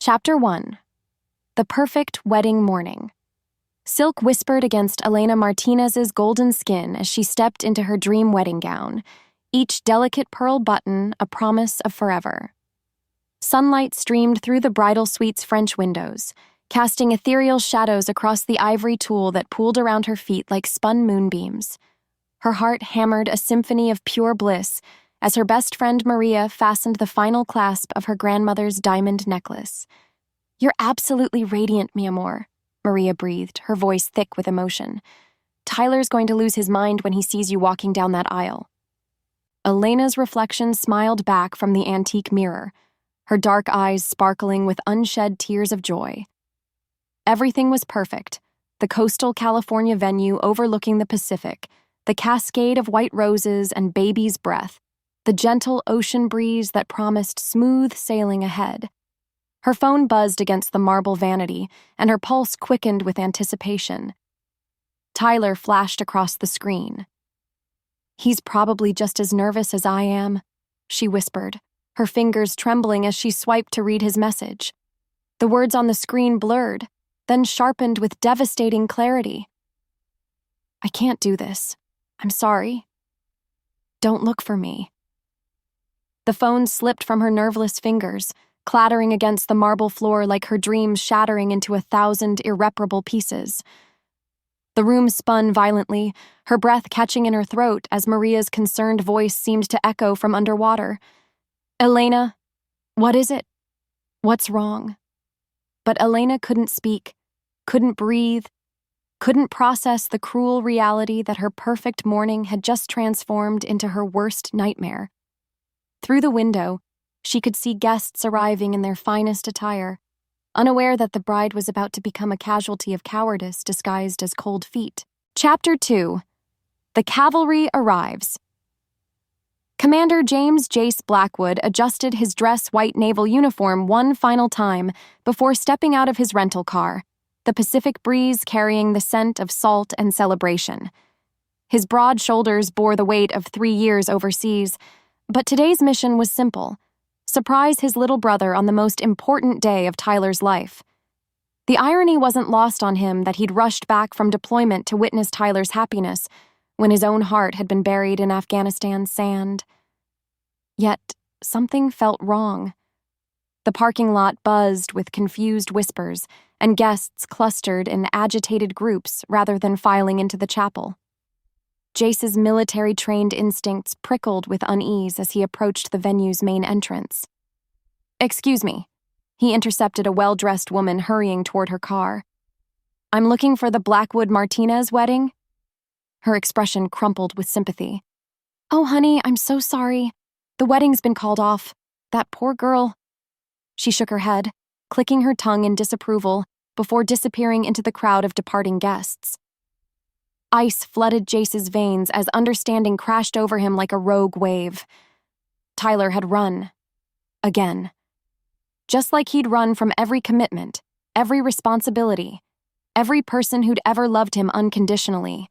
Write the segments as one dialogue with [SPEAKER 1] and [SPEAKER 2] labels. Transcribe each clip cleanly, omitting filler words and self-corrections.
[SPEAKER 1] Chapter 1. The Perfect Wedding Morning. Silk whispered against Elena Martinez's golden skin as she stepped into her dream wedding gown, each delicate pearl button a promise of forever. Sunlight streamed through the bridal suite's French windows, casting ethereal shadows across the ivory tulle that pooled around her feet like spun moonbeams. Her heart hammered a symphony of pure bliss as her best friend Maria fastened the final clasp of her grandmother's diamond necklace. "You're absolutely radiant, mi amor," Maria breathed, her voice thick with emotion. "Tyler's going to lose his mind when he sees you walking down that aisle." Elena's reflection smiled back from the antique mirror, her dark eyes sparkling with unshed tears of joy. Everything was perfect: the coastal California venue overlooking the Pacific, the cascade of white roses and baby's breath, the gentle ocean breeze that promised smooth sailing ahead. Her phone buzzed against the marble vanity, and her pulse quickened with anticipation. Tyler flashed across the screen. "He's probably just as nervous as I am," she whispered, her fingers trembling as she swiped to read his message. The words on the screen blurred, then sharpened with devastating clarity. "I can't do this. I'm sorry. Don't look for me." The phone slipped from her nerveless fingers, clattering against the marble floor like her dreams shattering into 1,000 irreparable pieces. The room spun violently, her breath catching in her throat as Maria's concerned voice seemed to echo from underwater. "Elena, what is it? What's wrong?" But Elena couldn't speak, couldn't breathe, couldn't process the cruel reality that her perfect morning had just transformed into her worst nightmare. Through the window, she could see guests arriving in their finest attire, unaware that the bride was about to become a casualty of cowardice disguised as cold feet. Chapter 2. The Cavalry Arrives. Commander James Jace Blackwood adjusted his dress white naval uniform one final time before stepping out of his rental car, the Pacific breeze carrying the scent of salt and celebration. His broad shoulders bore the weight of 3 years overseas, but today's mission was simple: surprise his little brother on the most important day of Tyler's life. The irony wasn't lost on him that he'd rushed back from deployment to witness Tyler's happiness when his own heart had been buried in Afghanistan's sand. Yet, something felt wrong. The parking lot buzzed with confused whispers, and guests clustered in agitated groups rather than filing into the chapel. Jace's military-trained instincts prickled with unease as he approached the venue's main entrance. "Excuse me," he intercepted a well-dressed woman hurrying toward her car. "I'm looking for the Blackwood Martinez wedding?" Her expression crumpled with sympathy. "Oh, honey, I'm so sorry. The wedding's been called off. That poor girl." She shook her head, clicking her tongue in disapproval before disappearing into the crowd of departing guests. Ice flooded Jace's veins as understanding crashed over him like a rogue wave. Tyler had run. Again. Just like he'd run from every commitment, every responsibility, every person who'd ever loved him unconditionally.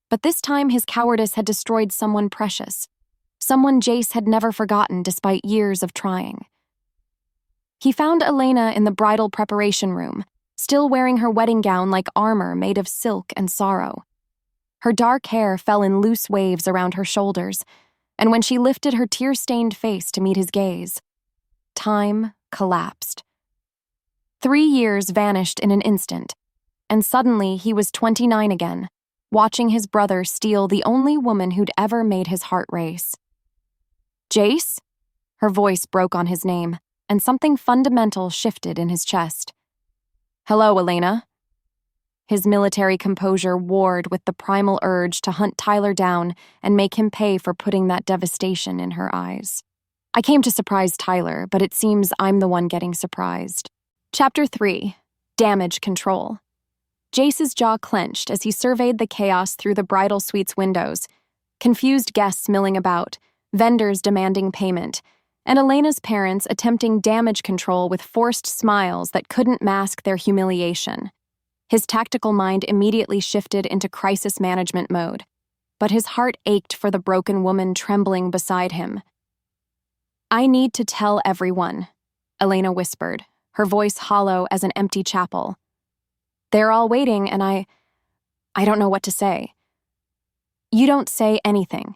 [SPEAKER 1] But this time his cowardice had destroyed someone precious, someone Jace had never forgotten despite years of trying. He found Elena in the bridal preparation room, still wearing her wedding gown like armor made of silk and sorrow. Her dark hair fell in loose waves around her shoulders, and when she lifted her tear-stained face to meet his gaze, time collapsed. 3 years vanished in an instant, and suddenly he was 29 again, watching his brother steal the only woman who'd ever made his heart race. "Jace?" Her voice broke on his name, and something fundamental shifted in his chest. "Hello, Elena." His military composure warred with the primal urge to hunt Tyler down and make him pay for putting that devastation in her eyes. "I came to surprise Tyler, but it seems I'm the one getting surprised." Chapter 3. Damage Control. Jace's jaw clenched as he surveyed the chaos through the bridal suite's windows, confused guests milling about, vendors demanding payment, and Elena's parents attempting damage control with forced smiles that couldn't mask their humiliation. His tactical mind immediately shifted into crisis management mode, but his heart ached for the broken woman trembling beside him. "I need to tell everyone," Elena whispered, her voice hollow as an empty chapel. "They're all waiting, and I don't know what to say." "You don't say anything."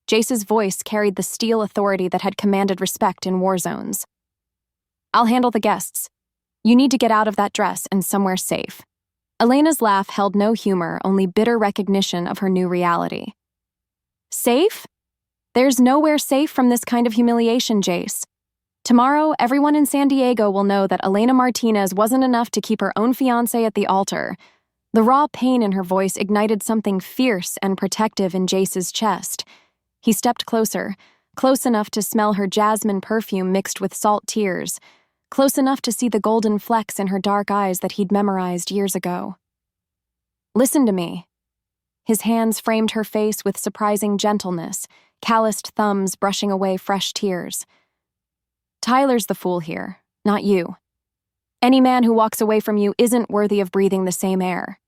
[SPEAKER 1] Jace's voice carried the steel authority that had commanded respect in war zones. "I'll handle the guests. You need to get out of that dress and somewhere safe." Elena's laugh held no humor, only bitter recognition of her new reality. "Safe? There's nowhere safe from this kind of humiliation, Jace. Tomorrow, everyone in San Diego will know that Elena Martinez wasn't enough to keep her own fiancé at the altar." The raw pain in her voice ignited something fierce and protective in Jace's chest. He stepped closer, close enough to smell her jasmine perfume mixed with salt tears, close enough to see the golden flecks in her dark eyes that he'd memorized years ago. "Listen to me." His hands framed her face with surprising gentleness, calloused thumbs brushing away fresh tears. "Tyler's the fool here, not you. Any man who walks away from you isn't worthy of breathing the same air."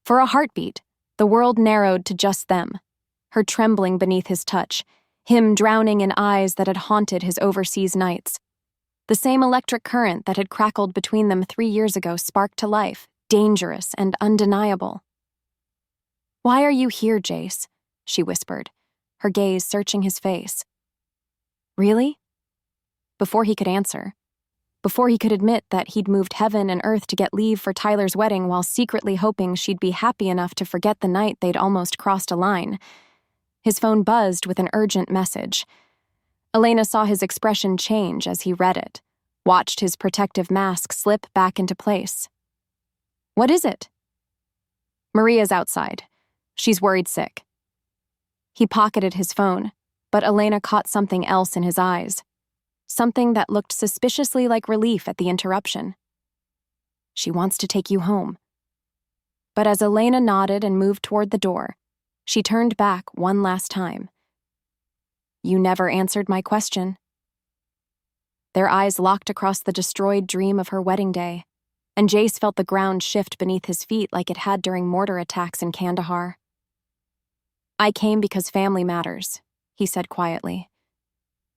[SPEAKER 1] For a heartbeat, the world narrowed to just them, her trembling beneath his touch, him drowning in eyes that had haunted his overseas nights. The same electric current that had crackled between them 3 years ago sparked to life, dangerous and undeniable. "Why are you here, Jace?" she whispered, her gaze searching his face. "Really?" Before he could answer, before he could admit that he'd moved heaven and earth to get leave for Tyler's wedding while secretly hoping she'd be happy enough to forget the night they'd almost crossed a line, his phone buzzed with an urgent message. Elena saw his expression change as he read it, watched his protective mask slip back into place. "What is it?" "Maria's outside. She's worried sick." He pocketed his phone, but Elena caught something else in his eyes. Something that looked suspiciously like relief at the interruption. "She wants to take you home." But as Elena nodded and moved toward the door, she turned back one last time. "You never answered my question." Their eyes locked across the destroyed dream of her wedding day, and Jace felt the ground shift beneath his feet like it had during mortar attacks in Kandahar. "I came because family matters," he said quietly.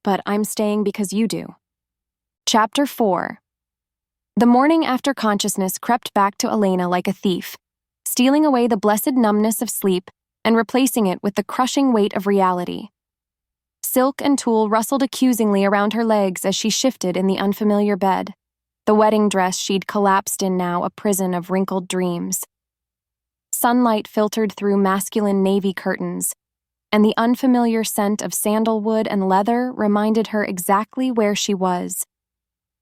[SPEAKER 1] "But I'm staying because you do." Chapter 4. The morning after consciousness crept back to Elena like a thief, stealing away the blessed numbness of sleep and replacing it with the crushing weight of reality. Silk and tulle rustled accusingly around her legs as she shifted in the unfamiliar bed, the wedding dress she'd collapsed in now a prison of wrinkled dreams. Sunlight filtered through masculine navy curtains, and the unfamiliar scent of sandalwood and leather reminded her exactly where she was.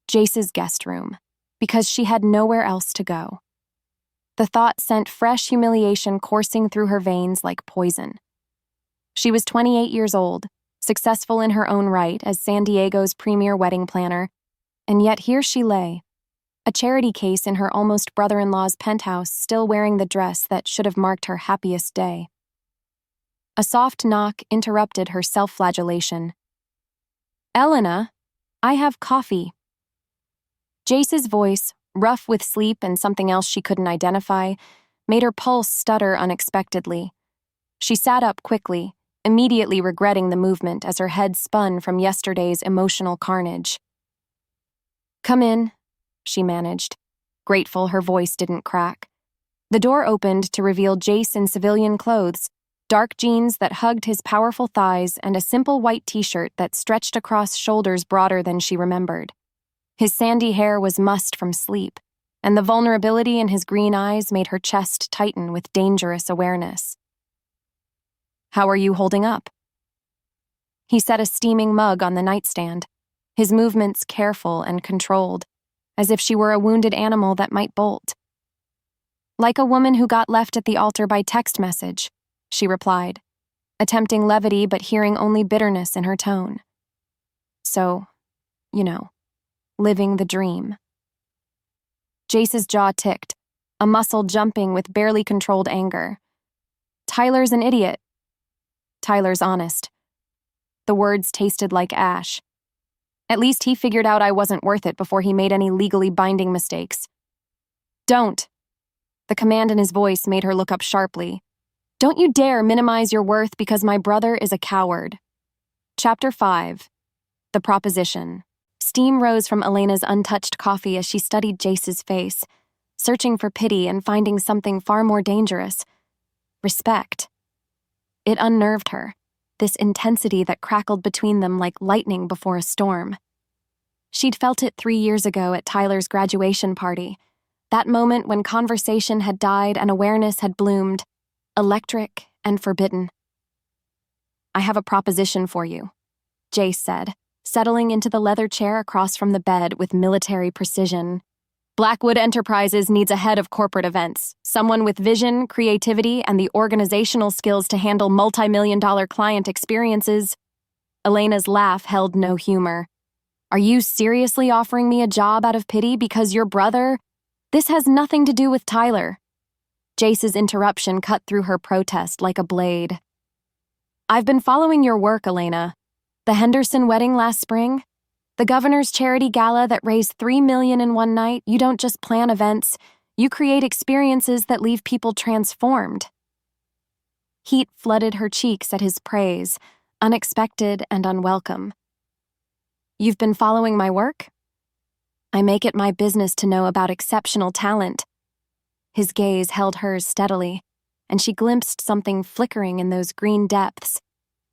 [SPEAKER 1] Jace's guest room, because she had nowhere else to go. The thought sent fresh humiliation coursing through her veins like poison. She was 28 years old, successful in her own right as San Diego's premier wedding planner, and yet here she lay, a charity case in her almost brother-in-law's penthouse, still wearing the dress that should have marked her happiest day. A soft knock interrupted her self-flagellation. "Elena, I have coffee." Jace's voice, rough with sleep and something else she couldn't identify, made her pulse stutter unexpectedly. She sat up quickly, immediately regretting the movement as her head spun from yesterday's emotional carnage. "Come in," she managed, grateful her voice didn't crack. The door opened to reveal Jace in civilian clothes, dark jeans that hugged his powerful thighs and a simple white t-shirt that stretched across shoulders broader than she remembered. His sandy hair was mussed from sleep, and the vulnerability in his green eyes made her chest tighten with dangerous awareness. "How are you holding up?" He set a steaming mug on the nightstand, his movements careful and controlled, as if she were a wounded animal that might bolt. "Like a woman who got left at the altar by text message," she replied, attempting levity but hearing only bitterness in her tone. "So, living the dream." Jace's jaw ticked, a muscle jumping with barely controlled anger. "Tyler's an idiot." "Tyler's honest." The words tasted like ash. "At least he figured out I wasn't worth it before he made any legally binding mistakes." "Don't." The command in his voice made her look up sharply. "Don't you dare minimize your worth because my brother is a coward." Chapter 5. The Proposition. Steam rose from Elena's untouched coffee as she studied Jace's face, searching for pity and finding something far more dangerous: respect. It unnerved her, this intensity that crackled between them like lightning before a storm. She'd felt it 3 years ago at Tyler's graduation party, that moment when conversation had died and awareness had bloomed, electric and forbidden. "I have a proposition for you," Jace said, settling into the leather chair across from the bed with military precision. "Blackwood Enterprises needs a head of corporate events, someone with vision, creativity, and the organizational skills to handle multi-million-dollar client experiences." Elena's laugh held no humor. "Are you seriously offering me a job out of pity because your brother? This has nothing to do with Tyler." Jace's interruption cut through her protest like a blade. "I've been following your work, Elena. The Henderson wedding last spring? The governor's charity gala that raised $3 million in one night? You don't just plan events, you create experiences that leave people transformed." Heat flooded her cheeks at his praise, unexpected and unwelcome. "You've been following my work? I make it my business to know about exceptional talent." His gaze held hers steadily, and she glimpsed something flickering in those green depths,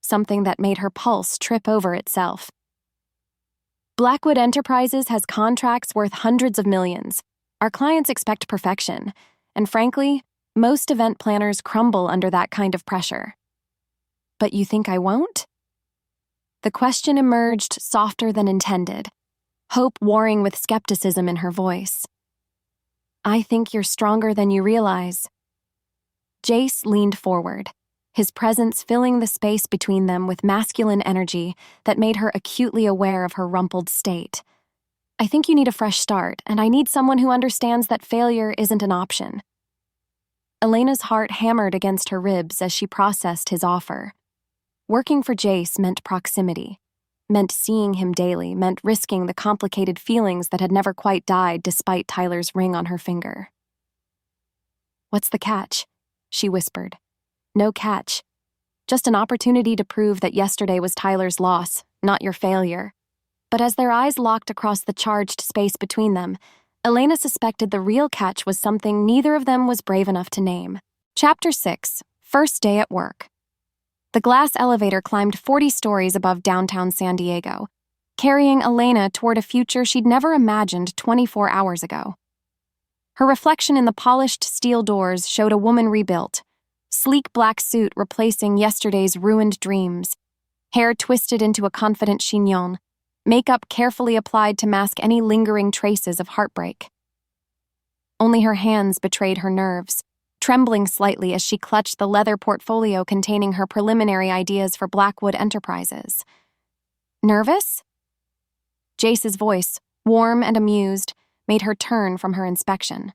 [SPEAKER 1] something that made her pulse trip over itself. "Blackwood Enterprises has contracts worth hundreds of millions. Our clients expect perfection, and frankly, most event planners crumble under that kind of pressure." "But you think I won't?" The question emerged softer than intended, hope warring with skepticism in her voice. "I think you're stronger than you realize." Jace leaned forward, his presence filling the space between them with masculine energy that made her acutely aware of her rumpled state. "I think you need a fresh start, and I need someone who understands that failure isn't an option." Elena's heart hammered against her ribs as she processed his offer. Working for Jace meant proximity, meant seeing him daily, meant risking the complicated feelings that had never quite died despite Tyler's ring on her finger. "What's the catch?" she whispered. "No catch. Just an opportunity to prove that yesterday was Tyler's loss, not your failure." But as their eyes locked across the charged space between them, Elena suspected the real catch was something neither of them was brave enough to name. Chapter 6, First Day at Work. The glass elevator climbed 40 stories above downtown San Diego, carrying Elena toward a future she'd never imagined 24 hours ago. Her reflection in the polished steel doors showed a woman rebuilt, sleek black suit replacing yesterday's ruined dreams, hair twisted into a confident chignon, makeup carefully applied to mask any lingering traces of heartbreak. Only her hands betrayed her nerves, trembling slightly as she clutched the leather portfolio containing her preliminary ideas for Blackwood Enterprises. "Nervous?" Jace's voice, warm and amused, made her turn from her inspection.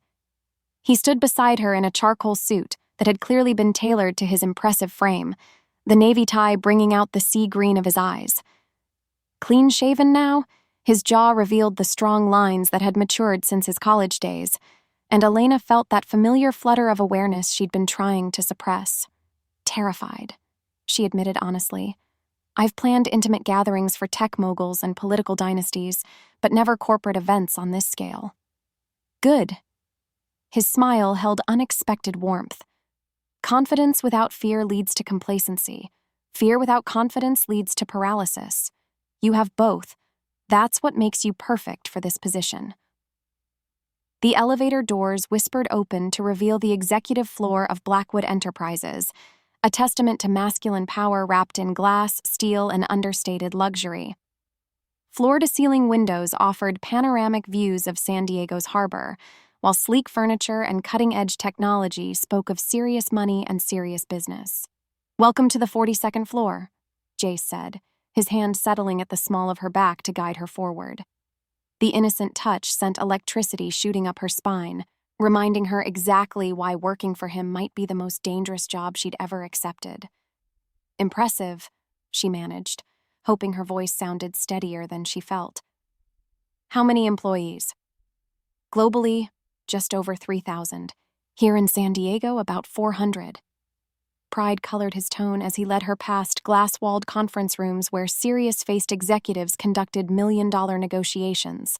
[SPEAKER 1] He stood beside her in a charcoal suit that had clearly been tailored to his impressive frame, the navy tie bringing out the sea green of his eyes. Clean-shaven now, his jaw revealed the strong lines that had matured since his college days, and Elena felt that familiar flutter of awareness she'd been trying to suppress. "Terrified," she admitted honestly. "I've planned intimate gatherings for tech moguls and political dynasties, but never corporate events on this scale." "Good." His smile held unexpected warmth. Confidence without fear leads to complacency. Fear without confidence leads to paralysis. You have both. That's what makes you perfect for this position. The elevator doors whispered open to reveal the executive floor of Blackwood Enterprises, a testament to masculine power wrapped in glass, steel, and understated luxury. Floor-to-ceiling windows offered panoramic views of San Diego's harbor, while sleek furniture and cutting-edge technology spoke of serious money and serious business. "Welcome to the 42nd floor," Jace said, his hand settling at the small of her back to guide her forward. The innocent touch sent electricity shooting up her spine, reminding her exactly why working for him might be the most dangerous job she'd ever accepted. "Impressive," she managed, hoping her voice sounded steadier than she felt. "How many employees?" "Globally, just over 3,000. Here in San Diego, about 400. Pride colored his tone as he led her past glass-walled conference rooms where serious-faced executives conducted million-dollar negotiations.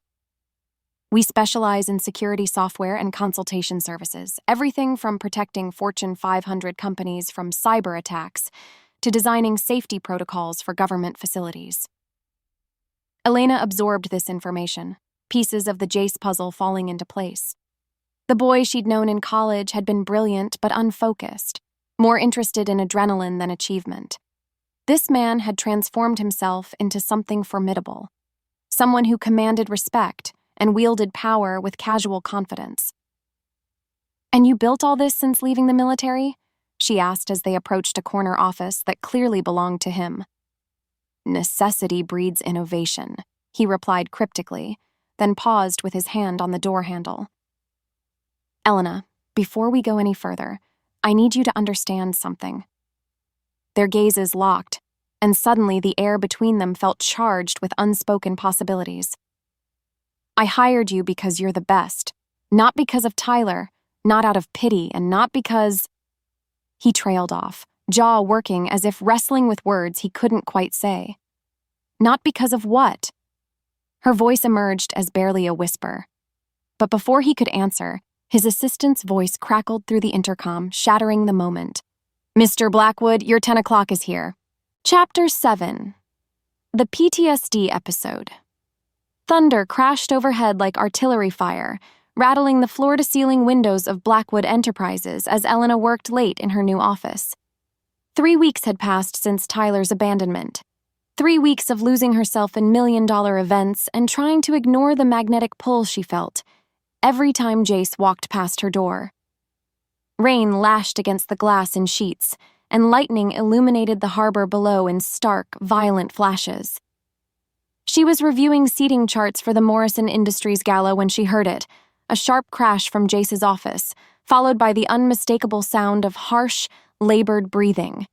[SPEAKER 1] We specialize in security software and consultation services, everything from protecting Fortune 500 companies from cyber attacks to designing safety protocols for government facilities. Elena absorbed this information, pieces of the Jace puzzle falling into place. The boy she'd known in college had been brilliant but unfocused, more interested in adrenaline than achievement. This man had transformed himself into something formidable, someone who commanded respect and wielded power with casual confidence. "And you built all this since leaving the military?" she asked as they approached a corner office that clearly belonged to him. "Necessity breeds innovation," he replied cryptically, then paused with his hand on the door handle. "Elena, before we go any further, I need you to understand something." Their gazes locked, and suddenly the air between them felt charged with unspoken possibilities. "I hired you because you're the best, not because of Tyler, not out of pity, and not because—" He trailed off, jaw working as if wrestling with words he couldn't quite say. "Not because of what?" Her voice emerged as barely a whisper. But before he could answer, his assistant's voice crackled through the intercom, shattering the moment. "Mr. Blackwood, your 10 o'clock is here." Chapter 7. The PTSD episode. Thunder crashed overhead like artillery fire, rattling the floor-to-ceiling windows of Blackwood Enterprises as Elena worked late in her new office. 3 weeks had passed since Tyler's abandonment. 3 weeks of losing herself in million-dollar events and trying to ignore the magnetic pull she felt every time Jace walked past her door. Rain lashed against the glass in sheets, and lightning illuminated the harbor below in stark, violent flashes. She was reviewing seating charts for the Morrison Industries Gala when she heard it, a sharp crash from Jace's office, followed by the unmistakable sound of harsh, labored breathing.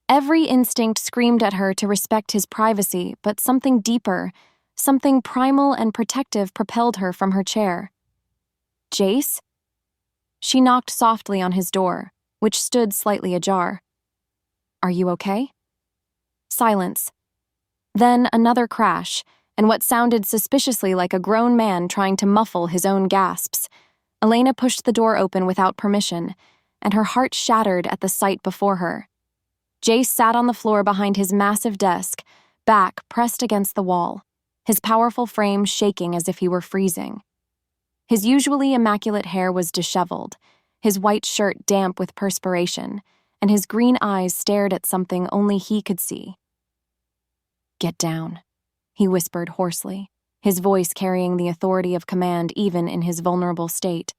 [SPEAKER 1] Every instinct screamed at her to respect his privacy, but something deeper, something primal and protective propelled her from her chair. "Jace?" She knocked softly on his door, which stood slightly ajar. "Are you okay?" Silence. Then another crash, and what sounded suspiciously like a grown man trying to muffle his own gasps. Elena pushed the door open without permission, and her heart shattered at the sight before her. Jace sat on the floor behind his massive desk, back pressed against the wall, his powerful frame shaking as if he were freezing. His usually immaculate hair was disheveled, his white shirt damp with perspiration, and his green eyes stared at something only he could see. "Get down," he whispered hoarsely, his voice carrying the authority of command even in his vulnerable state.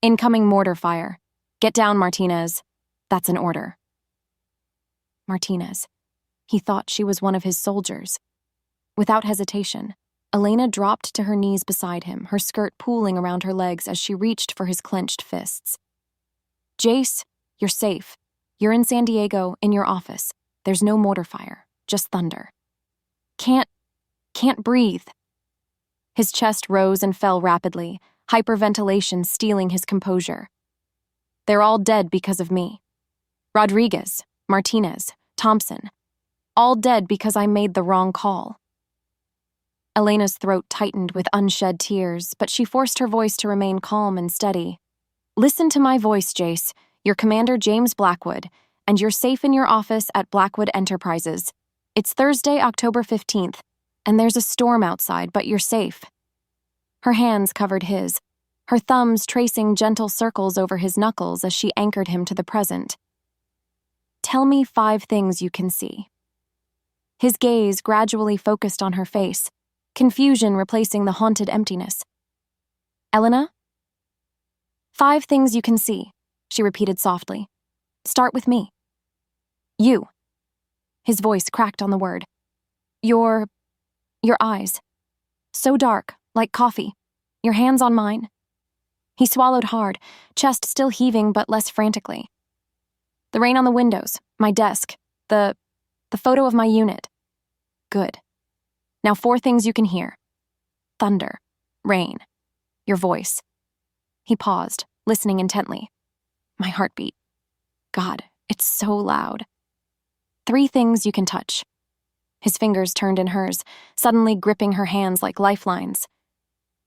[SPEAKER 1] "Incoming mortar fire. Get down, Martinez. That's an order." Martinez. He thought she was one of his soldiers. Without hesitation, Elena dropped to her knees beside him, her skirt pooling around her legs as she reached for his clenched fists. "Jace, you're safe. You're in San Diego, in your office. There's no mortar fire, just thunder." Can't breathe." His chest rose and fell rapidly, hyperventilation stealing his composure. "They're all dead because of me. Rodriguez, Martinez, Thompson, all dead because I made the wrong call." Elena's throat tightened with unshed tears, but she forced her voice to remain calm and steady. "Listen to my voice, Jace. You're Commander James Blackwood, and you're safe in your office at Blackwood Enterprises. It's Thursday, October 15th, and there's a storm outside, but you're safe." Her hands covered his, her thumbs tracing gentle circles over his knuckles as she anchored him to the present. "Tell me 5 things you can see." His gaze gradually focused on her face, confusion replacing the haunted emptiness. "Elena?" "5 things you can see," she repeated softly. "Start with me." "You." His voice cracked on the word. Your eyes. So dark, like coffee. Your hands on mine." He swallowed hard, chest still heaving but less frantically. "The rain on the windows, my desk, the photo of my unit." "Good. Now 4 things you can hear. Thunder, rain, your voice." He paused, listening intently. "My heartbeat. God, It's so loud. 3 things you can touch. His fingers turned in hers, suddenly gripping her hands like lifelines.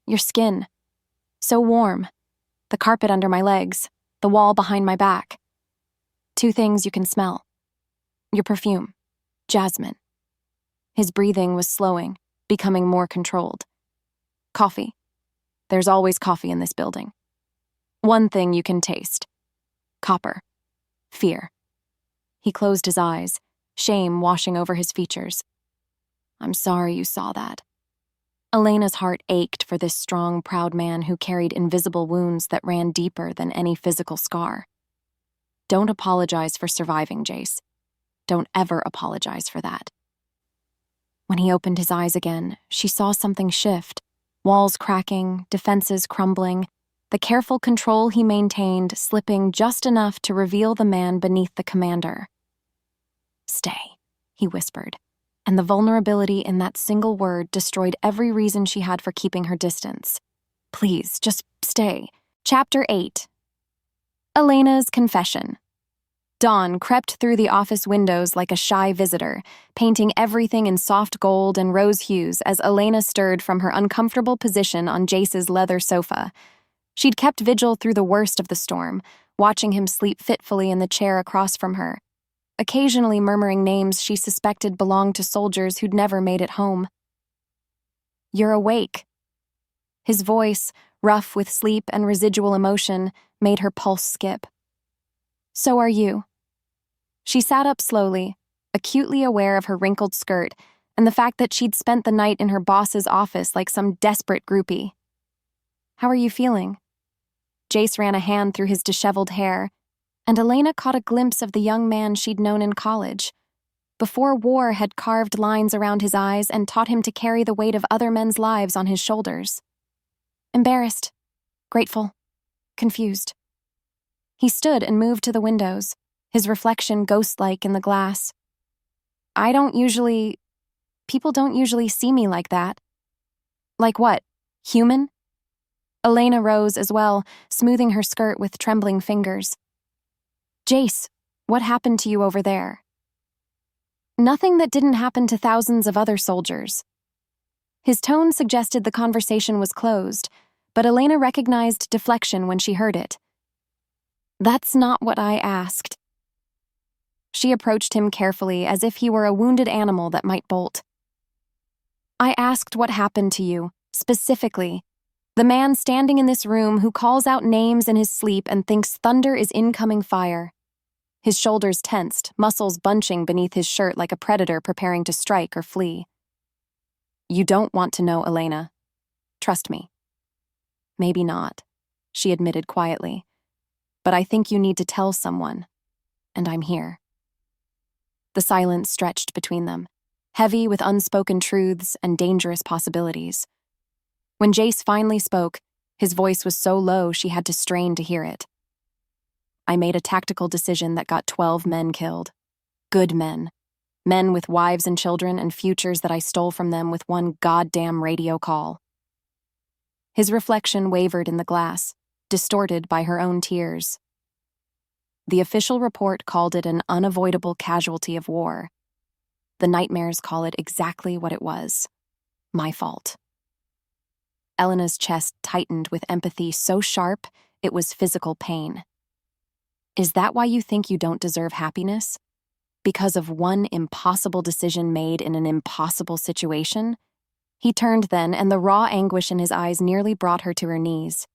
[SPEAKER 1] Your skin. So warm. The carpet under my legs. The wall behind my back. 2 things you can smell. Your perfume. Jasmine. His breathing was slowing, becoming more controlled. Coffee. There's always coffee in this building. 1 thing you can taste. Copper. Fear. He closed his eyes, shame washing over his features. I'm sorry you saw that. Elena's heart ached for this strong, proud man who carried invisible wounds that ran deeper than any physical scar. Don't apologize for surviving, Jace. Don't ever apologize for that. When he opened his eyes again, she saw something shift. Walls cracking, defenses crumbling, the careful control he maintained slipping just enough to reveal the man beneath the commander. Stay, he whispered, and the vulnerability in that single word destroyed every reason she had for keeping her distance. Please, just stay. Chapter 8. Elena's confession. Dawn crept through the office windows like a shy visitor, painting everything in soft gold and rose hues as Elena stirred from her uncomfortable position on Jace's leather sofa. She'd kept vigil through the worst of the storm, watching him sleep fitfully in the chair across from her, occasionally murmuring names she suspected belonged to soldiers who'd never made it home. You're awake. His voice, rough with sleep and residual emotion, made her pulse skip. So are you. She sat up slowly, acutely aware of her wrinkled skirt and the fact that she'd spent the night in her boss's office like some desperate groupie. How are you feeling? Jace ran a hand through his disheveled hair, and Elena caught a glimpse of the young man she'd known in college. Before war had carved lines around his eyes and taught him to carry the weight of other men's lives on his shoulders. Embarrassed, grateful, confused. He stood and moved to the windows, his reflection ghost-like in the glass. People don't usually see me like that. Like what? Human? Elena rose as well, smoothing her skirt with trembling fingers. Jace, what happened to you over there? Nothing that didn't happen to thousands of other soldiers. His tone suggested the conversation was closed, but Elena recognized deflection when she heard it. That's not what I asked. She approached him carefully as if he were a wounded animal that might bolt. I asked what happened to you, specifically. The man standing in this room who calls out names in his sleep and thinks thunder is incoming fire. His shoulders tensed, muscles bunching beneath his shirt like a predator preparing to strike or flee. You don't want to know, Elena. Trust me. Maybe not, she admitted quietly. But I think you need to tell someone, and I'm here. The silence stretched between them, heavy with unspoken truths and dangerous possibilities. When Jace finally spoke, his voice was so low she had to strain to hear it. I made a tactical decision that got 12 men killed. Good men. Men with wives and children and futures that I stole from them with one goddamn radio call. His reflection wavered in the glass, distorted by her own tears. The official report called it an unavoidable casualty of war. The nightmares call it exactly what it was. My fault. Elena's chest tightened with empathy so sharp it was physical pain. Is that why you think you don't deserve happiness? Because of one impossible decision made in an impossible situation? He turned then, and the raw anguish in his eyes nearly brought her to her knees.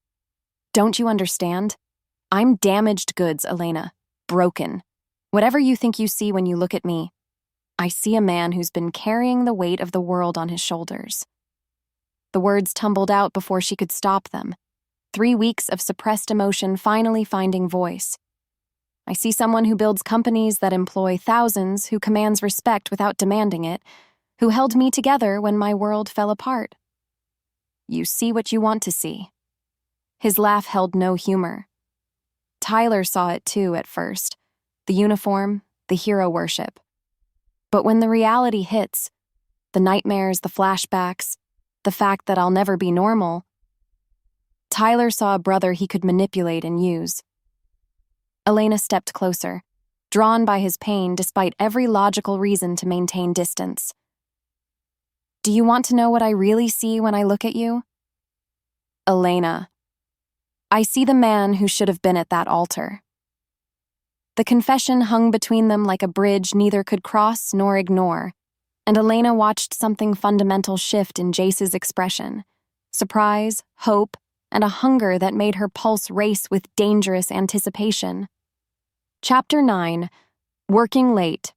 [SPEAKER 1] Don't you understand? I'm damaged goods, Elena. Broken. Whatever you think you see when you look at me, I see a man who's been carrying the weight of the world on his shoulders. The words tumbled out before she could stop them. 3 weeks of suppressed emotion finally finding voice. I see someone who builds companies that employ thousands, who commands respect without demanding it, who held me together when my world fell apart. You see what you want to see. His laugh held no humor. Tyler saw it too at first, the uniform, the hero worship. But when the reality hits, the nightmares, the flashbacks, the fact that I'll never be normal, Tyler saw a brother he could manipulate and use. Elena stepped closer, drawn by his pain despite every logical reason to maintain distance. Do you want to know what I really see when I look at you? Elena. I see the man who should have been at that altar. The confession hung between them like a bridge neither could cross nor ignore, and Elena watched something fundamental shift in Jace's expression: surprise, hope, and a hunger that made her pulse race with dangerous anticipation. Chapter 9. Working Late.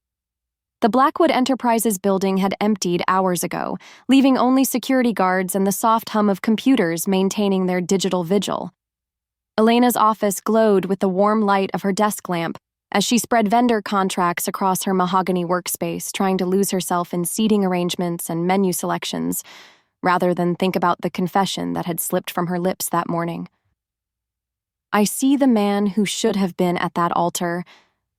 [SPEAKER 1] The Blackwood Enterprises building had emptied hours ago, leaving only security guards and the soft hum of computers maintaining their digital vigil. Elena's office glowed with the warm light of her desk lamp as she spread vendor contracts across her mahogany workspace, trying to lose herself in seating arrangements and menu selections, rather than think about the confession that had slipped from her lips that morning. I see the man who should have been at that altar.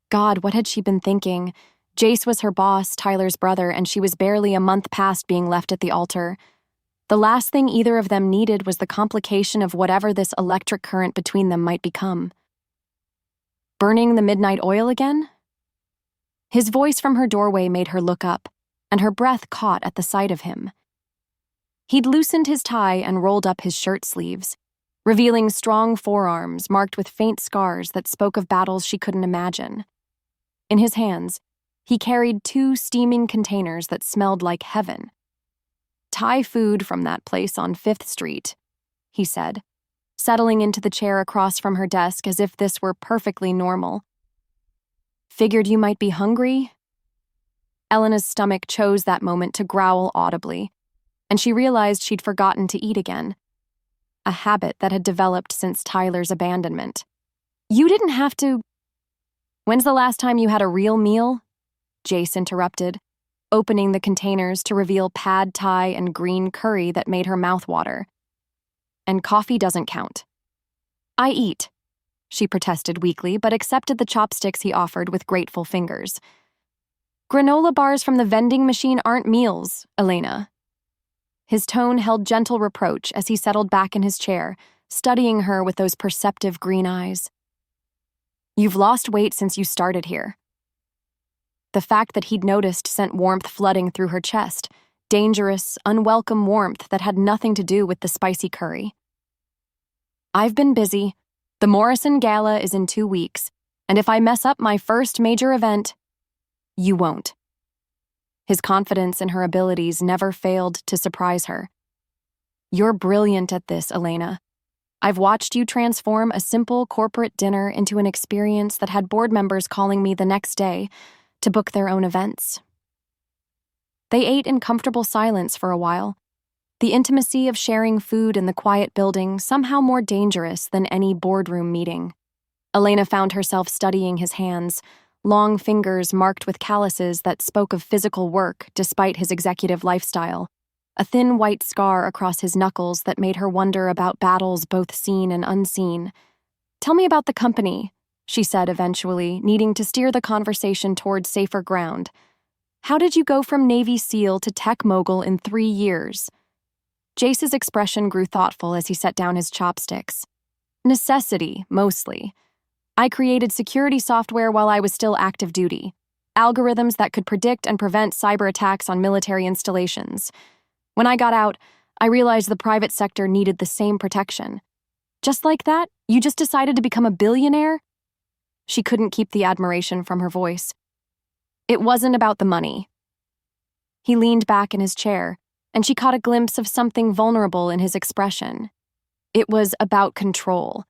[SPEAKER 1] God, what had she been thinking? Jace was her boss, Tyler's brother, and she was barely a month past being left at the altar. The last thing either of them needed was the complication of whatever this electric current between them might become. Burning the midnight oil again? His voice from her doorway made her look up, and her breath caught at the sight of him. He'd loosened his tie and rolled up his shirt sleeves, revealing strong forearms marked with faint scars that spoke of battles she couldn't imagine. In his hands, he carried 2 steaming containers that smelled like heaven. Thai food from that place on 5th Street, he said, settling into the chair across from her desk as if this were perfectly normal. Figured you might be hungry? Elena's stomach chose that moment to growl audibly, and she realized she'd forgotten to eat again, a habit that had developed since Tyler's abandonment. You didn't have to. When's the last time you had a real meal? Jace interrupted, opening the containers to reveal pad thai and green curry that made her mouth water. And coffee doesn't count. I eat, she protested weakly, but accepted the chopsticks he offered with grateful fingers. Granola bars from the vending machine aren't meals, Elena. His tone held gentle reproach as he settled back in his chair, studying her with those perceptive green eyes. You've lost weight since you started here. The fact that he'd noticed sent warmth flooding through her chest, dangerous, unwelcome warmth that had nothing to do with the spicy curry. I've been busy. The Morrison Gala is in 2 weeks, and if I mess up my first major event, you won't. His confidence in her abilities never failed to surprise her. You're brilliant at this, Elena. I've watched you transform a simple corporate dinner into an experience that had board members calling me the next day to book their own events. They ate in comfortable silence for a while, the intimacy of sharing food in the quiet building somehow more dangerous than any boardroom meeting. Elena found herself studying his hands, long fingers marked with calluses that spoke of physical work despite his executive lifestyle, a thin white scar across his knuckles that made her wonder about battles both seen and unseen. Tell me about the company, she said eventually, needing to steer the conversation toward safer ground. How did you go from Navy SEAL to tech mogul in 3 years? Jace's expression grew thoughtful as he set down his chopsticks. Necessity, mostly. I created security software while I was still active duty, algorithms that could predict and prevent cyber attacks on military installations. When I got out, I realized the private sector needed the same protection. Just like that, you just decided to become a billionaire? She couldn't keep the admiration from her voice. It wasn't about the money. He leaned back in his chair, and she caught a glimpse of something vulnerable in his expression. It was about control.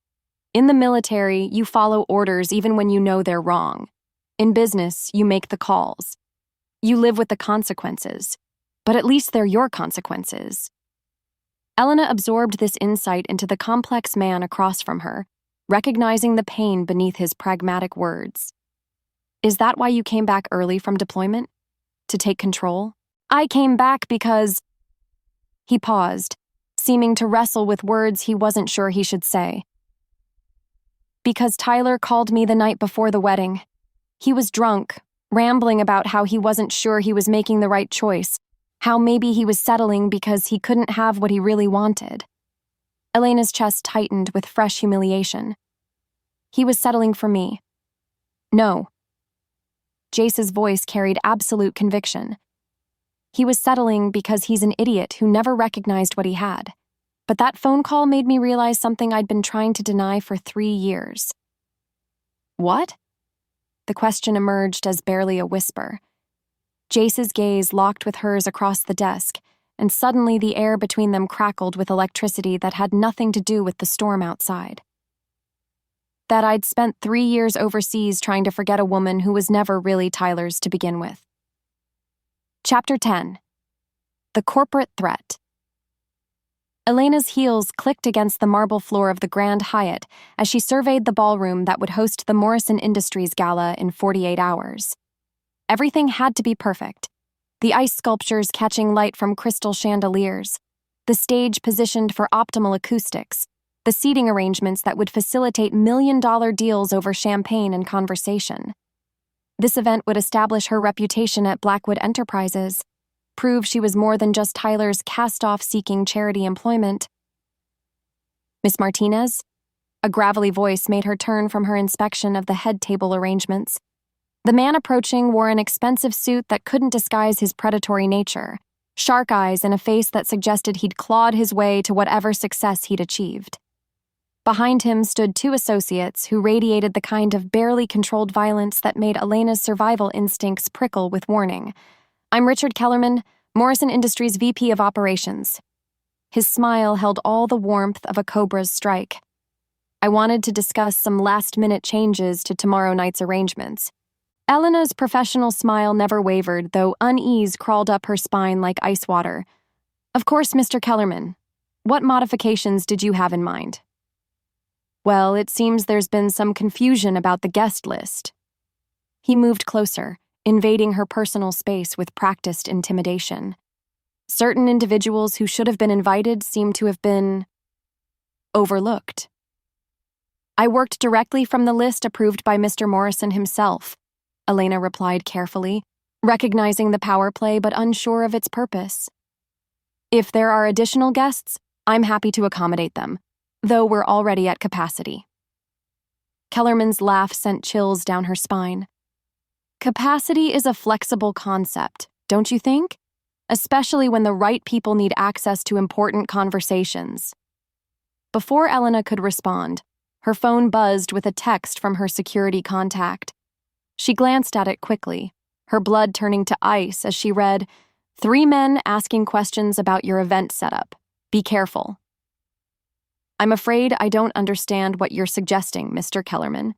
[SPEAKER 1] In the military, you follow orders even when you know they're wrong. In business, you make the calls. You live with the consequences, but at least they're your consequences. Elena absorbed this insight into the complex man across from her, recognizing the pain beneath his pragmatic words. Is that why you came back early from deployment? To take control? I came back because... He paused, seeming to wrestle with words he wasn't sure he should say. Because Tyler called me the night before the wedding. He was drunk, rambling about how he wasn't sure he was making the right choice, how maybe he was settling because he couldn't have what he really wanted. Elena's chest tightened with fresh humiliation. He was settling for me. No, Jace's voice carried absolute conviction. He was settling because he's an idiot who never recognized what he had. But that phone call made me realize something I'd been trying to deny for 3 years. What? The question emerged as barely a whisper. Jace's gaze locked with hers across the desk, and suddenly the air between them crackled with electricity that had nothing to do with the storm outside. That I'd spent 3 years overseas trying to forget a woman who was never really Tyler's to begin with. Chapter 10. The Corporate Threat. Elena's heels clicked against the marble floor of the Grand Hyatt as she surveyed the ballroom that would host the Morrison Industries Gala in 48 hours. Everything had to be perfect. The ice sculptures catching light from crystal chandeliers, the stage positioned for optimal acoustics, the seating arrangements that would facilitate million-dollar deals over champagne and conversation. This event would establish her reputation at Blackwood Enterprises, prove she was more than just Tyler's cast-off seeking charity employment. Miss Martinez? A gravelly voice made her turn from her inspection of the head table arrangements. The man approaching wore an expensive suit that couldn't disguise his predatory nature, shark eyes and a face that suggested he'd clawed his way to whatever success he'd achieved. Behind him stood 2 associates who radiated the kind of barely controlled violence that made Elena's survival instincts prickle with warning. "I'm Richard Kellerman, Morrison Industries VP of Operations." His smile held all the warmth of a cobra's strike. "I wanted to discuss some last-minute changes to tomorrow night's arrangements." Elena's professional smile never wavered, though unease crawled up her spine like ice water. "Of course, Mr. Kellerman. What modifications did you have in mind?" "Well, it seems there's been some confusion about the guest list." He moved closer, invading her personal space with practiced intimidation. Certain individuals who should have been invited seem to have been overlooked. "I worked directly from the list approved by Mr. Morrison himself," Elena replied carefully, recognizing the power play but unsure of its purpose. "If there are additional guests, I'm happy to accommodate them, though we're already at capacity." Kellerman's laugh sent chills down her spine. "Capacity is a flexible concept, don't you think? Especially when the right people need access to important conversations." Before Elena could respond, her phone buzzed with a text from her security contact. She glanced at it quickly, her blood turning to ice as she read, "3 men asking questions about your event setup. Be careful." "I'm afraid I don't understand what you're suggesting, Mr. Kellerman."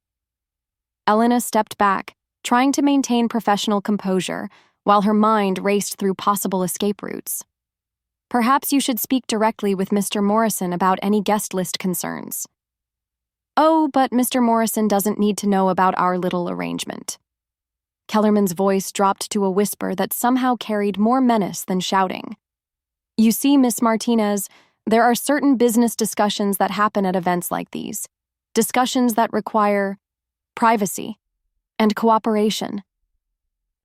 [SPEAKER 1] Elena stepped back, trying to maintain professional composure, while her mind raced through possible escape routes. "Perhaps you should speak directly with Mr. Morrison about any guest list concerns." "Oh, but Mr. Morrison doesn't need to know about our little arrangement." Kellerman's voice dropped to a whisper that somehow carried more menace than shouting. "You see, Miss Martinez, there are certain business discussions that happen at events like these. Discussions that require privacy and cooperation."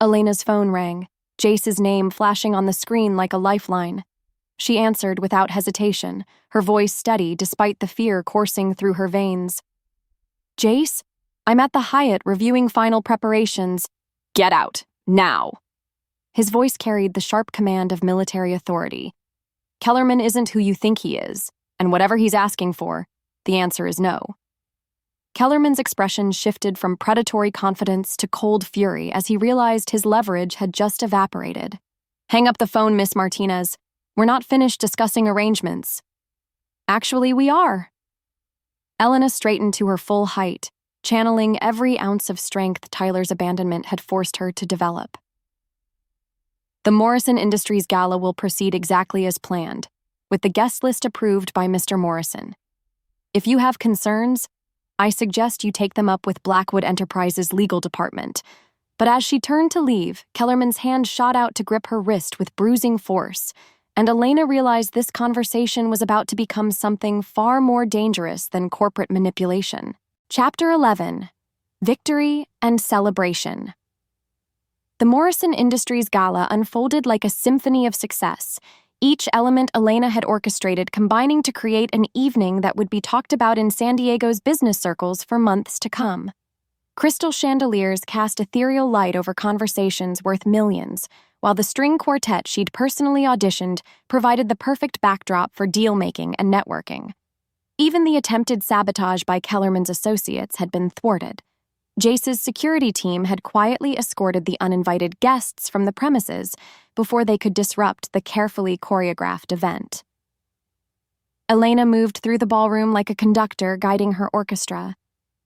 [SPEAKER 1] Elena's phone rang, Jace's name flashing on the screen like a lifeline. She answered without hesitation, her voice steady despite the fear coursing through her veins. "Jace, I'm at the Hyatt reviewing final preparations." "Get out, now!" His voice carried the sharp command of military authority. "Kellerman isn't who you think he is, and whatever he's asking for, the answer is no." Kellerman's expression shifted from predatory confidence to cold fury as he realized his leverage had just evaporated. "Hang up the phone, Miss Martinez. We're not finished discussing arrangements." "Actually, we are." Elena straightened to her full height, channeling every ounce of strength Tyler's abandonment had forced her to develop. "The Morrison Industries Gala will proceed exactly as planned, with the guest list approved by Mr. Morrison. If you have concerns, I suggest you take them up with Blackwood Enterprises' legal department." But as she turned to leave, Kellerman's hand shot out to grip her wrist with bruising force, and Elena realized this conversation was about to become something far more dangerous than corporate manipulation. Chapter 11. Victory and Celebration. The Morrison Industries Gala unfolded like a symphony of success, each element Elena had orchestrated combining to create an evening that would be talked about in San Diego's business circles for months to come. Crystal chandeliers cast ethereal light over conversations worth millions, while the string quartet she'd personally auditioned provided the perfect backdrop for deal-making and networking. Even the attempted sabotage by Kellerman's associates had been thwarted. Jace's security team had quietly escorted the uninvited guests from the premises before they could disrupt the carefully choreographed event. Elena moved through the ballroom like a conductor guiding her orchestra,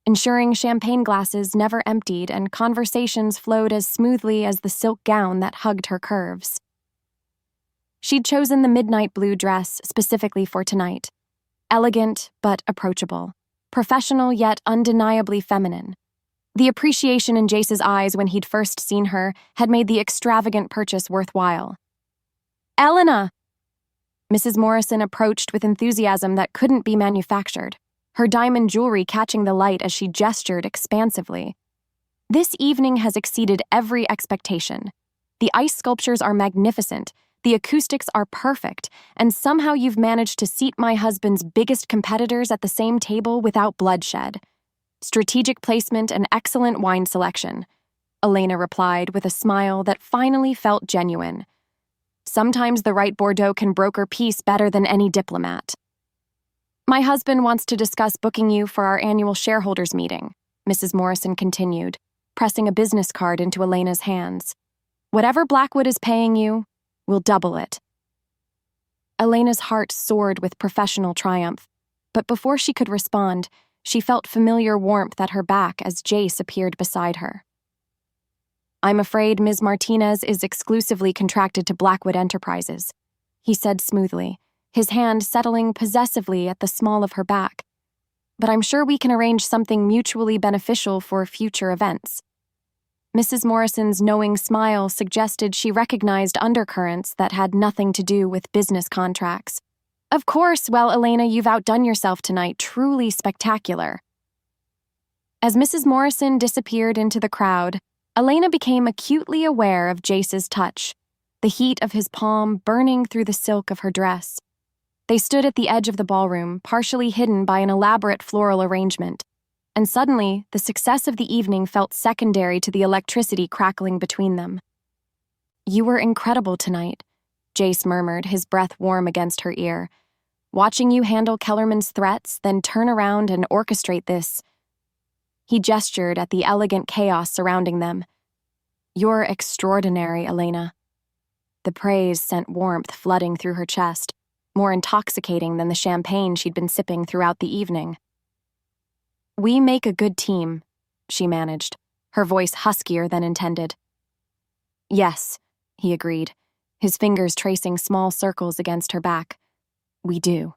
[SPEAKER 1] ensuring champagne glasses never emptied and conversations flowed as smoothly as the silk gown that hugged her curves. She'd chosen the midnight blue dress specifically for tonight. Elegant but approachable, professional yet undeniably feminine. The appreciation in Jace's eyes when he'd first seen her had made the extravagant purchase worthwhile. "Elena!" Mrs. Morrison approached with enthusiasm that couldn't be manufactured, her diamond jewelry catching the light as she gestured expansively. "This evening has exceeded every expectation. The ice sculptures are magnificent, the acoustics are perfect, and somehow you've managed to seat my husband's biggest competitors at the same table without bloodshed. Strategic placement and excellent wine selection," Elena replied with a smile that finally felt genuine. "Sometimes the right Bordeaux can broker peace better than any diplomat." "My husband wants to discuss booking you for our annual shareholders meeting," Mrs. Morrison continued, pressing a business card into Elena's hands. "Whatever Blackwood is paying you, we'll double it." Elena's heart soared with professional triumph, but before she could respond, she felt familiar warmth at her back as Jace appeared beside her. "I'm afraid Ms. Martinez is exclusively contracted to Blackwood Enterprises," he said smoothly, his hand settling possessively at the small of her back. "But I'm sure we can arrange something mutually beneficial for future events." Mrs. Morrison's knowing smile suggested she recognized undercurrents that had nothing to do with business contracts. "Of course, well, Elena, you've outdone yourself tonight, truly spectacular." As Mrs. Morrison disappeared into the crowd, Elena became acutely aware of Jace's touch, the heat of his palm burning through the silk of her dress. They stood at the edge of the ballroom, partially hidden by an elaborate floral arrangement, and suddenly the success of the evening felt secondary to the electricity crackling between them. "You were incredible tonight," Jace murmured, his breath warm against her ear. "Watching you handle Kellerman's threats, then turn around and orchestrate this." He gestured at the elegant chaos surrounding them. "You're extraordinary, Elena." The praise sent warmth flooding through her chest, more intoxicating than the champagne she'd been sipping throughout the evening. "We make a good team," she managed, her voice huskier than intended. "Yes," he agreed, his fingers tracing small circles against her back. "We do."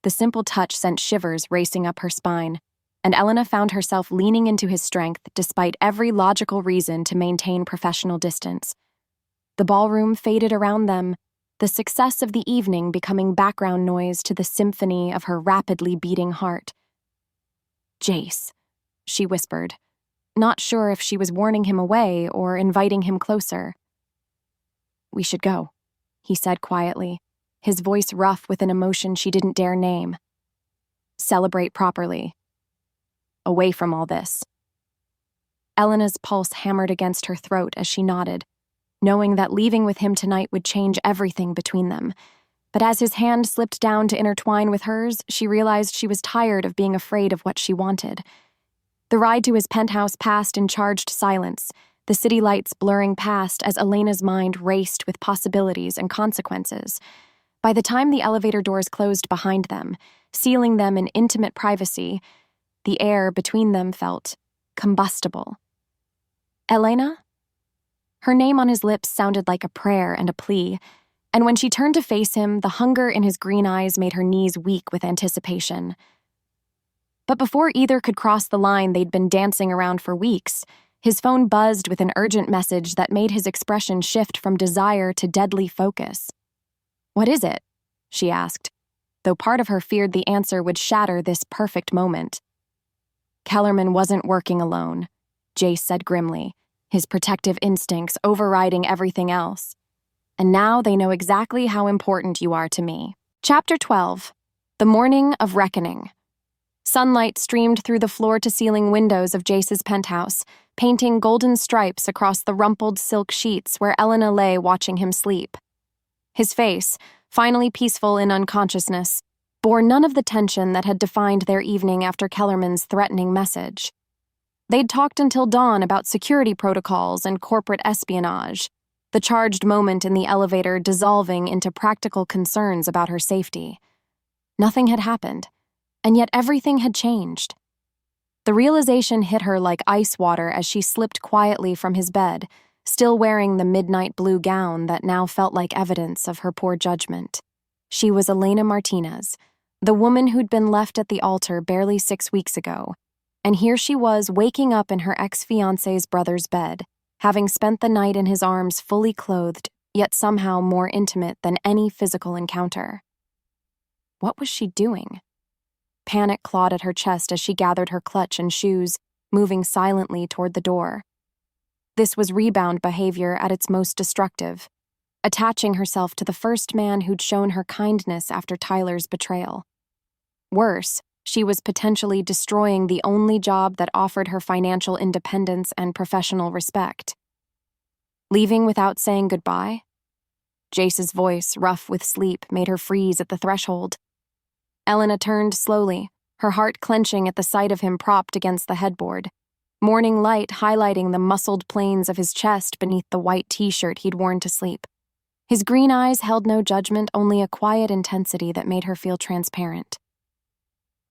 [SPEAKER 1] The simple touch sent shivers racing up her spine, and Elena found herself leaning into his strength despite every logical reason to maintain professional distance. The ballroom faded around them, the success of the evening becoming background noise to the symphony of her rapidly beating heart. "Jace," she whispered, not sure if she was warning him away or inviting him closer. "We should go," he said quietly, his voice rough with an emotion she didn't dare name. "Celebrate properly. Away from all this." Elena's pulse hammered against her throat as she nodded, knowing that leaving with him tonight would change everything between them. But as his hand slipped down to intertwine with hers, she realized she was tired of being afraid of what she wanted. The ride to his penthouse passed in charged silence, the city lights blurring past as Elena's mind raced with possibilities and consequences. By the time the elevator doors closed behind them, sealing them in intimate privacy, the air between them felt combustible. "Elena?" Her name on his lips sounded like a prayer and a plea, and when she turned to face him, the hunger in his green eyes made her knees weak with anticipation. But before either could cross the line they'd been dancing around for weeks, his phone buzzed with an urgent message that made his expression shift from desire to deadly focus. "What is it?" she asked, though part of her feared the answer would shatter this perfect moment. "Kellerman wasn't working alone," Jace said grimly, his protective instincts overriding everything else. "And now they know exactly how important you are to me." Chapter 12. The Morning of Reckoning. Sunlight streamed through the floor-to-ceiling windows of Jace's penthouse, painting golden stripes across the rumpled silk sheets where Elena lay watching him sleep. His face, finally peaceful in unconsciousness, bore none of the tension that had defined their evening after Kellerman's threatening message. They'd talked until dawn about security protocols and corporate espionage, the charged moment in the elevator dissolving into practical concerns about her safety. Nothing had happened, and yet everything had changed. The realization hit her like ice water as she slipped quietly from his bed, still wearing the midnight blue gown that now felt like evidence of her poor judgment. She was Elena Martinez, the woman who'd been left at the altar barely 6 weeks ago, and here she was waking up in her ex-fiancé's brother's bed, having spent the night in his arms fully clothed, yet somehow more intimate than any physical encounter. What was she doing? Panic clawed at her chest as she gathered her clutch and shoes, moving silently toward the door. This was rebound behavior at its most destructive, attaching herself to the first man who'd shown her kindness after Tyler's betrayal. Worse, she was potentially destroying the only job that offered her financial independence and professional respect. Leaving without saying goodbye? Jace's voice, rough with sleep, made her freeze at the threshold. Elena turned slowly, her heart clenching at the sight of him propped against the headboard, morning light highlighting the muscled planes of his chest beneath the white t-shirt he'd worn to sleep. His green eyes held no judgment, only a quiet intensity that made her feel transparent.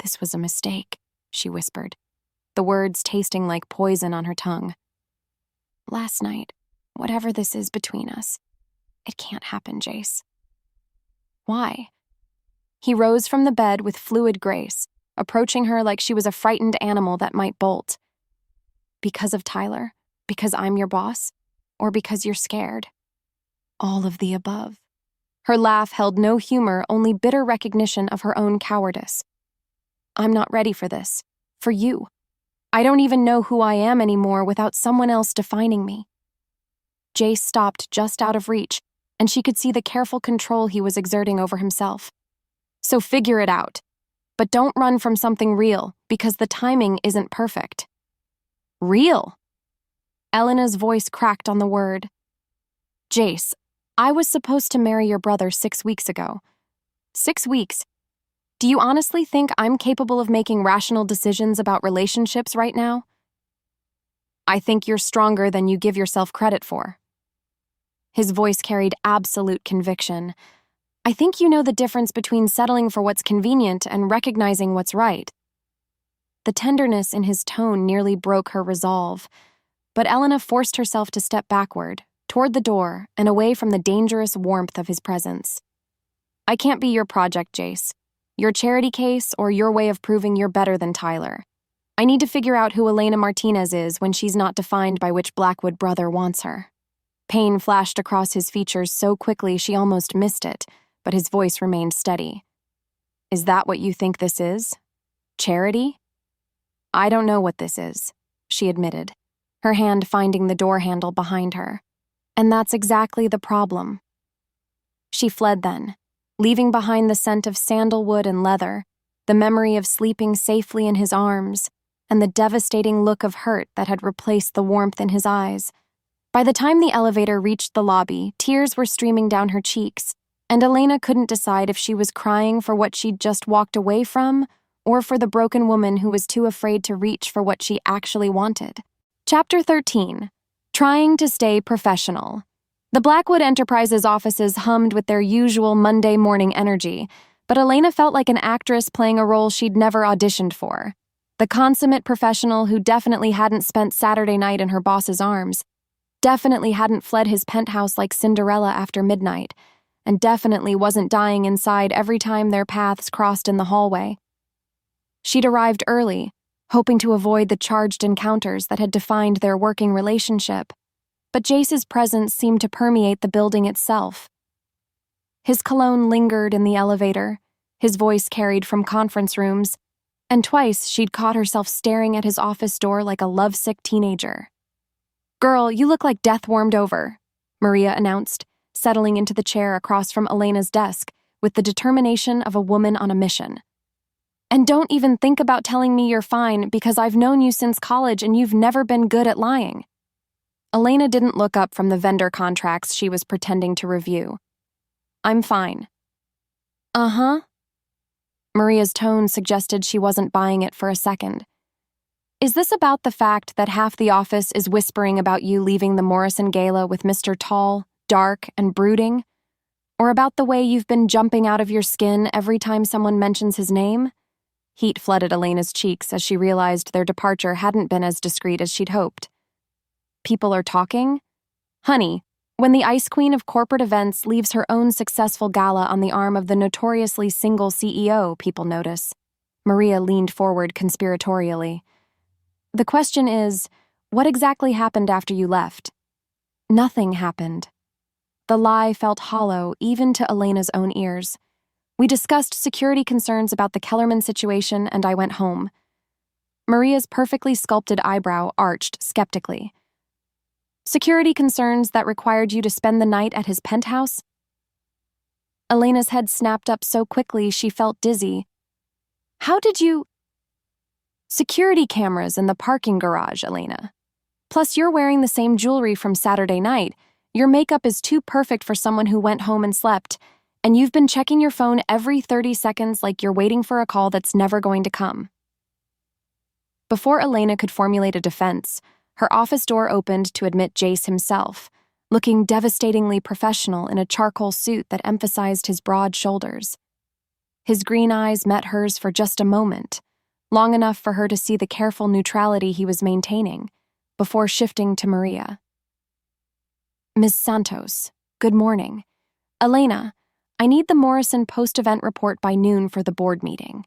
[SPEAKER 1] "This was a mistake," she whispered, the words tasting like poison on her tongue. "Last night, whatever this is between us, it can't happen, Jace." "Why?" He rose from the bed with fluid grace, approaching her like she was a frightened animal that might bolt. "Because of Tyler? Because I'm your boss? Or because you're scared?" "All of the above." Her laugh held no humor, only bitter recognition of her own cowardice. "I'm not ready for this. For you. I don't even know who I am anymore without someone else defining me." Jace stopped just out of reach, and she could see the careful control he was exerting over himself. "So figure it out. But don't run from something real, because the timing isn't perfect." "Real?" Elena's voice cracked on the word. "Jace, I was supposed to marry your brother 6 weeks ago. 6 weeks. Do you honestly think I'm capable of making rational decisions about relationships right now?" "I think you're stronger than you give yourself credit for." His voice carried absolute conviction. "I think you know the difference between settling for what's convenient and recognizing what's right." The tenderness in his tone nearly broke her resolve, but Elena forced herself to step backward, toward the door and away from the dangerous warmth of his presence. "I can't be your project, Jace. Your charity case or your way of proving you're better than Tyler. I need to figure out who Elena Martinez is when she's not defined by which Blackwood brother wants her." Pain flashed across his features so quickly she almost missed it, but his voice remained steady. "Is that what you think this is? Charity?" "I don't know what this is," she admitted, her hand finding the door handle behind her. "And that's exactly the problem." She fled then, leaving behind the scent of sandalwood and leather, the memory of sleeping safely in his arms, and the devastating look of hurt that had replaced the warmth in his eyes. By the time the elevator reached the lobby, tears were streaming down her cheeks, and Elena couldn't decide if she was crying for what she'd just walked away from or for the broken woman who was too afraid to reach for what she actually wanted. Chapter 13. Trying to stay professional. The Blackwood Enterprises offices hummed with their usual Monday morning energy, but Elena felt like an actress playing a role she'd never auditioned for. The consummate professional who definitely hadn't spent Saturday night in her boss's arms, definitely hadn't fled his penthouse like Cinderella after midnight, and definitely wasn't dying inside every time their paths crossed in the hallway. She'd arrived early, hoping to avoid the charged encounters that had defined their working relationship, but Jace's presence seemed to permeate the building itself. His cologne lingered in the elevator, his voice carried from conference rooms, and twice she'd caught herself staring at his office door like a lovesick teenager. "Girl, you look like death warmed over," Maria announced, settling into the chair across from Elena's desk with the determination of a woman on a mission. And don't even think about telling me you're fine because I've known you since college and you've never been good at lying. Elena didn't look up from the vendor contracts she was pretending to review. I'm fine. Uh-huh. Maria's tone suggested she wasn't buying it for a second. Is this about the fact that half the office is whispering about you leaving the Morrison Gala with Mr. Tall, dark, and brooding? Or about the way you've been jumping out of your skin every time someone mentions his name? Heat flooded Elena's cheeks as she realized their departure hadn't been as discreet as she'd hoped. People are talking? Honey, when the ice queen of corporate events leaves her own successful gala on the arm of the notoriously single CEO, people notice. Maria leaned forward conspiratorially. The question is, what exactly happened after you left? Nothing happened. The lie felt hollow even to Elena's own ears. We discussed security concerns about the Kellerman situation and I went home. Maria's perfectly sculpted eyebrow arched skeptically. Security concerns that required you to spend the night at his penthouse? Elena's head snapped up so quickly she felt dizzy. How did you... Security cameras in the parking garage, Elena. Plus, you're wearing the same jewelry from Saturday night. Your makeup is too perfect for someone who went home and slept, and you've been checking your phone every 30 seconds like you're waiting for a call that's never going to come. Before Elena could formulate a defense, her office door opened to admit Jace himself, looking devastatingly professional in a charcoal suit that emphasized his broad shoulders. His green eyes met hers for just a moment, long enough for her to see the careful neutrality he was maintaining, before shifting to Maria. Ms. Santos, good morning. Elena, I need the Morrison post-event report by noon for the board meeting.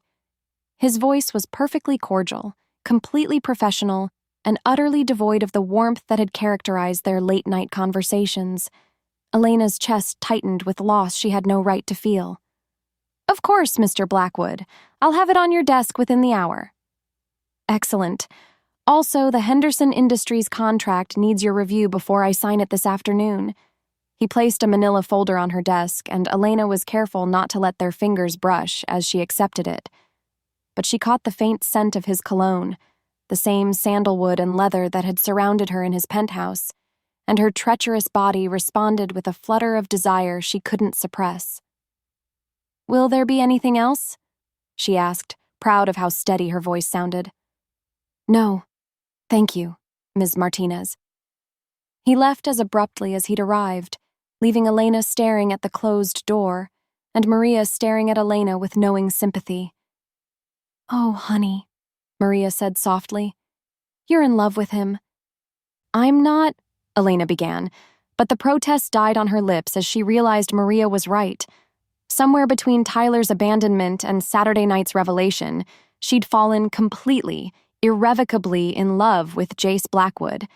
[SPEAKER 1] His voice was perfectly cordial, completely professional, and utterly devoid of the warmth that had characterized their late-night conversations. Elena's chest tightened with loss she had no right to feel. Of course, Mr. Blackwood. I'll have it on your desk within the hour. Excellent. Also, the Henderson Industries contract needs your review before I sign it this afternoon. He placed a manila folder on her desk, and Elena was careful not to let their fingers brush as she accepted it. But she caught the faint scent of his cologne, the same sandalwood and leather that had surrounded her in his penthouse, and her treacherous body responded with a flutter of desire she couldn't suppress. Will there be anything else? She asked, proud of how steady her voice sounded. No, thank you, Ms. Martinez. He left as abruptly as he'd arrived, leaving Elena staring at the closed door, and Maria staring at Elena with knowing sympathy. Oh, honey, Maria said softly. You're in love with him. I'm not, Elena began, but the protest died on her lips as she realized Maria was right. Somewhere between Tyler's abandonment and Saturday night's revelation, she'd fallen completely, irrevocably in love with Jace Blackwood,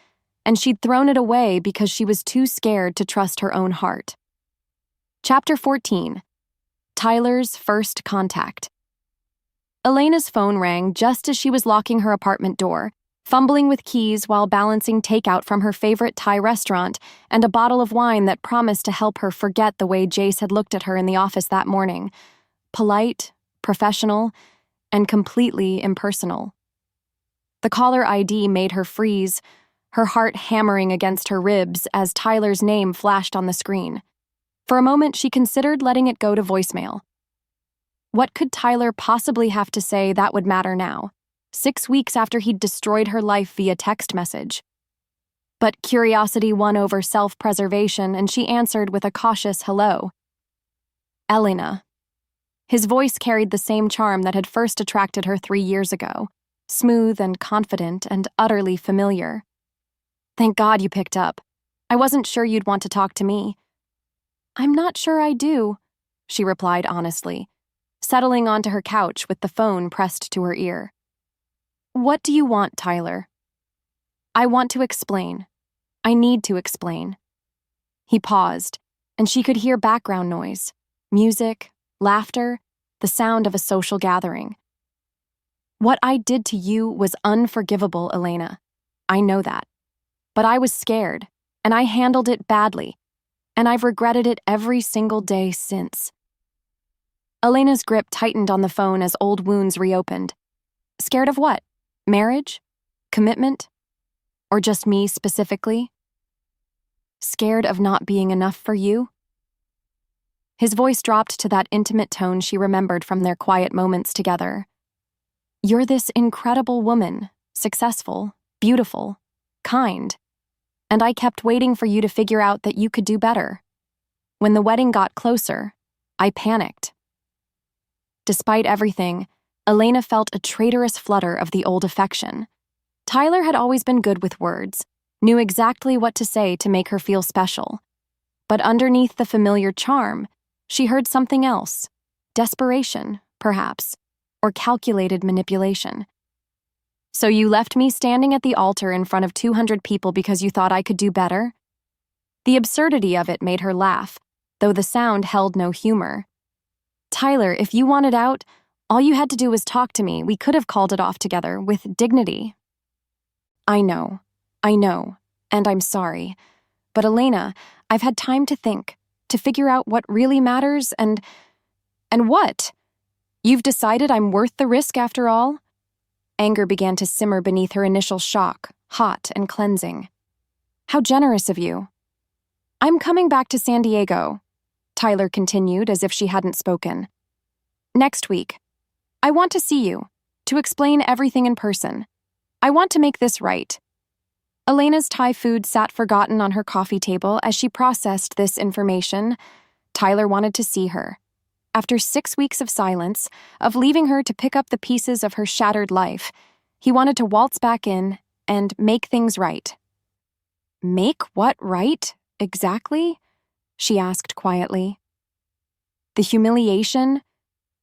[SPEAKER 1] and she'd thrown it away because she was too scared to trust her own heart. Chapter 14. Tyler's First Contact. Elena's phone rang just as she was locking her apartment door, fumbling with keys while balancing takeout from her favorite Thai restaurant and a bottle of wine that promised to help her forget the way Jace had looked at her in the office that morning. Polite, professional, and completely impersonal. The caller ID made her freeze, her heart hammering against her ribs as Tyler's name flashed on the screen. For a moment, she considered letting it go to voicemail. What could Tyler possibly have to say that would matter now, 6 weeks after he'd destroyed her life via text message? But curiosity won over self-preservation, and she answered with a cautious hello. Elena. His voice carried the same charm that had first attracted her 3 years ago, smooth and confident and utterly familiar. Thank God you picked up. I wasn't sure you'd want to talk to me. I'm not sure I do, she replied honestly, settling onto her couch with the phone pressed to her ear. What do you want, Tyler? I want to explain. I need to explain. He paused, and she could hear background noise, music, laughter, the sound of a social gathering. What I did to you was unforgivable, Elena. I know that. But I was scared, and I handled it badly, and I've regretted it every single day since. Elena's grip tightened on the phone as old wounds reopened. Scared of what? Marriage? Commitment? Or just me specifically? Scared of not being enough for you? His voice dropped to that intimate tone she remembered from their quiet moments together. You're this incredible woman, successful, beautiful, kind, and I kept waiting for you to figure out that you could do better. When the wedding got closer, I panicked. Despite everything, Elena felt a traitorous flutter of the old affection. Tyler had always been good with words, knew exactly what to say to make her feel special. But underneath the familiar charm, she heard something else. Desperation, perhaps, or calculated manipulation. So you left me standing at the altar in front of 200 people because you thought I could do better? The absurdity of it made her laugh, though the sound held no humor. Tyler, if you wanted out, all you had to do was talk to me. We could have called it off together, with dignity. I know, and I'm sorry. But Elena, I've had time to think, to figure out what really matters and what? You've decided I'm worth the risk after all? Anger began to simmer beneath her initial shock, hot and cleansing. How generous of you. I'm coming back to San Diego, Tyler continued as if she hadn't spoken. Next week. I want to see you, to explain everything in person. I want to make this right. Elena's Thai food sat forgotten on her coffee table as she processed this information. Tyler wanted to see her. After 6 weeks of silence, of leaving her to pick up the pieces of her shattered life, he wanted to waltz back in and make things right. Make what right, exactly? She asked quietly. The humiliation?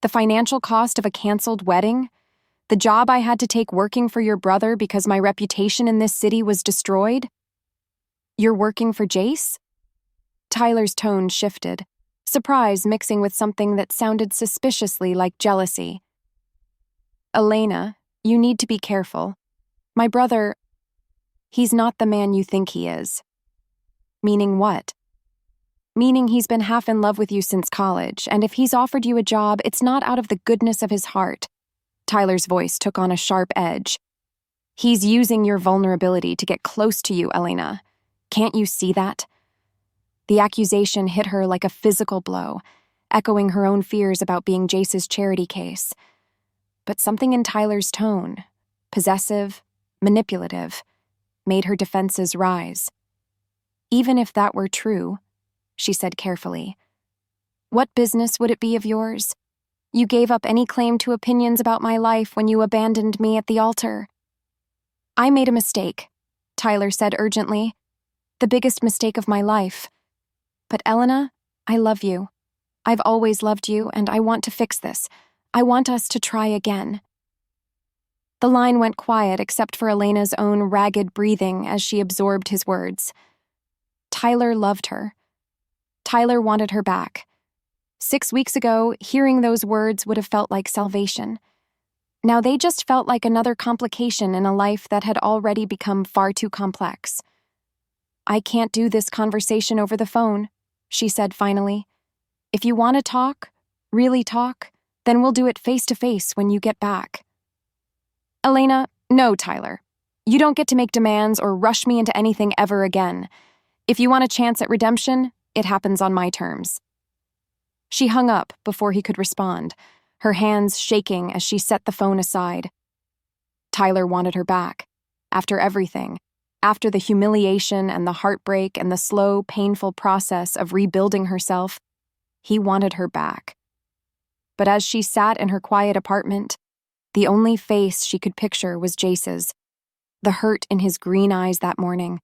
[SPEAKER 1] The financial cost of a canceled wedding? The job I had to take working for your brother because my reputation in this city was destroyed? You're working for Jace? Tyler's tone shifted, surprise mixing with something that sounded suspiciously like jealousy. Elena, you need to be careful. My brother, he's not the man you think he is. Meaning what? Meaning he's been half in love with you since college, and if he's offered you a job, it's not out of the goodness of his heart. Tyler's voice took on a sharp edge. He's using your vulnerability to get close to you, Elena. Can't you see that? The accusation hit her like a physical blow, echoing her own fears about being Jace's charity case. But something in Tyler's tone, possessive, manipulative, made her defenses rise. Even if that were true, she said carefully, what business would it be of yours? You gave up any claim to opinions about my life when you abandoned me at the altar. I made a mistake, Tyler said urgently. The biggest mistake of my life. But Elena, I love you. I've always loved you, and I want to fix this. I want us to try again. The line went quiet except for Elena's own ragged breathing as she absorbed his words. Tyler loved her. Tyler wanted her back. 6 weeks ago, hearing those words would have felt like salvation. Now they just felt like another complication in a life that had already become far too complex. I can't do this conversation over the phone, she said finally. If you want to talk, really talk, then we'll do it face to face when you get back. Elena, no, Tyler. You don't get to make demands or rush me into anything ever again. If you want a chance at redemption, it happens on my terms. She hung up before he could respond, her hands shaking as she set the phone aside. Tyler wanted her back. After everything, after the humiliation and the heartbreak and the slow, painful process of rebuilding herself, he wanted her back. But as she sat in her quiet apartment, the only face she could picture was Jace's. The hurt in his green eyes that morning,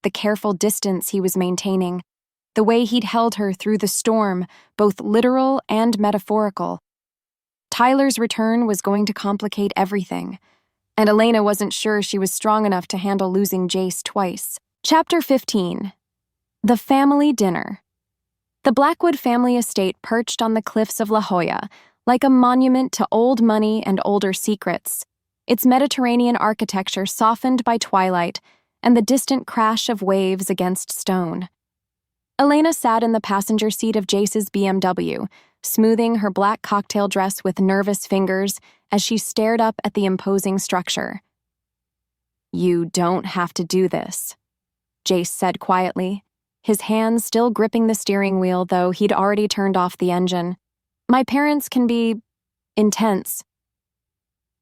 [SPEAKER 1] the careful distance he was maintaining, the way he'd held her through the storm, both literal and metaphorical. Tyler's return was going to complicate everything, and Elena wasn't sure she was strong enough to handle losing Jace twice. Chapter 15. The Family Dinner. The Blackwood family estate perched on the cliffs of La Jolla, like a monument to old money and older secrets, its Mediterranean architecture softened by twilight and the distant crash of waves against stone. Elena sat in the passenger seat of Jace's BMW, smoothing her black cocktail dress with nervous fingers as she stared up at the imposing structure. "You don't have to do this," Jace said quietly, his hands still gripping the steering wheel, though he'd already turned off the engine. "My parents can be intense."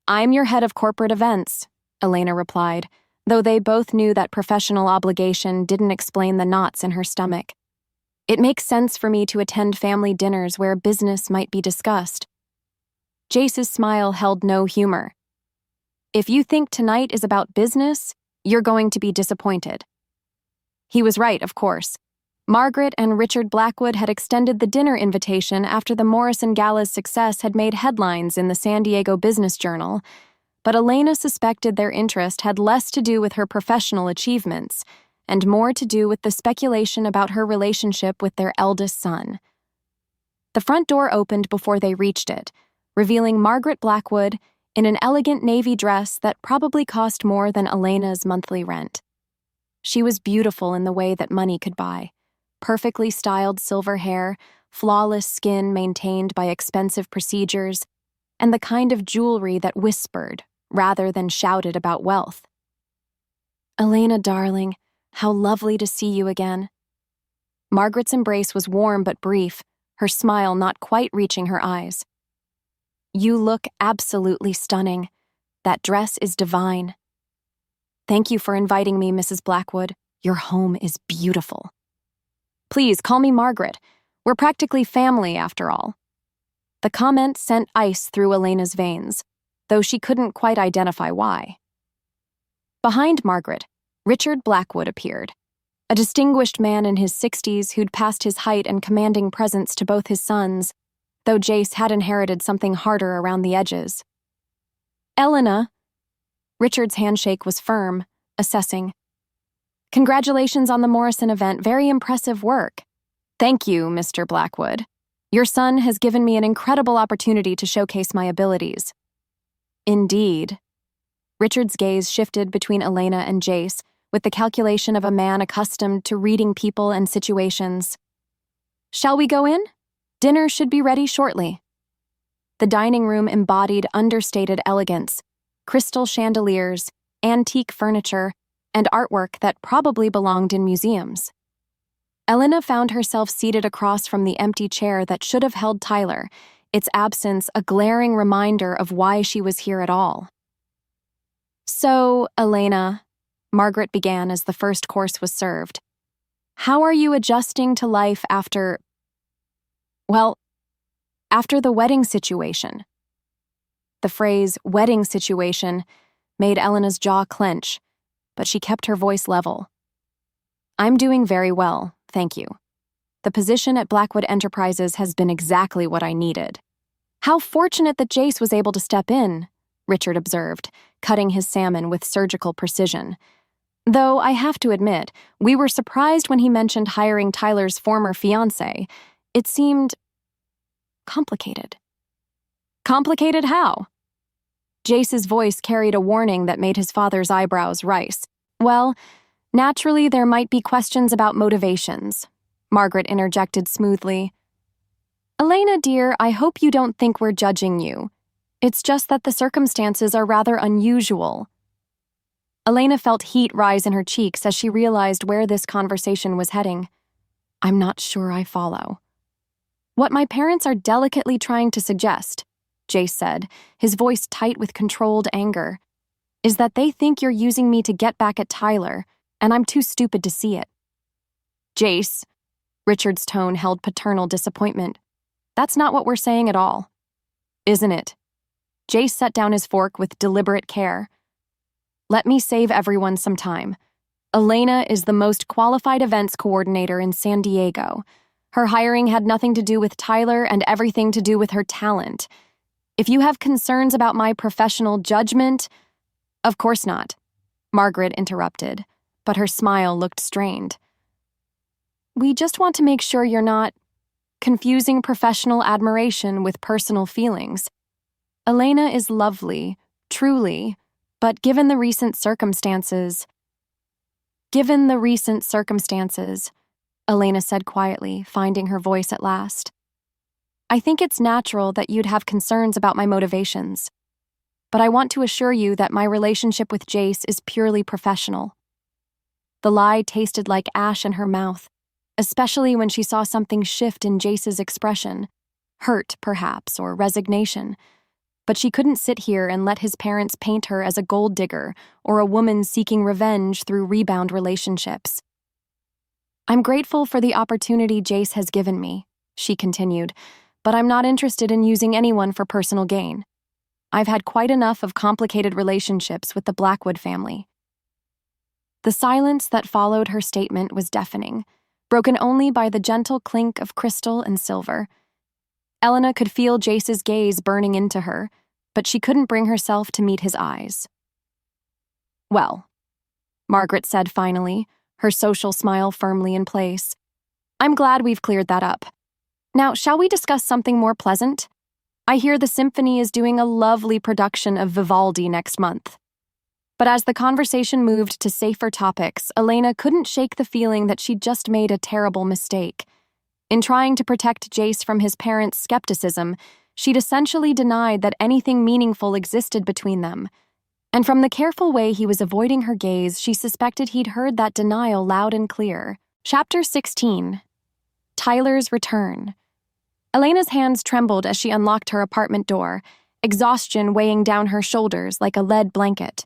[SPEAKER 1] "I'm your head of corporate events," Elena replied, though they both knew that professional obligation didn't explain the knots in her stomach. "It makes sense for me to attend family dinners where business might be discussed." Jace's smile held no humor. "If you think tonight is about business, you're going to be disappointed." He was right, of course. Margaret and Richard Blackwood had extended the dinner invitation after the Morrison Gala's success had made headlines in the San Diego Business Journal, but Elena suspected their interest had less to do with her professional achievements and more to do with the speculation about her relationship with their eldest son. The front door opened before they reached it, revealing Margaret Blackwood in an elegant navy dress that probably cost more than Elena's monthly rent. She was beautiful in the way that money could buy. Perfectly styled silver hair, flawless skin maintained by expensive procedures, and the kind of jewelry that whispered rather than shouted about wealth. "Elena, darling, how lovely to see you again." Margaret's embrace was warm but brief, her smile not quite reaching her eyes. "You look absolutely stunning. That dress is divine." "Thank you for inviting me, Mrs. Blackwood. Your home is beautiful." "Please, call me Margaret. We're practically family, after all." The comment sent ice through Elena's veins, though she couldn't quite identify why. Behind Margaret, Richard Blackwood appeared, a distinguished man in his 60s who'd passed his height and commanding presence to both his sons, though Jace had inherited something harder around the edges. "Elena," Richard's handshake was firm, assessing. "Congratulations on the Morrison event, very impressive work." "Thank you, Mr. Blackwood. Your son has given me an incredible opportunity to showcase my abilities." "Indeed." Richard's gaze shifted between Elena and Jace, with the calculation of a man accustomed to reading people and situations. "Shall we go in? Dinner should be ready shortly." The dining room embodied understated elegance, crystal chandeliers, antique furniture, and artwork that probably belonged in museums. Elena found herself seated across from the empty chair that should have held Tyler, its absence a glaring reminder of why she was here at all. "So, Elena," Margaret began as the first course was served, "how are you adjusting to life after the wedding situation?" The phrase "wedding situation" made Elena's jaw clench, but she kept her voice level. "I'm doing very well, thank you. The position at Blackwood Enterprises has been exactly what I needed." "How fortunate that Jace was able to step in," Richard observed, cutting his salmon with surgical precision. "Though I have to admit, we were surprised when he mentioned hiring Tyler's former fiancé. It seemed complicated." "Complicated how?" Jace's voice carried a warning that made his father's eyebrows rise. "Well, naturally there might be questions about motivations," Margaret interjected smoothly. "Elena, dear, I hope you don't think we're judging you. It's just that the circumstances are rather unusual." Elena felt heat rise in her cheeks as she realized where this conversation was heading. "I'm not sure I follow." "What my parents are delicately trying to suggest," Jace said, his voice tight with controlled anger, "is that they think you're using me to get back at Tyler, and I'm too stupid to see it." "Jace," Richard's tone held paternal disappointment, "that's not what we're saying at all." "Isn't it?" Jace set down his fork with deliberate care. "Let me save everyone some time. Elena is the most qualified events coordinator in San Diego. Her hiring had nothing to do with Tyler and everything to do with her talent. If you have concerns about my professional judgment—" "Of course not," Margaret interrupted, but her smile looked strained. "We just want to make sure you're not confusing professional admiration with personal feelings. Elena is lovely, truly, but given the recent circumstances—" Elena said quietly, finding her voice at last. I think it's natural that you'd have concerns about my motivations, but I want to assure you that my relationship with Jace is purely professional. The lie tasted like ash in her mouth, especially when she saw something shift in Jace's expression, hurt, perhaps, or resignation. But she couldn't sit here and let his parents paint her as a gold digger or a woman seeking revenge through rebound relationships. I'm grateful for the opportunity Jace has given me, she continued, but I'm not interested in using anyone for personal gain. I've had quite enough of complicated relationships with the Blackwood family. The silence that followed her statement was deafening, broken only by the gentle clink of crystal and silver. Elena could feel Jace's gaze burning into her, but she couldn't bring herself to meet his eyes. Well, Margaret said finally, her social smile firmly in place. I'm glad we've cleared that up. Now, shall we discuss something more pleasant? I hear the symphony is doing a lovely production of Vivaldi next month. But as the conversation moved to safer topics, Elena couldn't shake the feeling that she'd just made a terrible mistake. In trying to protect Jace from his parents' skepticism, she'd essentially denied that anything meaningful existed between them. And from the careful way he was avoiding her gaze, she suspected he'd heard that denial loud and clear. Chapter 16. Tyler's Return. Elena's hands trembled as she unlocked her apartment door, exhaustion weighing down her shoulders like a lead blanket.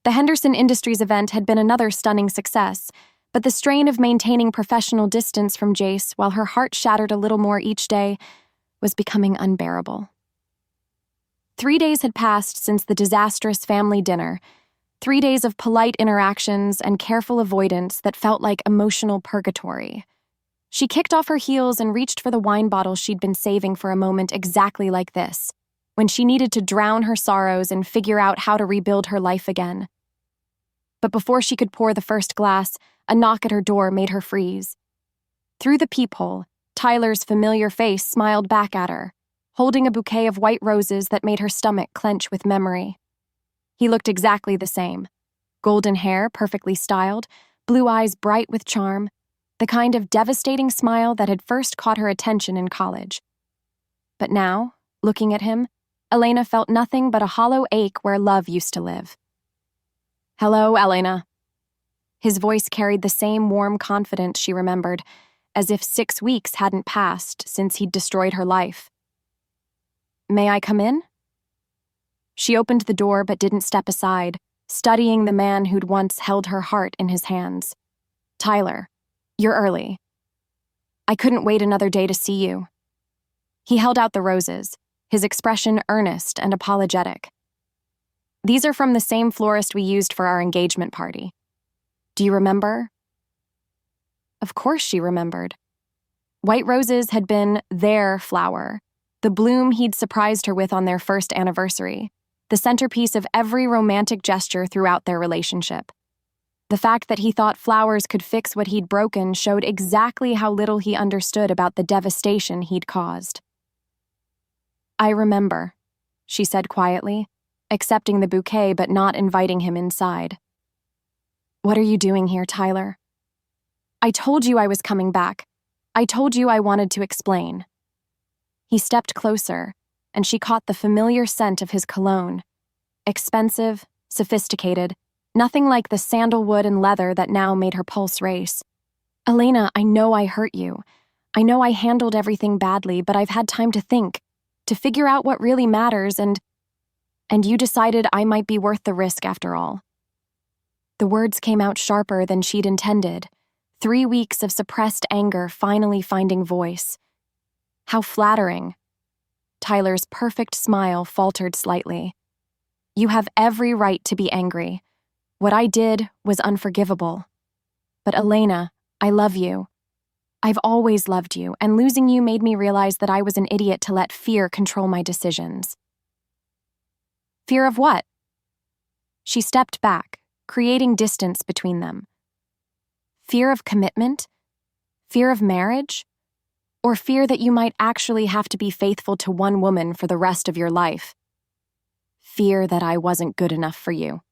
[SPEAKER 1] The Henderson Industries event had been another stunning success, but the strain of maintaining professional distance from Jace while her heart shattered a little more each day was becoming unbearable. 3 days had passed since the disastrous family dinner, 3 days of polite interactions and careful avoidance that felt like emotional purgatory. She kicked off her heels and reached for the wine bottle she'd been saving for a moment exactly like this, when she needed to drown her sorrows and figure out how to rebuild her life again. But before she could pour the first glass, a knock at her door made her freeze. Through the peephole, Tyler's familiar face smiled back at her, holding a bouquet of white roses that made her stomach clench with memory. He looked exactly the same. Golden hair, perfectly styled, blue eyes bright with charm, the kind of devastating smile that had first caught her attention in college. But now, looking at him, Elena felt nothing but a hollow ache where love used to live. "Hello, Elena." His voice carried the same warm confidence she remembered, as if 6 weeks hadn't passed since he'd destroyed her life. "May I come in?" She opened the door but didn't step aside, studying the man who'd once held her heart in his hands. "Tyler, you're early. I couldn't wait another day to see you." He held out the roses, his expression earnest and apologetic. "These are from the same florist we used for our engagement party. Do you remember?" Of course she remembered. White roses had been their flower, the bloom he'd surprised her with on their first anniversary, the centerpiece of every romantic gesture throughout their relationship. The fact that he thought flowers could fix what he'd broken showed exactly how little he understood about the devastation he'd caused. "I remember," she said quietly, accepting the bouquet but not inviting him inside. "What are you doing here, Tyler?" "I told you I was coming back. I told you I wanted to explain." He stepped closer, and she caught the familiar scent of his cologne. Expensive, sophisticated, nothing like the sandalwood and leather that now made her pulse race. "Elena, I know I hurt you. I know I handled everything badly, but I've had time to think, to figure out what really matters, and you decided I might be worth the risk after all." The words came out sharper than she'd intended, 3 weeks of suppressed anger finally finding voice. How flattering. Tyler's perfect smile faltered slightly. "You have every right to be angry. What I did was unforgivable. But Elena, I love you. I've always loved you, and losing you made me realize that I was an idiot to let fear control my decisions." "Fear of what?" She stepped back, creating distance between them. Fear of commitment? Fear of marriage? Or fear that you might actually have to be faithful to one woman for the rest of your life? Fear that I wasn't good enough for you.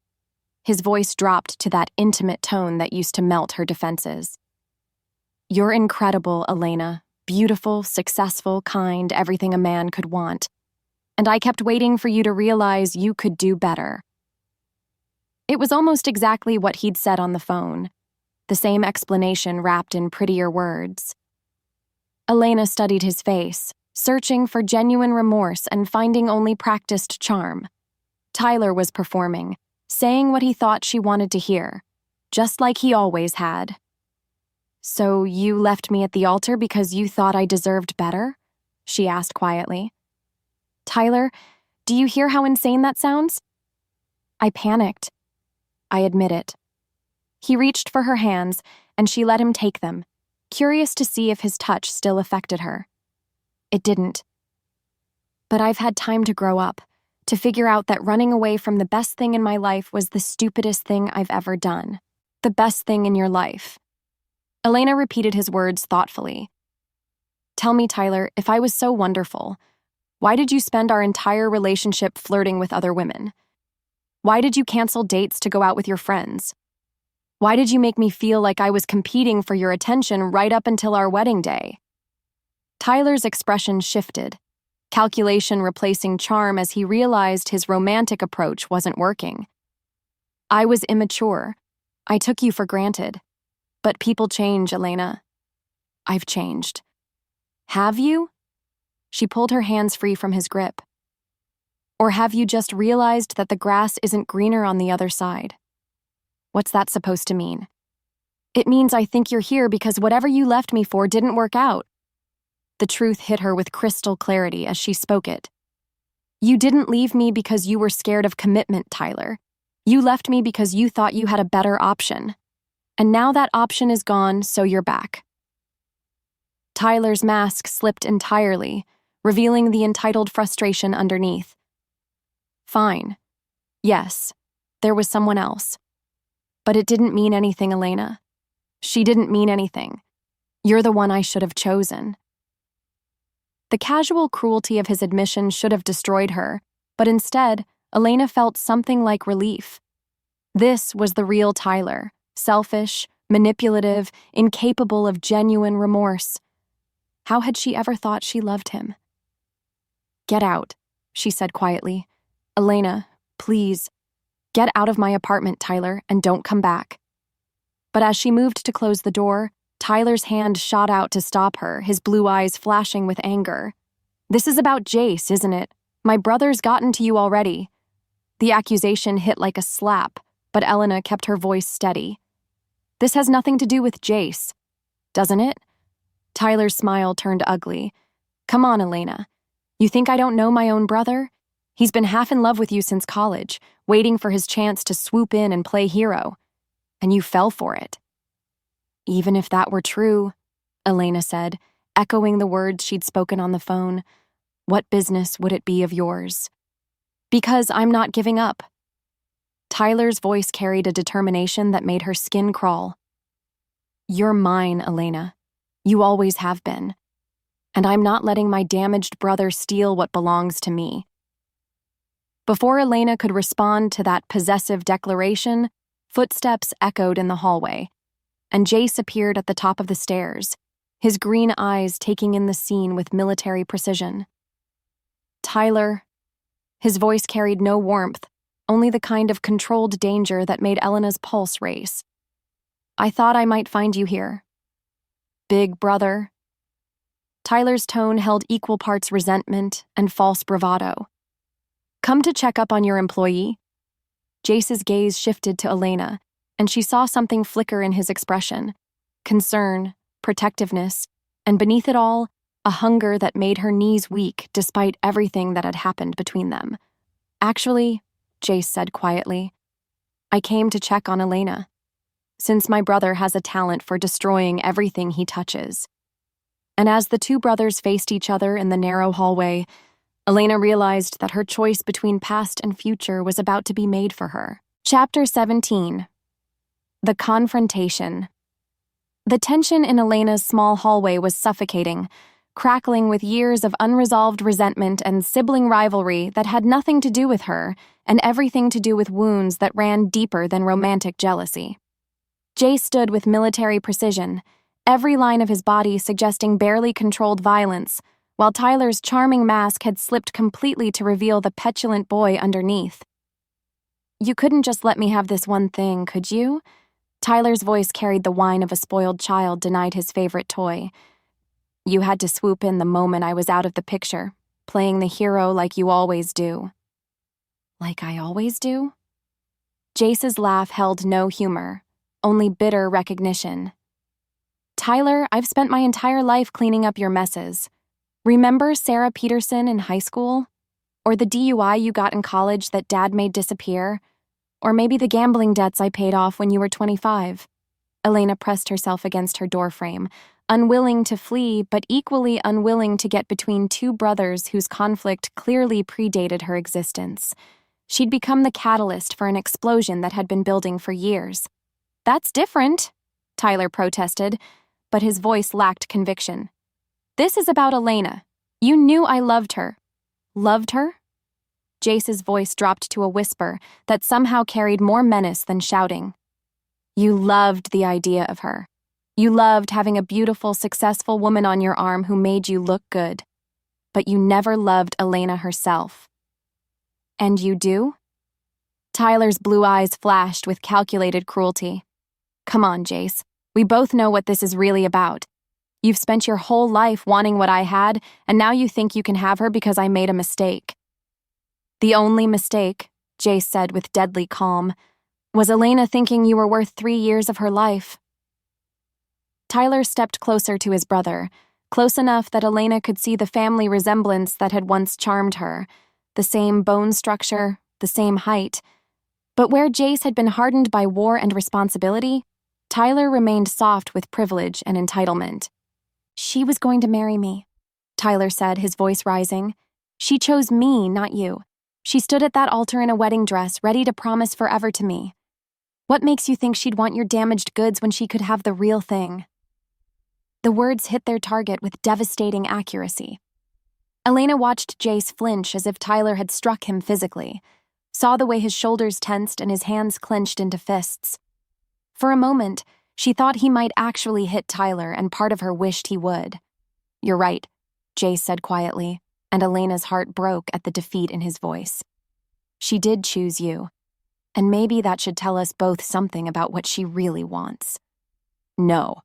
[SPEAKER 1] His voice dropped to that intimate tone that used to melt her defenses. "You're incredible, Elena, Beautiful, successful, kind, everything a man could want. And I kept waiting for you to realize you could do better. It was almost exactly what he'd said on the phone, the same explanation wrapped in prettier words. Elena studied his face, searching for genuine remorse and finding only practiced charm. Tyler was performing, saying what he thought she wanted to hear, just like he always had. "So you left me at the altar because you thought I deserved better?" she asked quietly. "Tyler, do you hear how insane that sounds?" I panicked. I admit it. He reached for her hands, and she let him take them, curious to see if his touch still affected her. It didn't. But I've had time to grow up, to figure out that running away from the best thing in my life was the stupidest thing I've ever done. The best thing in your life. Elena repeated his words thoughtfully. "Tell me, Tyler, if I was so wonderful, why did you spend our entire relationship flirting with other women? Why did you cancel dates to go out with your friends? Why did you make me feel like I was competing for your attention right up until our wedding day?" Tyler's expression shifted, calculation replacing charm as he realized his romantic approach wasn't working. "I was immature. I took you for granted. But people change, Elena. I've changed." "Have you?" She pulled her hands free from his grip. "Or have you just realized that the grass isn't greener on the other side?" "What's that supposed to mean?" "It means I think you're here because whatever you left me for didn't work out." The truth hit her with crystal clarity as she spoke it. "You didn't leave me because you were scared of commitment, Tyler. You left me because you thought you had a better option. And now that option is gone, so you're back." Tyler's mask slipped entirely, revealing the entitled frustration underneath. "Fine. Yes, there was someone else. But it didn't mean anything, Elena. She didn't mean anything. You're the one I should have chosen." The casual cruelty of his admission should have destroyed her, but instead, Elena felt something like relief. This was the real Tyler, selfish, manipulative, incapable of genuine remorse. How had she ever thought she loved him? "Get out," she said quietly. "Elena, please. Get out of my apartment, Tyler, and don't come back." But as she moved to close the door, Tyler's hand shot out to stop her, his blue eyes flashing with anger. "This is about Jace, isn't it? My brother's gotten to you already." The accusation hit like a slap, but Elena kept her voice steady. "This has nothing to do with Jace, doesn't it?" Tyler's smile turned ugly. "Come on, Elena. You think I don't know my own brother? He's been half in love with you since college, waiting for his chance to swoop in and play hero. And you fell for it." "Even if that were true," Elena said, echoing the words she'd spoken on the phone, "what business would it be of yours?" "Because I'm not giving up." Tyler's voice carried a determination that made her skin crawl. "You're mine, Elena. You always have been. And I'm not letting my damaged brother steal what belongs to me." Before Elena could respond to that possessive declaration, footsteps echoed in the hallway, and Jace appeared at the top of the stairs, his green eyes taking in the scene with military precision. "Tyler." His voice carried no warmth, only the kind of controlled danger that made Elena's pulse race. "I thought I might find you here." "Big brother." Tyler's tone held equal parts resentment and false bravado. "Come to check up on your employee?" Jace's gaze shifted to Elena, and she saw something flicker in his expression. Concern, protectiveness, and beneath it all, a hunger that made her knees weak despite everything that had happened between them. "Actually," Jace said quietly, "I came to check on Elena, since my brother has a talent for destroying everything he touches." And as the two brothers faced each other in the narrow hallway, Elena realized that her choice between past and future was about to be made for her. Chapter 17. The Confrontation. The tension in Elena's small hallway was suffocating, crackling with years of unresolved resentment and sibling rivalry that had nothing to do with her and everything to do with wounds that ran deeper than romantic jealousy. Jay stood with military precision, every line of his body suggesting barely controlled violence, while Tyler's charming mask had slipped completely to reveal the petulant boy underneath. "You couldn't just let me have this one thing, could you?" Tyler's voice carried the whine of a spoiled child denied his favorite toy. "You had to swoop in the moment I was out of the picture, playing the hero like you always do." "Like I always do?" Jace's laugh held no humor, only bitter recognition. "Tyler, I've spent my entire life cleaning up your messes. Remember Sarah Peterson in high school? Or the DUI you got in college that Dad made disappear? Or maybe the gambling debts I paid off when you were 25. Elena pressed herself against her doorframe, unwilling to flee but equally unwilling to get between two brothers whose conflict clearly predated her existence. She'd become the catalyst for an explosion that had been building for years. "That's different," Tyler protested, but his voice lacked conviction. "This is about Elena. You knew I loved her." "Loved her?" Jace's voice dropped to a whisper that somehow carried more menace than shouting. "You loved the idea of her. You loved having a beautiful, successful woman on your arm who made you look good. But you never loved Elena herself." "And you do?" Tyler's blue eyes flashed with calculated cruelty. "Come on, Jace. We both know what this is really about. You've spent your whole life wanting what I had, and now you think you can have her because I made a mistake." "The only mistake," Jace said with deadly calm, "was Elena thinking you were worth 3 years of her life." Tyler stepped closer to his brother, close enough that Elena could see the family resemblance that had once charmed her, the same bone structure, the same height. But where Jace had been hardened by war and responsibility, Tyler remained soft with privilege and entitlement. "She was going to marry me," Tyler said, his voice rising. "She chose me, not you. She stood at that altar in a wedding dress, ready to promise forever to me. What makes you think she'd want your damaged goods when she could have the real thing?" The words hit their target with devastating accuracy. Elena watched Jace flinch as if Tyler had struck him physically, saw the way his shoulders tensed and his hands clenched into fists. For a moment, she thought he might actually hit Tyler, and part of her wished he would. "You're right," Jace said quietly, and Elena's heart broke at the defeat in his voice. "She did choose you, and maybe that should tell us both something about what she really wants." "No."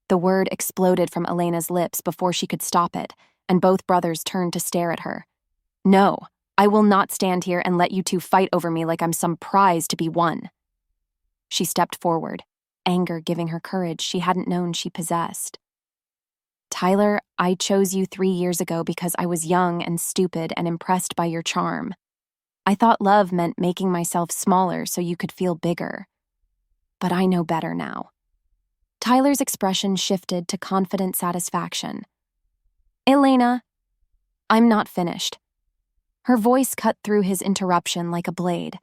[SPEAKER 1] The word exploded from Elena's lips before she could stop it, and both brothers turned to stare at her. "No, I will not stand here and let you two fight over me like I'm some prize to be won." She stepped forward, anger giving her courage she hadn't known she possessed. "Tyler, I chose you 3 years ago because I was young and stupid and impressed by your charm. I thought love meant making myself smaller so you could feel bigger. But I know better now." Tyler's expression shifted to confident satisfaction. "Elena, I'm not finished." Her voice cut through his interruption like a blade.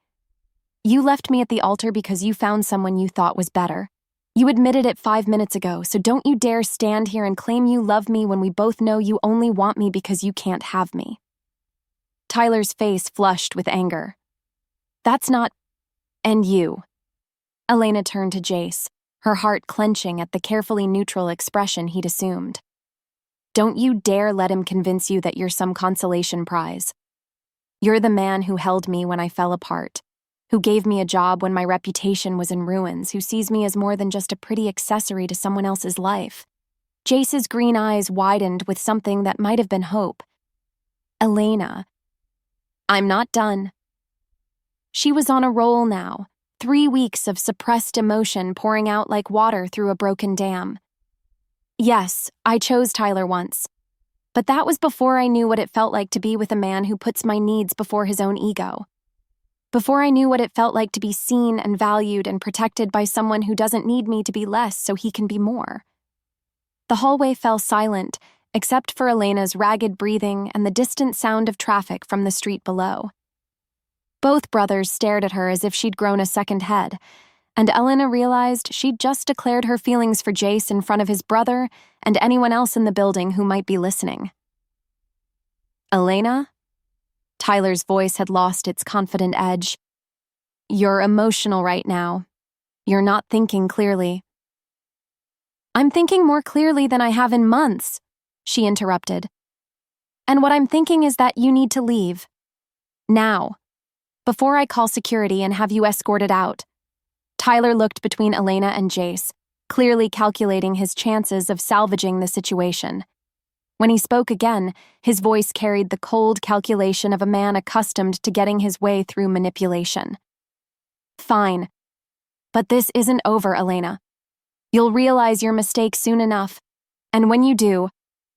[SPEAKER 1] "You left me at the altar because you found someone you thought was better. You admitted it 5 minutes ago, so don't you dare stand here and claim you love me when we both know you only want me because you can't have me." Tyler's face flushed with anger. "That's not... and you." Elena turned to Jace, her heart clenching at the carefully neutral expression he'd assumed. "Don't you dare let him convince you that you're some consolation prize. You're the man who held me when I fell apart, who gave me a job when my reputation was in ruins, who sees me as more than just a pretty accessory to someone else's life." Jace's green eyes widened with something that might have been hope. "Elena, I'm not done." She was on a roll now, 3 weeks of suppressed emotion pouring out like water through a broken dam. "Yes, I chose Tyler once. But that was before I knew what it felt like to be with a man who puts my needs before his own ego. Before I knew what it felt like to be seen and valued and protected by someone who doesn't need me to be less so he can be more." The hallway fell silent, except for Elena's ragged breathing and the distant sound of traffic from the street below. Both brothers stared at her as if she'd grown a second head, and Elena realized she'd just declared her feelings for Jace in front of his brother and anyone else in the building who might be listening. "Elena?" Tyler's voice had lost its confident edge. "You're emotional right now. You're not thinking clearly." I'm thinking more clearly than I have in months, she interrupted. And what I'm thinking is that you need to leave. Now. Before I call security and have you escorted out. Tyler looked between Elena and Jace, clearly calculating his chances of salvaging the situation. When he spoke again, his voice carried the cold calculation of a man accustomed to getting his way through manipulation. Fine. But this isn't over, Elena. You'll realize your mistake soon enough, and when you do,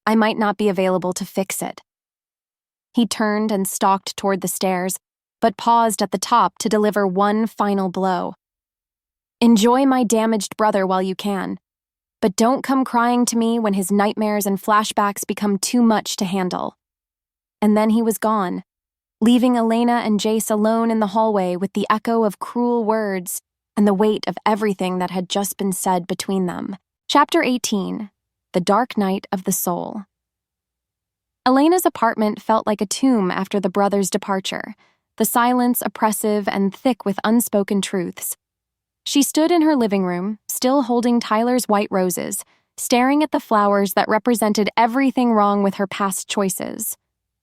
[SPEAKER 1] I might not be available to fix it. He turned and stalked toward the stairs, but paused at the top to deliver one final blow. Enjoy my damaged brother while you can, but don't come crying to me when his nightmares and flashbacks become too much to handle. And then he was gone, leaving Elena and Jace alone in the hallway with the echo of cruel words and the weight of everything that had just been said between them. Chapter 18, The Dark Night of the Soul. Elena's apartment felt like a tomb after the brothers' departure, the silence oppressive and thick with unspoken truths. She stood in her living room, still holding Tyler's white roses, staring at the flowers that represented everything wrong with her past choices.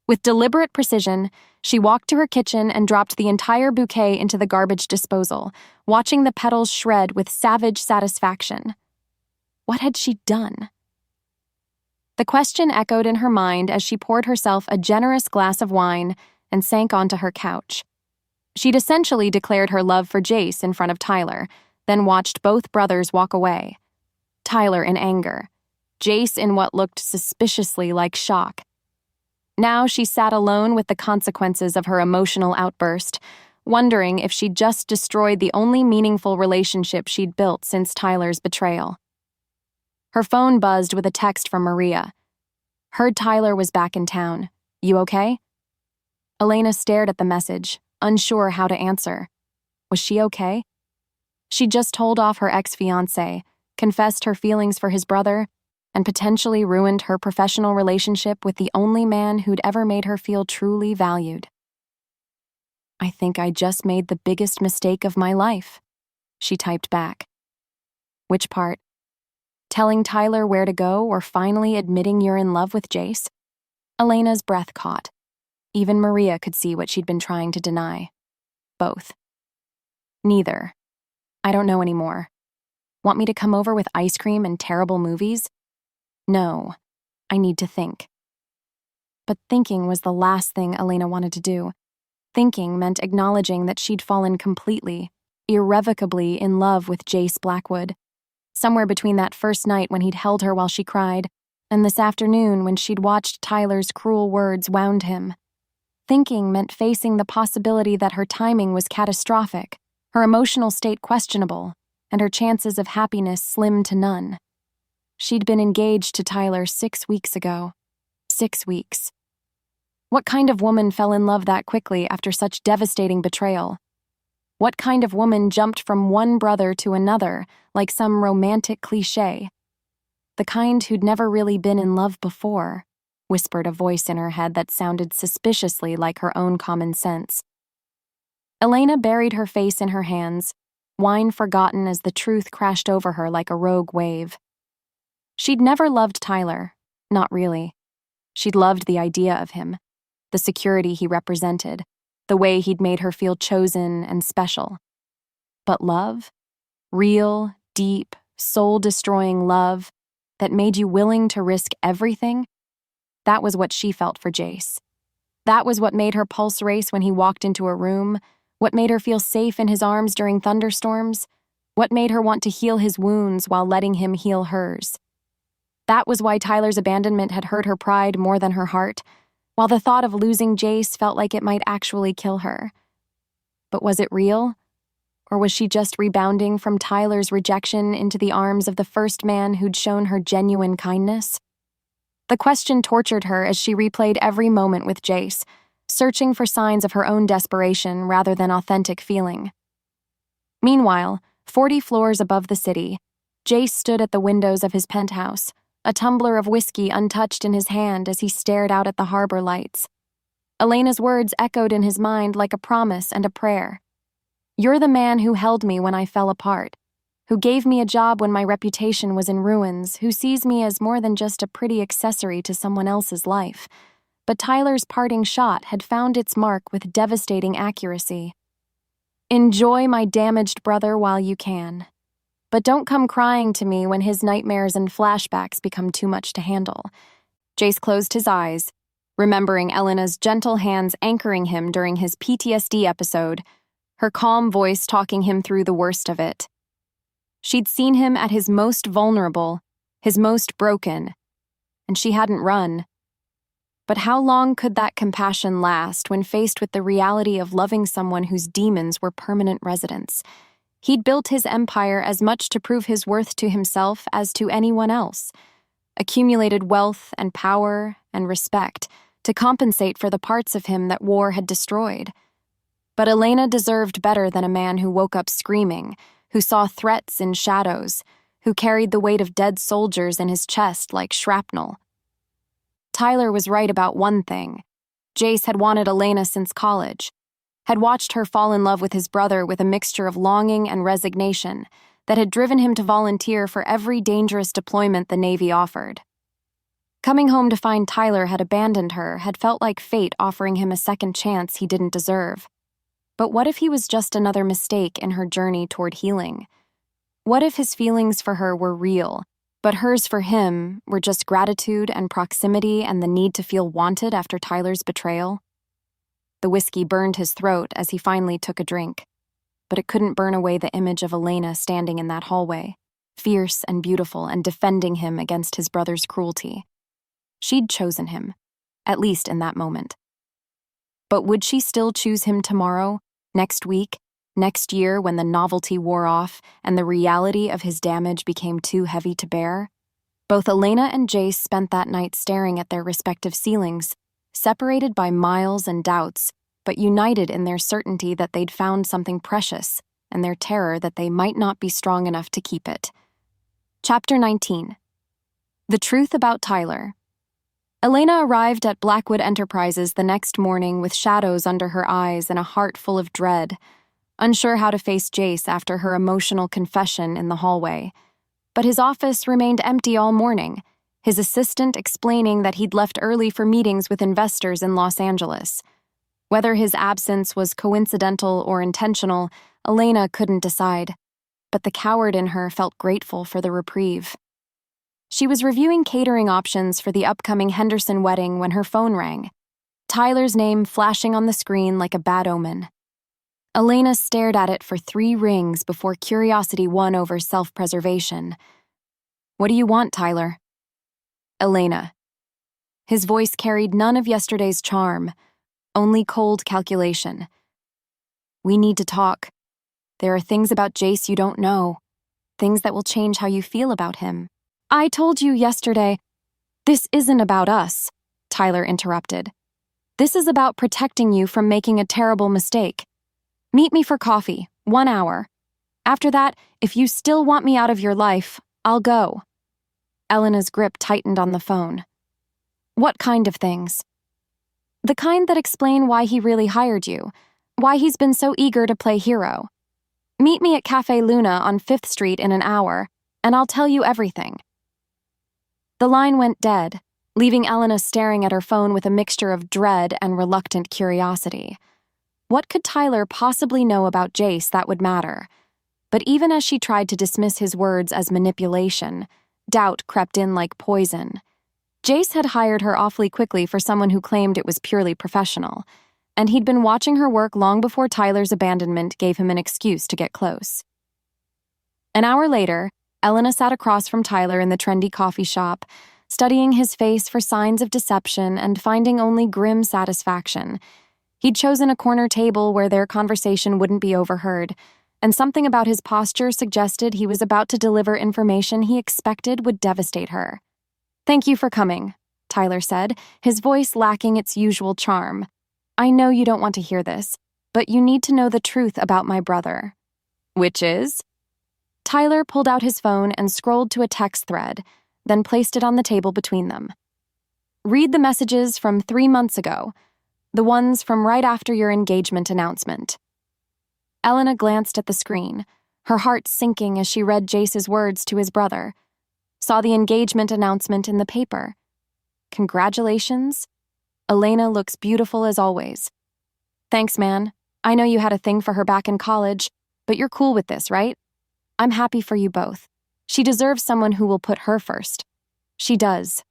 [SPEAKER 1] With deliberate precision, she walked to her kitchen and dropped the entire bouquet into the garbage disposal, watching the petals shred with savage satisfaction. What had she done? The question echoed in her mind as she poured herself a generous glass of wine and sank onto her couch. She'd essentially declared her love for Jace in front of Tyler, then watched both brothers walk away. Tyler in anger, Jace in what looked suspiciously like shock. Now she sat alone with the consequences of her emotional outburst, wondering if she'd just destroyed the only meaningful relationship she'd built since Tyler's betrayal. Her phone buzzed with a text from Maria. Heard Tyler was back in town. You okay? Elena stared at the message, unsure how to answer. Was she okay? She'd just told off her ex-fiancé, confessed her feelings for his brother, and potentially ruined her professional relationship with the only man who'd ever made her feel truly valued. I think I just made the biggest mistake of my life, she typed back. Which part? Telling Tyler where to go or finally admitting you're in love with Jace? Elena's breath caught. Even Maria could see what she'd been trying to deny. Both. Neither. I don't know anymore. Want me to come over with ice cream and terrible movies? No. I need to think. But thinking was the last thing Elena wanted to do. Thinking meant acknowledging that she'd fallen completely, irrevocably in love with Jace Blackwood. Somewhere between that first night when he'd held her while she cried, and this afternoon when she'd watched Tyler's cruel words wound him. Thinking meant facing the possibility that her timing was catastrophic, her emotional state questionable, and her chances of happiness slim to none. She'd been engaged to Tyler 6 weeks ago. 6 weeks. What kind of woman fell in love that quickly after such devastating betrayal? What kind of woman jumped from one brother to another like some romantic cliché? The kind who'd never really been in love before, whispered a voice in her head that sounded suspiciously like her own common sense. Elena buried her face in her hands, wine forgotten as the truth crashed over her like a rogue wave. She'd never loved Tyler, not really. She'd loved the idea of him, the security he represented, the way he'd made her feel chosen and special. But love? Real, deep, soul-destroying love that made you willing to risk everything? That was what she felt for Jace. That was what made her pulse race when he walked into a room, what made her feel safe in his arms during thunderstorms, what made her want to heal his wounds while letting him heal hers. That was why Tyler's abandonment had hurt her pride more than her heart, while the thought of losing Jace felt like it might actually kill her. But was it real? Or was she just rebounding from Tyler's rejection into the arms of the first man who'd shown her genuine kindness? The question tortured her as she replayed every moment with Jace, searching for signs of her own desperation rather than authentic feeling. Meanwhile, 40 floors above the city, Jace stood at the windows of his penthouse, a tumbler of whiskey untouched in his hand as he stared out at the harbor lights. Elena's words echoed in his mind like a promise and a prayer. You're the man who held me when I fell apart, who gave me a job when my reputation was in ruins, who sees me as more than just a pretty accessory to someone else's life. But Tyler's parting shot had found its mark with devastating accuracy. Enjoy my damaged brother while you can. But don't come crying to me when his nightmares and flashbacks become too much to handle. Jace closed his eyes, remembering Elena's gentle hands anchoring him during his PTSD episode, her calm voice talking him through the worst of it. She'd seen him at his most vulnerable, his most broken, and she hadn't run. But how long could that compassion last when faced with the reality of loving someone whose demons were permanent residents? He'd built his empire as much to prove his worth to himself as to anyone else, accumulated wealth and power and respect to compensate for the parts of him that war had destroyed. But Elena deserved better than a man who woke up screaming, who saw threats in shadows, who carried the weight of dead soldiers in his chest like shrapnel. Tyler was right about one thing. Jace had wanted Elena since college, had watched her fall in love with his brother with a mixture of longing and resignation that had driven him to volunteer for every dangerous deployment the Navy offered. Coming home to find Tyler had abandoned her had felt like fate offering him a second chance he didn't deserve. But what if he was just another mistake in her journey toward healing? What if his feelings for her were real, but hers for him were just gratitude and proximity and the need to feel wanted after Tyler's betrayal? The whiskey burned his throat as he finally took a drink, but it couldn't burn away the image of Elena standing in that hallway, fierce and beautiful and defending him against his brother's cruelty. She'd chosen him, at least in that moment. But would she still choose him tomorrow, next week, next year when the novelty wore off and the reality of his damage became too heavy to bear? Both Elena and Jace spent that night staring at their respective ceilings, separated by miles and doubts, but united in their certainty that they'd found something precious and their terror that they might not be strong enough to keep it. Chapter 19. The Truth About Tyler. Elena arrived at Blackwood Enterprises the next morning with shadows under her eyes and a heart full of dread, unsure how to face Jace after her emotional confession in the hallway. But his office remained empty all morning, his assistant explaining that he'd left early for meetings with investors in Los Angeles. Whether his absence was coincidental or intentional, Elena couldn't decide, but the coward in her felt grateful for the reprieve. She was reviewing catering options for the upcoming Henderson wedding when her phone rang, Tyler's name flashing on the screen like a bad omen. Elena stared at it for 3 rings before curiosity won over self-preservation. "What do you want, Tyler?" "Elena." His voice carried none of yesterday's charm, only cold calculation. "We need to talk. There are things about Jace you don't know, things that will change how you feel about him." "I told you yesterday." "This isn't about us," Tyler interrupted. "This is about protecting you from making a terrible mistake. Meet me for coffee, 1 hour. After that, if you still want me out of your life, I'll go." Elena's grip tightened on the phone. "What kind of things?" "The kind that explain why he really hired you, why he's been so eager to play hero. Meet me at Cafe Luna on 5th Street in an hour, and I'll tell you everything." The line went dead, leaving Elena staring at her phone with a mixture of dread and reluctant curiosity. What could Tyler possibly know about Jace that would matter? But even as she tried to dismiss his words as manipulation, doubt crept in like poison. Jace had hired her awfully quickly for someone who claimed it was purely professional, and he'd been watching her work long before Tyler's abandonment gave him an excuse to get close. An hour later, Elena sat across from Tyler in the trendy coffee shop, studying his face for signs of deception and finding only grim satisfaction. He'd chosen a corner table where their conversation wouldn't be overheard, and something about his posture suggested he was about to deliver information he expected would devastate her. "Thank you for coming," Tyler said, his voice lacking its usual charm. "I know you don't want to hear this, but you need to know the truth about my brother." "Which is?" Tyler pulled out his phone and scrolled to a text thread, then placed it on the table between them. "Read the messages from 3 months ago, the ones from right after your engagement announcement." Elena glanced at the screen, her heart sinking as she read Jace's words to his brother. Saw the engagement announcement in the paper. Congratulations. Elena looks beautiful as always. Thanks, man. I know you had a thing for her back in college, but you're cool with this, right? I'm happy for you both. She deserves someone who will put her first. She does.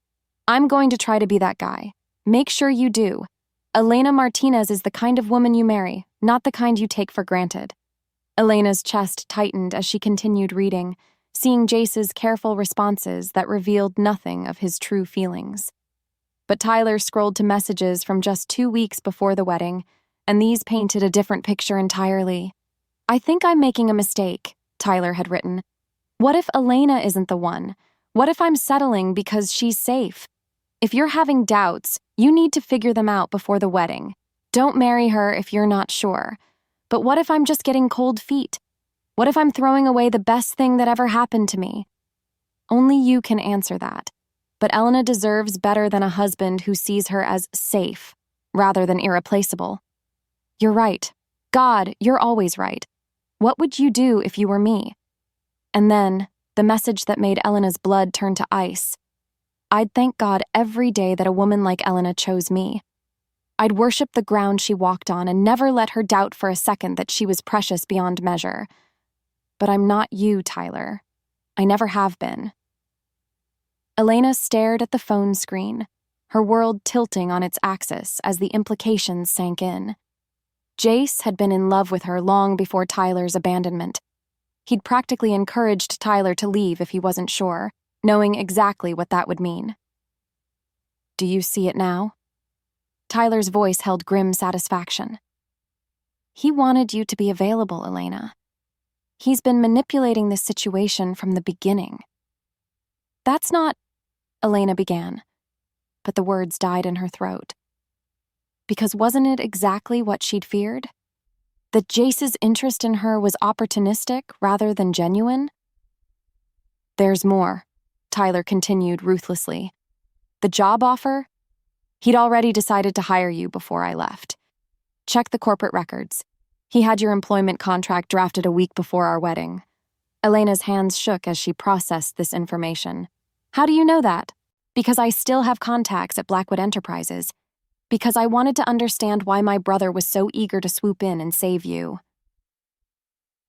[SPEAKER 1] I'm going to try to be that guy. Make sure you do. Elena Martinez is the kind of woman you marry, not the kind you take for granted. Elena's chest tightened as she continued reading, seeing Jace's careful responses that revealed nothing of his true feelings. But Tyler scrolled to messages from just 2 weeks before the wedding, and these painted a different picture entirely. I think I'm making a mistake, Tyler had written. What if Elena isn't the one? What if I'm settling because she's safe? If you're having doubts, you need to figure them out before the wedding. Don't marry her if you're not sure. But what if I'm just getting cold feet? What if I'm throwing away the best thing that ever happened to me? Only you can answer that. But Elena deserves better than a husband who sees her as safe, rather than irreplaceable. You're right. God, you're always right. What would you do if you were me? And then, the message that made Elena's blood turn to ice. I'd thank God every day that a woman like Elena chose me. I'd worship the ground she walked on and never let her doubt for a second that she was precious beyond measure. But I'm not you, Tyler. I never have been. Elena stared at the phone screen, her world tilting on its axis as the implications sank in. Jace had been in love with her long before Tyler's abandonment. He'd practically encouraged Tyler to leave if he wasn't sure, knowing exactly what that would mean. Do you see it now? Tyler's voice held grim satisfaction. He wanted you to be available, Elena. He's been manipulating this situation from the beginning. That's not... Elena began, but the words died in her throat. Because wasn't it exactly what she'd feared? That Jace's interest in her was opportunistic rather than genuine? There's more, Tyler continued ruthlessly. The job offer? He'd already decided to hire you before I left. Check the corporate records. He had your employment contract drafted a week before our wedding. Elena's hands shook as she processed this information. How do you know that? Because I still have contacts at Blackwood Enterprises. Because I wanted to understand why my brother was so eager to swoop in and save you.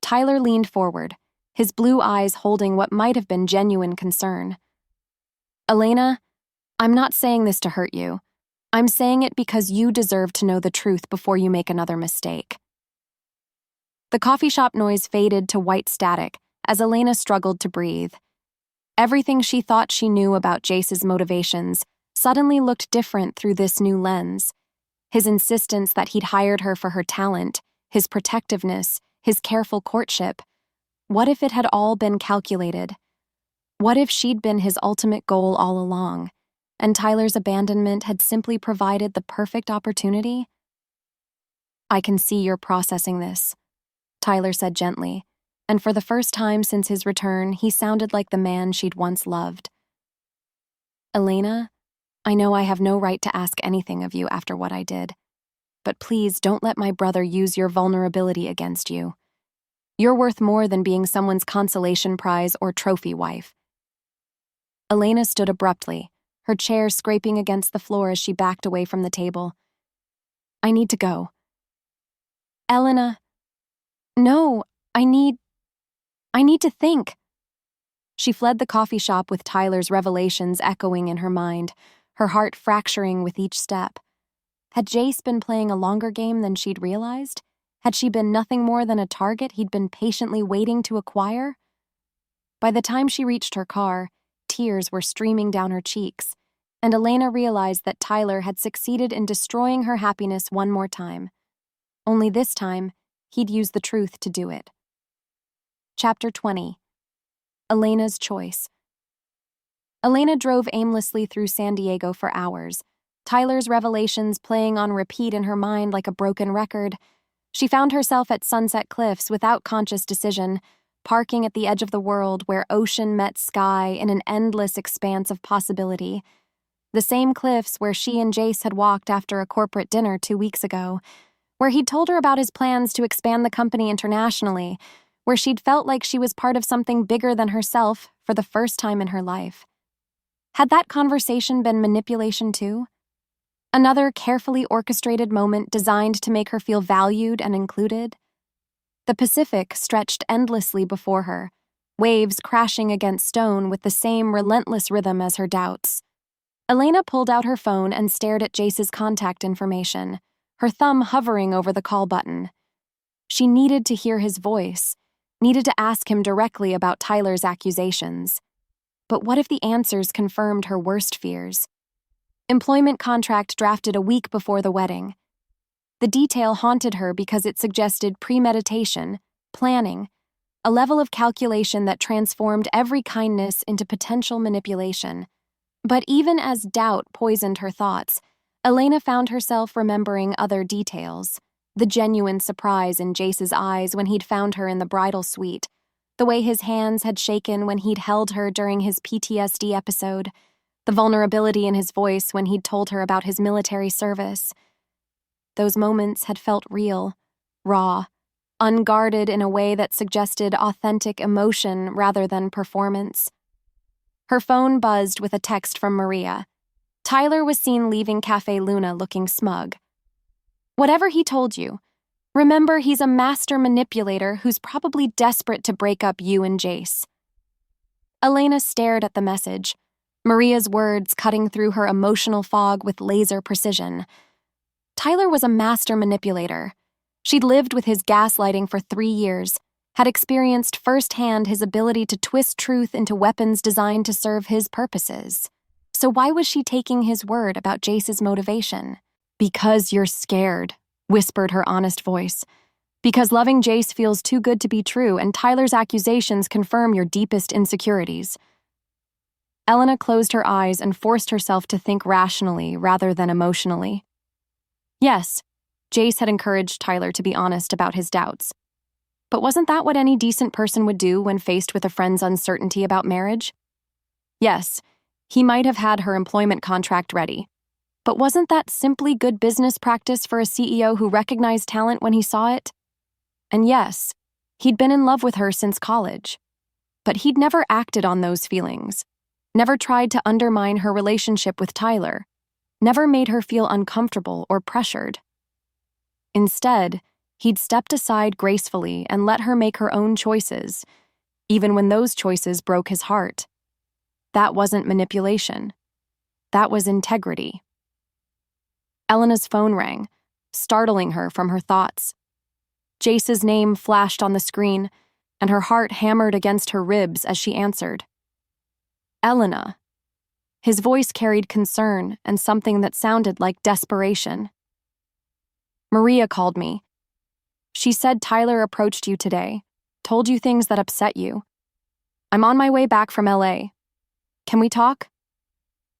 [SPEAKER 1] Tyler leaned forward, his blue eyes holding what might have been genuine concern. Elena, I'm not saying this to hurt you. I'm saying it because you deserve to know the truth before you make another mistake. The coffee shop noise faded to white static as Elena struggled to breathe. Everything she thought she knew about Jace's motivations suddenly looked different through this new lens. His insistence that he'd hired her for her talent, his protectiveness, his careful courtship. What if it had all been calculated? What if she'd been his ultimate goal all along, and Tyler's abandonment had simply provided the perfect opportunity? I can see you're processing this, Tyler said gently, and for the first time since his return, he sounded like the man she'd once loved. Elena, I know I have no right to ask anything of you after what I did, but please don't let my brother use your vulnerability against you. You're worth more than being someone's consolation prize or trophy wife. Elena stood abruptly, her chair scraping against the floor as she backed away from the table. I need to go. Elena, no, I need to think. She fled the coffee shop with Tyler's revelations echoing in her mind, her heart fracturing with each step. Had Jace been playing a longer game than she'd realized? Had she been nothing more than a target he'd been patiently waiting to acquire? By the time she reached her car, tears were streaming down her cheeks, and Elena realized that Tyler had succeeded in destroying her happiness one more time. Only this time, he'd used the truth to do it. Chapter 20. Elena's Choice. Elena drove aimlessly through San Diego for hours, Tyler's revelations playing on repeat in her mind like a broken record. She found herself at Sunset Cliffs without conscious decision, parking at the edge of the world where ocean met sky in an endless expanse of possibility. The same cliffs where she and Jace had walked after a corporate dinner 2 weeks ago, where he'd told her about his plans to expand the company internationally, where she'd felt like she was part of something bigger than herself for the first time in her life. Had that conversation been manipulation too? Another carefully orchestrated moment designed to make her feel valued and included? The Pacific stretched endlessly before her, waves crashing against stone with the same relentless rhythm as her doubts. Elena pulled out her phone and stared at Jace's contact information, her thumb hovering over the call button. She needed to hear his voice, needed to ask him directly about Tyler's accusations. But what if the answers confirmed her worst fears? Employment contract drafted a week before the wedding. The detail haunted her because it suggested premeditation, planning, a level of calculation that transformed every kindness into potential manipulation. But even as doubt poisoned her thoughts, Elena found herself remembering other details. The genuine surprise in Jace's eyes when he'd found her in the bridal suite, the way his hands had shaken when he'd held her during his PTSD episode, the vulnerability in his voice when he'd told her about his military service. Those moments had felt real, raw, unguarded in a way that suggested authentic emotion rather than performance. Her phone buzzed with a text from Maria. Tyler was seen leaving Cafe Luna looking smug. Whatever he told you, remember he's a master manipulator who's probably desperate to break up you and Jace. Elena stared at the message, Maria's words cutting through her emotional fog with laser precision. Tyler was a master manipulator. She'd lived with his gaslighting for 3 years, had experienced firsthand his ability to twist truth into weapons designed to serve his purposes. So why was she taking his word about Jace's motivation? Because you're scared, whispered her honest voice. Because loving Jace feels too good to be true, and Tyler's accusations confirm your deepest insecurities. Elena closed her eyes and forced herself to think rationally rather than emotionally. Yes, Jace had encouraged Tyler to be honest about his doubts. But wasn't that what any decent person would do when faced with a friend's uncertainty about marriage? Yes, he might have had her employment contract ready. But wasn't that simply good business practice for a CEO who recognized talent when he saw it? And yes, he'd been in love with her since college. But he'd never acted on those feelings, never tried to undermine her relationship with Tyler, never made her feel uncomfortable or pressured. Instead, he'd stepped aside gracefully and let her make her own choices, even when those choices broke his heart. That wasn't manipulation. That was integrity. Elena's phone rang, startling her from her thoughts. Jace's name flashed on the screen, and her heart hammered against her ribs as she answered. Elena. His voice carried concern and something that sounded like desperation. Maria called me. She said Tyler approached you today, told you things that upset you. I'm on my way back from LA. Can we talk?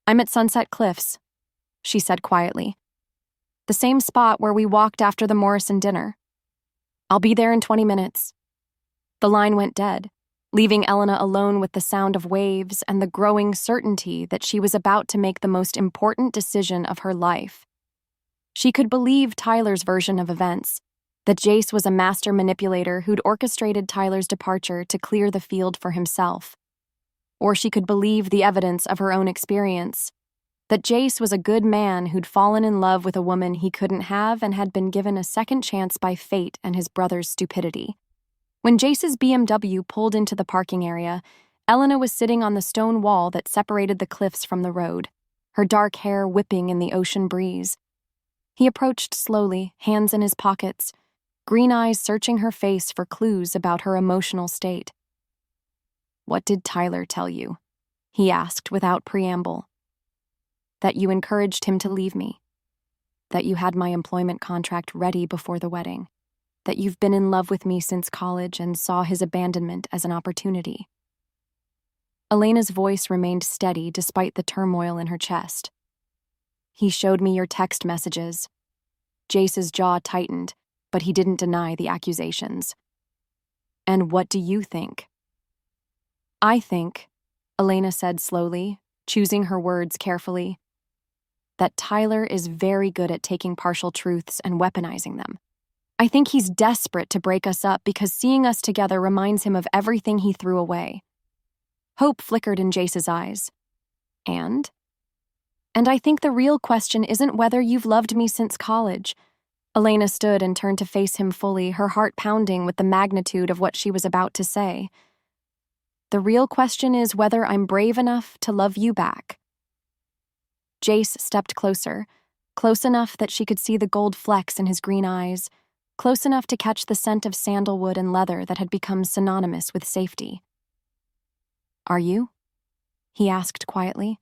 [SPEAKER 1] I'm at Sunset Cliffs, she said quietly. The same spot where we walked after the Morrison dinner. I'll be there in 20 minutes. The line went dead, leaving Elena alone with the sound of waves and the growing certainty that she was about to make the most important decision of her life. She could believe Tyler's version of events, that Jace was a master manipulator who'd orchestrated Tyler's departure to clear the field for himself. Or she could believe the evidence of her own experience, that Jace was a good man who'd fallen in love with a woman he couldn't have and had been given a second chance by fate and his brother's stupidity. When Jace's BMW pulled into the parking area, Elena was sitting on the stone wall that separated the cliffs from the road, her dark hair whipping in the ocean breeze. He approached slowly, hands in his pockets, green eyes searching her face for clues about her emotional state. What did Tyler tell you? He asked without preamble. That you encouraged him to leave me. That you had my employment contract ready before the wedding. That you've been in love with me since college and saw his abandonment as an opportunity. Elena's voice remained steady despite the turmoil in her chest. He showed me your text messages. Jace's jaw tightened, but he didn't deny the accusations. And what do you think? I think, Elena said slowly, choosing her words carefully, that Tyler is very good at taking partial truths and weaponizing them. I think he's desperate to break us up because seeing us together reminds him of everything he threw away. Hope flickered in Jace's eyes. And I think the real question isn't whether you've loved me since college. Elena stood and turned to face him fully, her heart pounding with the magnitude of what she was about to say. The real question is whether I'm brave enough to love you back. Jace stepped closer, close enough that she could see the gold flecks in his green eyes, close enough to catch the scent of sandalwood and leather that had become synonymous with safety. Are you? He asked quietly.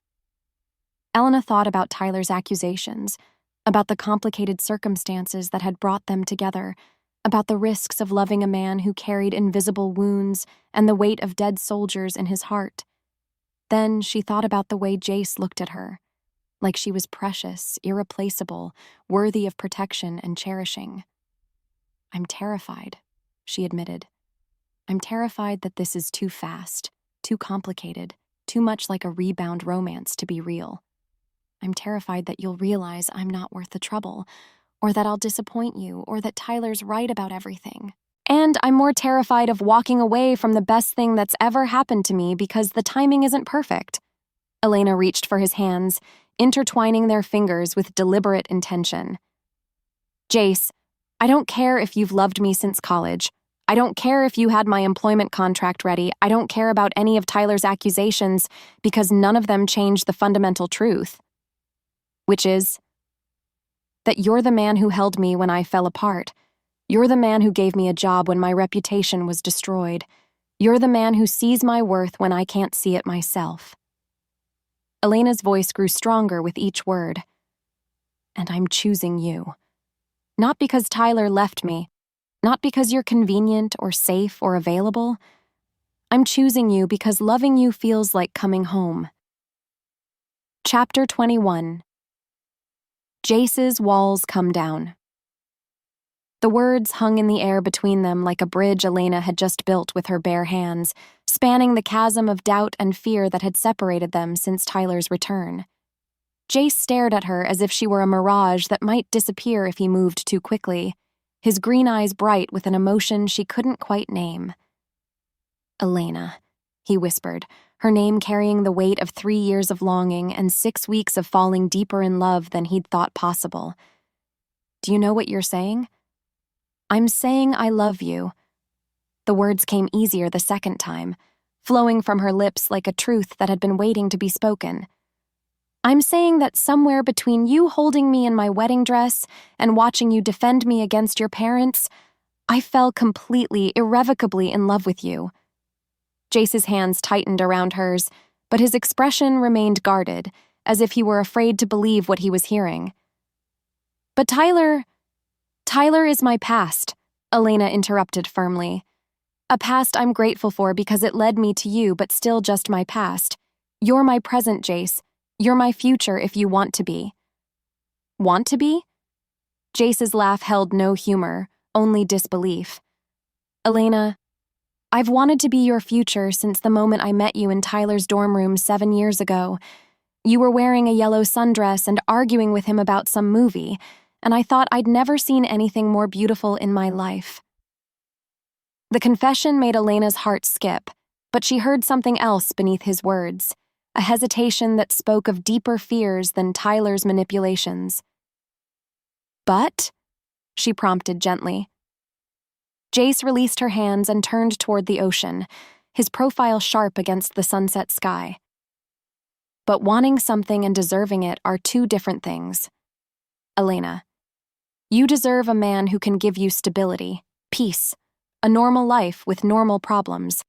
[SPEAKER 1] Elena thought about Tyler's accusations, about the complicated circumstances that had brought them together, about the risks of loving a man who carried invisible wounds and the weight of dead soldiers in his heart. Then she thought about the way Jace looked at her, like she was precious, irreplaceable, worthy of protection and cherishing. I'm terrified, she admitted. I'm terrified that this is too fast, too complicated, too much like a rebound romance to be real. I'm terrified that you'll realize I'm not worth the trouble, or that I'll disappoint you, or that Tyler's right about everything. And I'm more terrified of walking away from the best thing that's ever happened to me because the timing isn't perfect. Elena reached for his hands, intertwining their fingers with deliberate intention. Jace, I don't care if you've loved me since college. I don't care if you had my employment contract ready. I don't care about any of Tyler's accusations because none of them change the fundamental truth. Which is that you're the man who held me when I fell apart. You're the man who gave me a job when my reputation was destroyed. You're the man who sees my worth when I can't see it myself. Elena's voice grew stronger with each word. And I'm choosing you. Not because Tyler left me, not because you're convenient or safe or available. I'm choosing you because loving you feels like coming home. Chapter 21. Jace's walls come down. The words hung in the air between them like a bridge Elena had just built with her bare hands, spanning the chasm of doubt and fear that had separated them since Tyler's return. Jace stared at her as if she were a mirage that might disappear if he moved too quickly, his green eyes bright with an emotion she couldn't quite name. Elena, he whispered, her name carrying the weight of 3 years of longing and 6 weeks of falling deeper in love than he'd thought possible. Do you know what you're saying? I'm saying I love you. The words came easier the second time, flowing from her lips like a truth that had been waiting to be spoken. I'm saying that somewhere between you holding me in my wedding dress and watching you defend me against your parents, I fell completely, irrevocably in love with you. Jace's hands tightened around hers, but his expression remained guarded, as if he were afraid to believe what he was hearing. But Tyler is my past, Elena interrupted firmly. A past I'm grateful for because it led me to you, but still just my past. You're my present, Jace. You're my future if you want to be. Want to be? Jace's laugh held no humor, only disbelief. Elena, I've wanted to be your future since the moment I met you in Tyler's dorm room 7 years ago. You were wearing a yellow sundress and arguing with him about some movie, and I thought I'd never seen anything more beautiful in my life. The confession made Elena's heart skip, but she heard something else beneath his words, a hesitation that spoke of deeper fears than Tyler's manipulations. But? She prompted gently. Jace released her hands and turned toward the ocean, his profile sharp against the sunset sky. But wanting something and deserving it are two different things. Elena, you deserve a man who can give you stability, peace, a normal life with normal problems.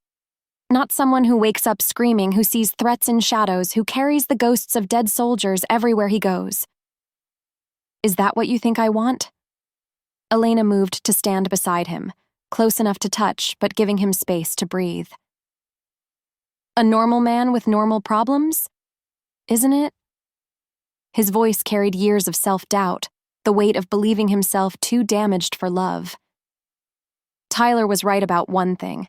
[SPEAKER 1] Not someone who wakes up screaming, who sees threats in shadows, who carries the ghosts of dead soldiers everywhere he goes. Is that what you think I want? Elena moved to stand beside him, close enough to touch, but giving him space to breathe. A normal man with normal problems? Isn't it? His voice carried years of self-doubt, the weight of believing himself too damaged for love. Tyler was right about one thing.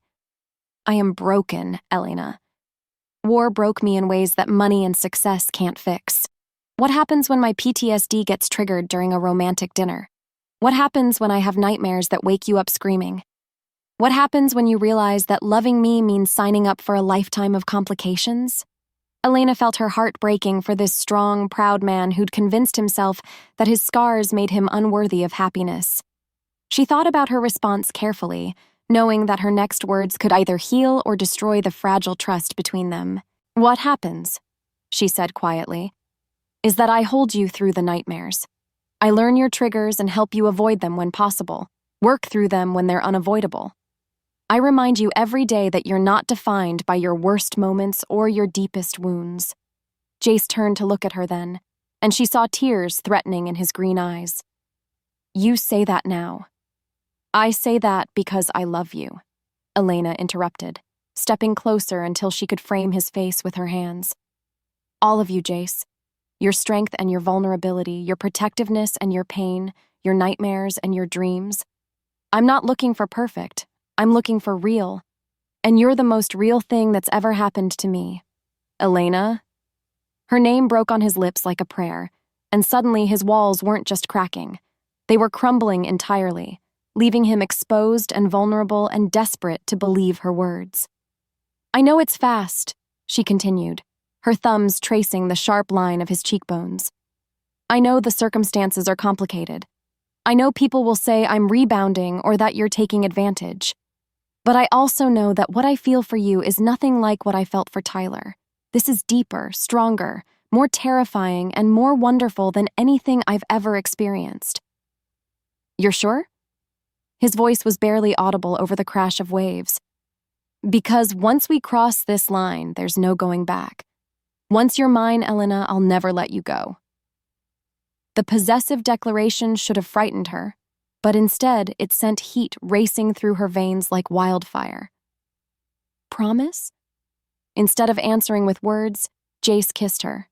[SPEAKER 1] I am broken, Elena. War broke me in ways that money and success can't fix. What happens when my PTSD gets triggered during a romantic dinner? What happens when I have nightmares that wake you up screaming? What happens when you realize that loving me means signing up for a lifetime of complications? Elena felt her heart breaking for this strong, proud man who'd convinced himself that his scars made him unworthy of happiness. She thought about her response carefully, knowing that her next words could either heal or destroy the fragile trust between them. "What happens," she said quietly, "is that I hold you through the nightmares. I learn your triggers and help you avoid them when possible, work through them when they're unavoidable. I remind you every day that you're not defined by your worst moments or your deepest wounds." Jace turned to look at her then, and she saw tears threatening in his green eyes. "You say that now." "I say that because I love you," Elena interrupted, stepping closer until she could frame his face with her hands. "All of you, Jace. Your strength and your vulnerability, your protectiveness and your pain, your nightmares and your dreams. I'm not looking for perfect. I'm looking for real. And you're the most real thing that's ever happened to me. Elena?" Her name broke on his lips like a prayer, and suddenly his walls weren't just cracking. They were crumbling entirely, leaving him exposed and vulnerable and desperate to believe her words. "I know it's fast," she continued, her thumbs tracing the sharp line of his cheekbones. "I know the circumstances are complicated. I know people will say I'm rebounding or that you're taking advantage. But I also know that what I feel for you is nothing like what I felt for Tyler. This is deeper, stronger, more terrifying, and more wonderful than anything I've ever experienced." "You're sure?" His voice was barely audible over the crash of waves. "Because once we cross this line, there's no going back. Once you're mine, Elena, I'll never let you go." The possessive declaration should have frightened her, but instead it sent heat racing through her veins like wildfire. "Promise?" Instead of answering with words, Jace kissed her.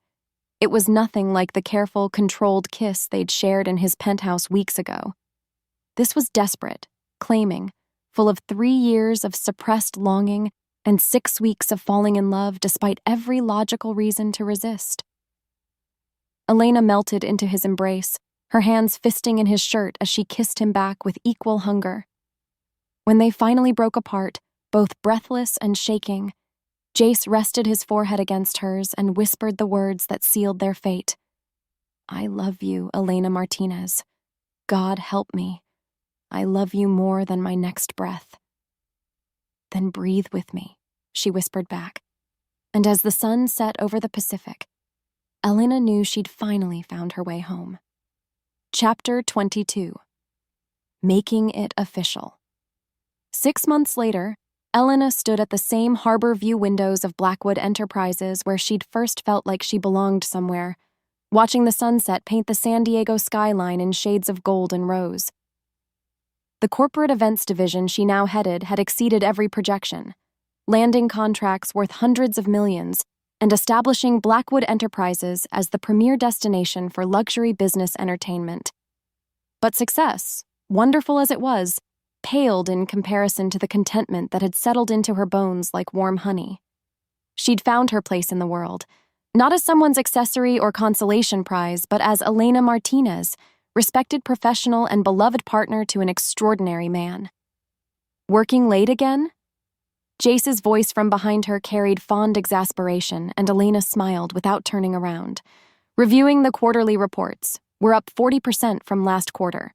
[SPEAKER 1] It was nothing like the careful, controlled kiss they'd shared in his penthouse weeks ago. This was desperate, claiming, full of 3 years of suppressed longing and 6 weeks of falling in love despite every logical reason to resist. Elena melted into his embrace, her hands fisting in his shirt as she kissed him back with equal hunger. When they finally broke apart, both breathless and shaking, Jace rested his forehead against hers and whispered the words that sealed their fate. "I love you, Elena Martinez. God help me. I love you more than my next breath." "Then breathe with me," she whispered back. And as the sun set over the Pacific, Elena knew she'd finally found her way home. Chapter 22. Making It Official. 6 months later, Elena stood at the same harbor view windows of Blackwood Enterprises where she'd first felt like she belonged somewhere, watching the sunset paint the San Diego skyline in shades of gold and rose. The corporate events division she now headed had exceeded every projection, landing contracts worth hundreds of millions and establishing Blackwood Enterprises as the premier destination for luxury business entertainment. But success, wonderful as it was, paled in comparison to the contentment that had settled into her bones like warm honey. She'd found her place in the world, not as someone's accessory or consolation prize, but as Elena Martinez, respected professional and beloved partner to an extraordinary man. "Working late again?" Jace's voice from behind her carried fond exasperation, and Elena smiled without turning around. "Reviewing the quarterly reports. We're up 40% from last quarter."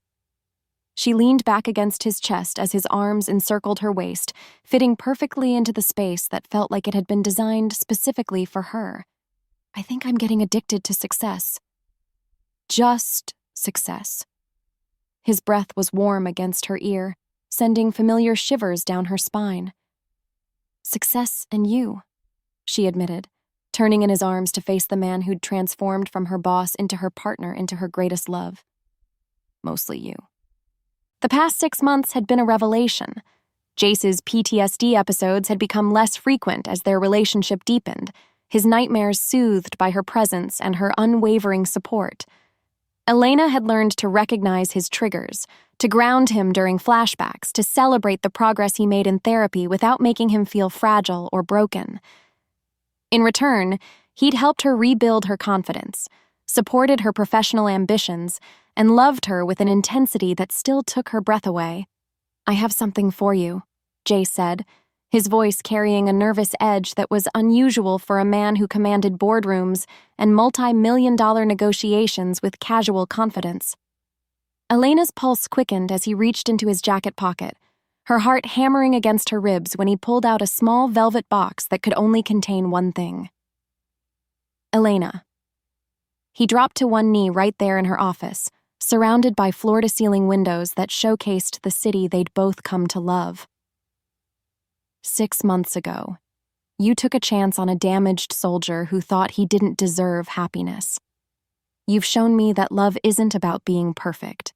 [SPEAKER 1] She leaned back against his chest as his arms encircled her waist, fitting perfectly into the space that felt like it had been designed specifically for her. "I think I'm getting addicted to success." Just success. His breath was warm against her ear, sending familiar shivers down her spine. "Success and you," she admitted, turning in his arms to face the man who'd transformed from her boss into her partner into her greatest love. "Mostly you." The past 6 months had been a revelation. Jace's PTSD episodes had become less frequent as their relationship deepened, his nightmares soothed by her presence and her unwavering support. Elena had learned to recognize his triggers, to ground him during flashbacks, to celebrate the progress he made in therapy without making him feel fragile or broken. In return, he'd helped her rebuild her confidence, supported her professional ambitions, and loved her with an intensity that still took her breath away. "I have something for you," Jace said, his voice carrying a nervous edge that was unusual for a man who commanded boardrooms and multi-million-dollar negotiations with casual confidence. Elena's pulse quickened as he reached into his jacket pocket, her heart hammering against her ribs when he pulled out a small velvet box that could only contain one thing. "Elena." He dropped to one knee right there in her office, surrounded by floor-to-ceiling windows that showcased the city they'd both come to love. "6 months ago, you took a chance on a damaged soldier who thought he didn't deserve happiness. You've shown me that love isn't about being perfect.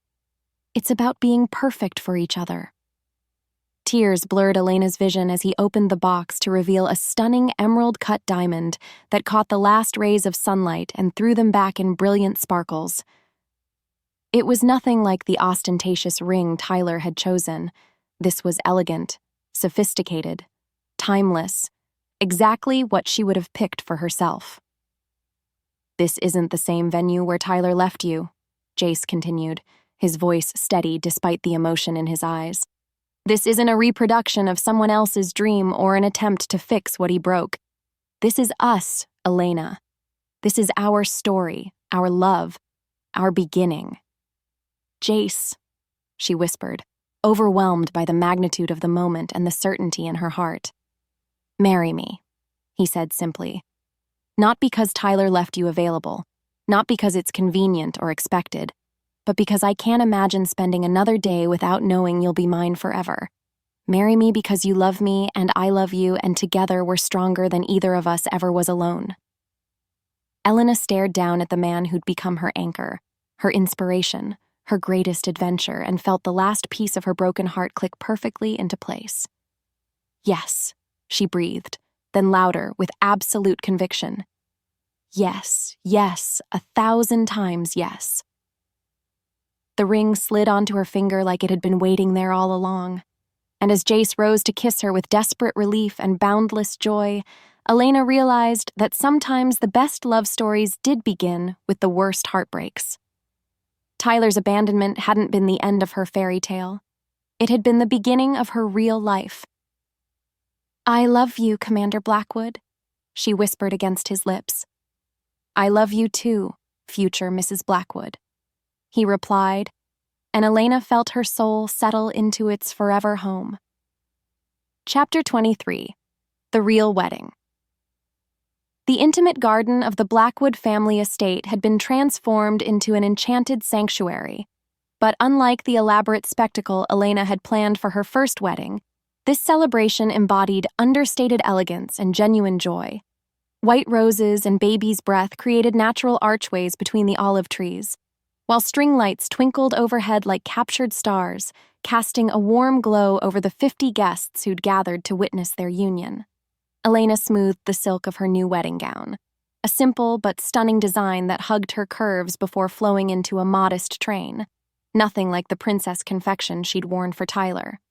[SPEAKER 1] It's about being perfect for each other." Tears blurred Elena's vision as he opened the box to reveal a stunning emerald-cut diamond that caught the last rays of sunlight and threw them back in brilliant sparkles. It was nothing like the ostentatious ring Tyler had chosen. This was elegant, sophisticated, timeless, exactly what she would have picked for herself. "This isn't the same venue where Tyler left you," Jace continued, his voice steady despite the emotion in his eyes. "This isn't a reproduction of someone else's dream or an attempt to fix what he broke. This is us, Elena. This is our story, our love, our beginning." "Jace," she whispered, overwhelmed by the magnitude of the moment and the certainty in her heart. "Marry me," he said simply. "Not because Tyler left you available, not because it's convenient or expected, but because I can't imagine spending another day without knowing you'll be mine forever. Marry me because you love me and I love you, and together we're stronger than either of us ever was alone." Elena stared down at the man who'd become her anchor, her inspiration, her greatest adventure, and felt the last piece of her broken heart click perfectly into place. "Yes," she breathed, then louder, with absolute conviction. "Yes, yes, 1,000 times yes." The ring slid onto her finger like it had been waiting there all along, and as Jace rose to kiss her with desperate relief and boundless joy, Elena realized that sometimes the best love stories did begin with the worst heartbreaks. Tyler's abandonment hadn't been the end of her fairy tale. It had been the beginning of her real life. "I love you, Commander Blackwood," she whispered against his lips. "I love you too, future Mrs. Blackwood," he replied, and Elena felt her soul settle into its forever home. Chapter 23. The Real Wedding. The intimate garden of the Blackwood family estate had been transformed into an enchanted sanctuary, but unlike the elaborate spectacle Elena had planned for her first wedding, this celebration embodied understated elegance and genuine joy. White roses and baby's breath created natural archways between the olive trees, while string lights twinkled overhead like captured stars, casting a warm glow over the 50 guests who'd gathered to witness their union. Elena smoothed the silk of her new wedding gown, a simple but stunning design that hugged her curves before flowing into a modest train, nothing like the princess confection she'd worn for Tyler.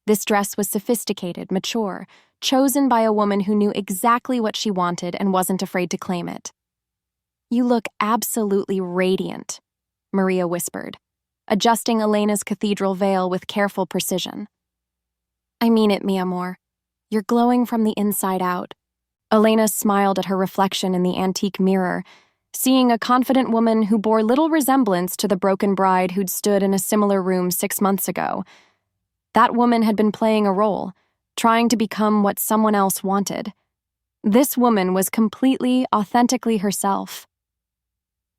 [SPEAKER 1] This dress was sophisticated, mature, chosen by a woman who knew exactly what she wanted and wasn't afraid to claim it. "You look absolutely radiant," Maria whispered, adjusting Elena's cathedral veil with careful precision. "I mean it, mi amor. You're glowing from the inside out." Elena smiled at her reflection in the antique mirror, seeing a confident woman who bore little resemblance to the broken bride who'd stood in a similar room 6 months ago. That woman had been playing a role, trying to become what someone else wanted. This woman was completely, authentically herself.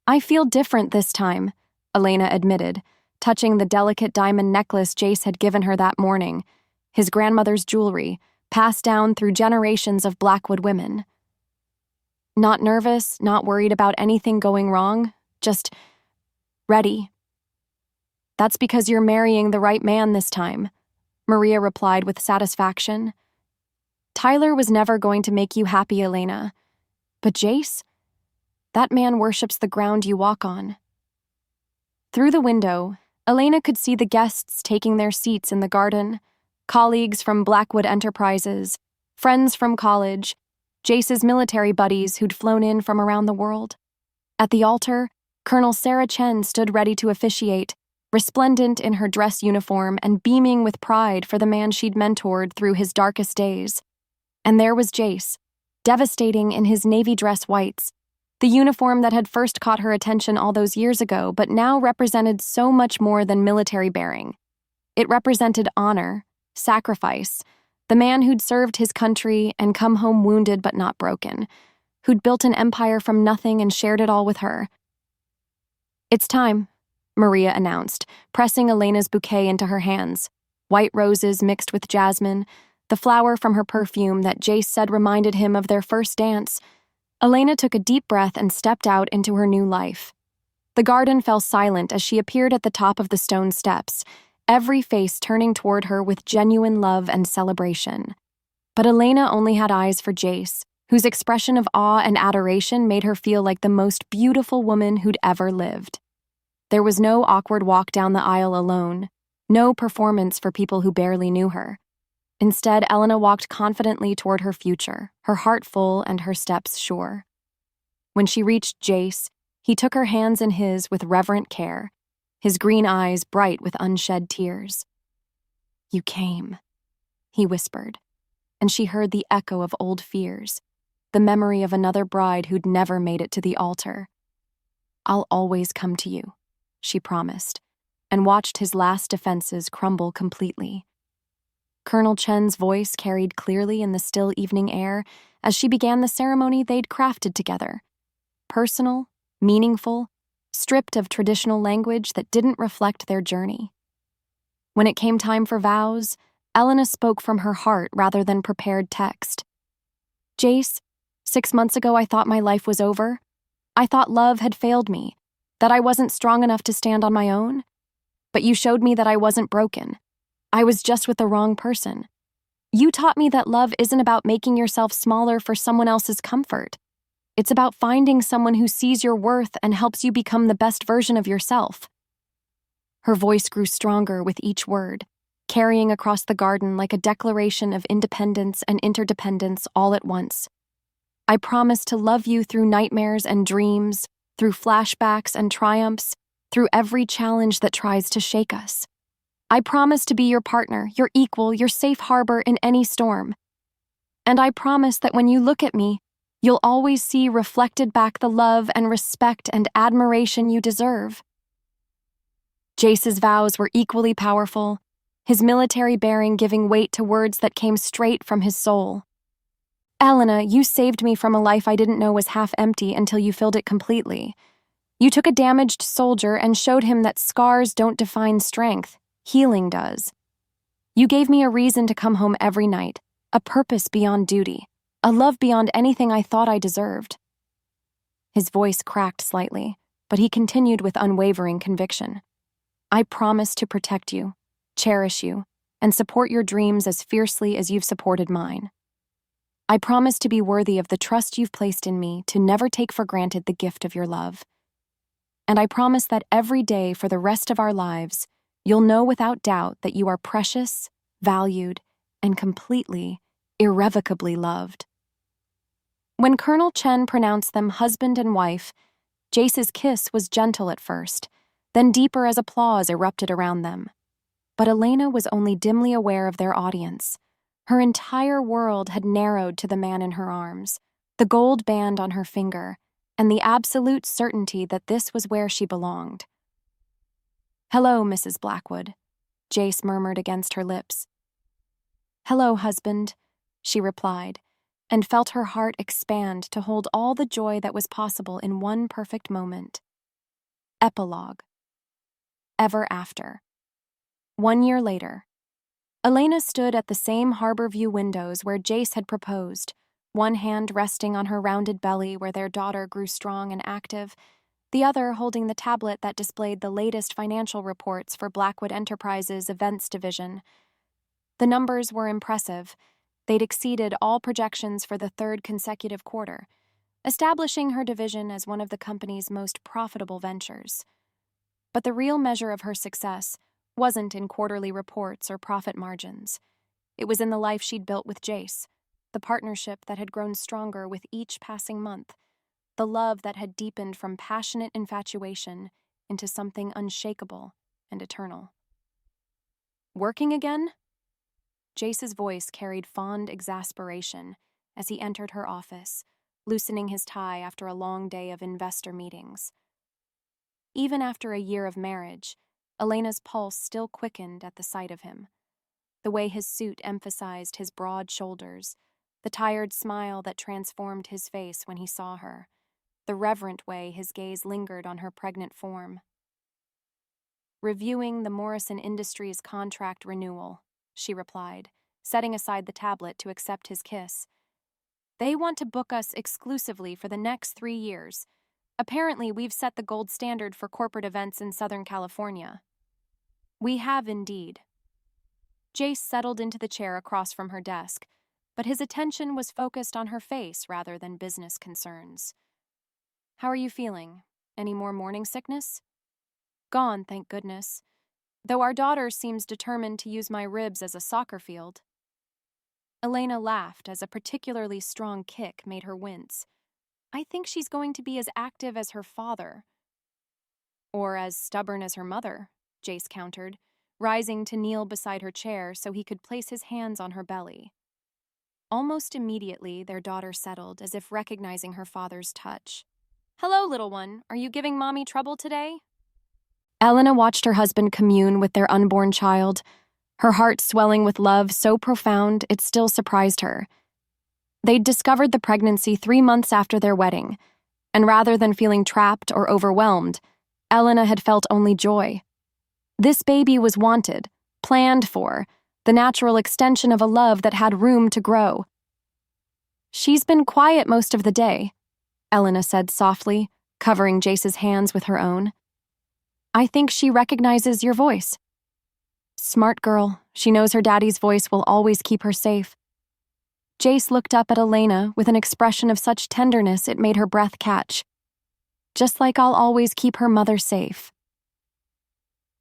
[SPEAKER 1] "I feel different this time," Elena admitted, touching the delicate diamond necklace Jace had given her that morning, his grandmother's jewelry, passed down through generations of Blackwood women. "Not nervous, not worried about anything going wrong, just ready." "That's because you're marrying the right man this time," Maria replied with satisfaction. "Tyler was never going to make you happy, Elena. But Jace? That man worships the ground you walk on." Through the window, Elena could see the guests taking their seats in the garden, colleagues from Blackwood Enterprises, friends from college, Jace's military buddies who'd flown in from around the world. At the altar, Colonel Sarah Chen stood ready to officiate, resplendent in her dress uniform and beaming with pride for the man she'd mentored through his darkest days. And there was Jace, devastating in his navy dress whites, the uniform that had first caught her attention all those years ago but now represented so much more than military bearing. It represented honor, sacrifice, the man who'd served his country and come home wounded but not broken, who'd built an empire from nothing and shared it all with her. "It's time," Maria announced, pressing Elena's bouquet into her hands, white roses mixed with jasmine, the flower from her perfume that Jace said reminded him of their first dance. Elena took a deep breath and stepped out into her new life. The garden fell silent as she appeared at the top of the stone steps, every face turning toward her with genuine love and celebration. But Elena only had eyes for Jace, whose expression of awe and adoration made her feel like the most beautiful woman who'd ever lived. There was no awkward walk down the aisle alone, no performance for people who barely knew her. Instead, Elena walked confidently toward her future, her heart full and her steps sure. When she reached Jace, he took her hands in his with reverent care, his green eyes bright with unshed tears. "You came," he whispered, and she heard the echo of old fears, the memory of another bride who'd never made it to the altar. "I'll always come to you," she promised, and watched his last defenses crumble completely. Colonel Chen's voice carried clearly in the still evening air as she began the ceremony they'd crafted together. Personal, meaningful, stripped of traditional language that didn't reflect their journey. When it came time for vows, Elena spoke from her heart rather than prepared text. "Jace, 6 months ago I thought my life was over. I thought love had failed me, that I wasn't strong enough to stand on my own. But you showed me that I wasn't broken. I was just with the wrong person. You taught me that love isn't about making yourself smaller for someone else's comfort. It's about finding someone who sees your worth and helps you become the best version of yourself." Her voice grew stronger with each word, carrying across the garden like a declaration of independence and interdependence all at once. "I promise to love you through nightmares and dreams, through flashbacks and triumphs, through every challenge that tries to shake us. I promise to be your partner, your equal, your safe harbor in any storm. And I promise that when you look at me, you'll always see reflected back the love and respect and admiration you deserve." Jace's vows were equally powerful, his military bearing giving weight to words that came straight from his soul. "Elena, you saved me from a life I didn't know was half empty until you filled it completely. You took a damaged soldier and showed him that scars don't define strength, healing does. You gave me a reason to come home every night, a purpose beyond duty, a love beyond anything I thought I deserved." His voice cracked slightly, but he continued with unwavering conviction. "I promise to protect you, cherish you, and support your dreams as fiercely as you've supported mine. I promise to be worthy of the trust you've placed in me, to never take for granted the gift of your love. And I promise that every day for the rest of our lives, you'll know without doubt that you are precious, valued, and completely, irrevocably loved." When Colonel Chen pronounced them husband and wife, Jace's kiss was gentle at first, then deeper as applause erupted around them. But Elena was only dimly aware of their audience. Her entire world had narrowed to the man in her arms, the gold band on her finger, and the absolute certainty that this was where she belonged. "Hello, Mrs. Blackwood," Jace murmured against her lips. "Hello, husband," she replied, and felt her heart expand to hold all the joy that was possible in one perfect moment. Epilogue. Ever after. 1 year later. Elena stood at the same harbor view windows where Jace had proposed, one hand resting on her rounded belly where their daughter grew strong and active, the other holding the tablet that displayed the latest financial reports for Blackwood Enterprises' events division. The numbers were impressive. They'd exceeded all projections for the third consecutive quarter, establishing her division as one of the company's most profitable ventures. But the real measure of her success wasn't in quarterly reports or profit margins. It was in the life she'd built with Jace, the partnership that had grown stronger with each passing month, the love that had deepened from passionate infatuation into something unshakable and eternal. Working again? Jace's voice carried fond exasperation as he entered her office, loosening his tie after a long day of investor meetings. Even after a year of marriage, Elena's pulse still quickened at the sight of him. The way his suit emphasized his broad shoulders, the tired smile that transformed his face when he saw her, the reverent way his gaze lingered on her pregnant form. "Reviewing the Morrison Industries contract renewal," she replied, setting aside the tablet to accept his kiss. "They want to book us exclusively for the next 3 years. Apparently, we've set the gold standard for corporate events in Southern California." "We have indeed." Jace settled into the chair across from her desk, but his attention was focused on her face rather than business concerns. "How are you feeling? Any more morning sickness?" "Gone, thank goodness. Though our daughter seems determined to use my ribs as a soccer field." Elena laughed as a particularly strong kick made her wince. "I think she's going to be as active as her father." "Or as stubborn as her mother," Jace countered, rising to kneel beside her chair so he could place his hands on her belly. Almost immediately, their daughter settled, as if recognizing her father's touch. "Hello, little one. Are you giving Mommy trouble today?" Elena watched her husband commune with their unborn child, her heart swelling with love so profound it still surprised her. They'd discovered the pregnancy 3 months after their wedding, and rather than feeling trapped or overwhelmed, Elena had felt only joy. This baby was wanted, planned for, the natural extension of a love that had room to grow. "She's been quiet most of the day," Elena said softly, covering Jace's hands with her own. "I think she recognizes your voice." "Smart girl. She knows her daddy's voice will always keep her safe." Jace looked up at Elena with an expression of such tenderness it made her breath catch. "Just like I'll always keep her mother safe."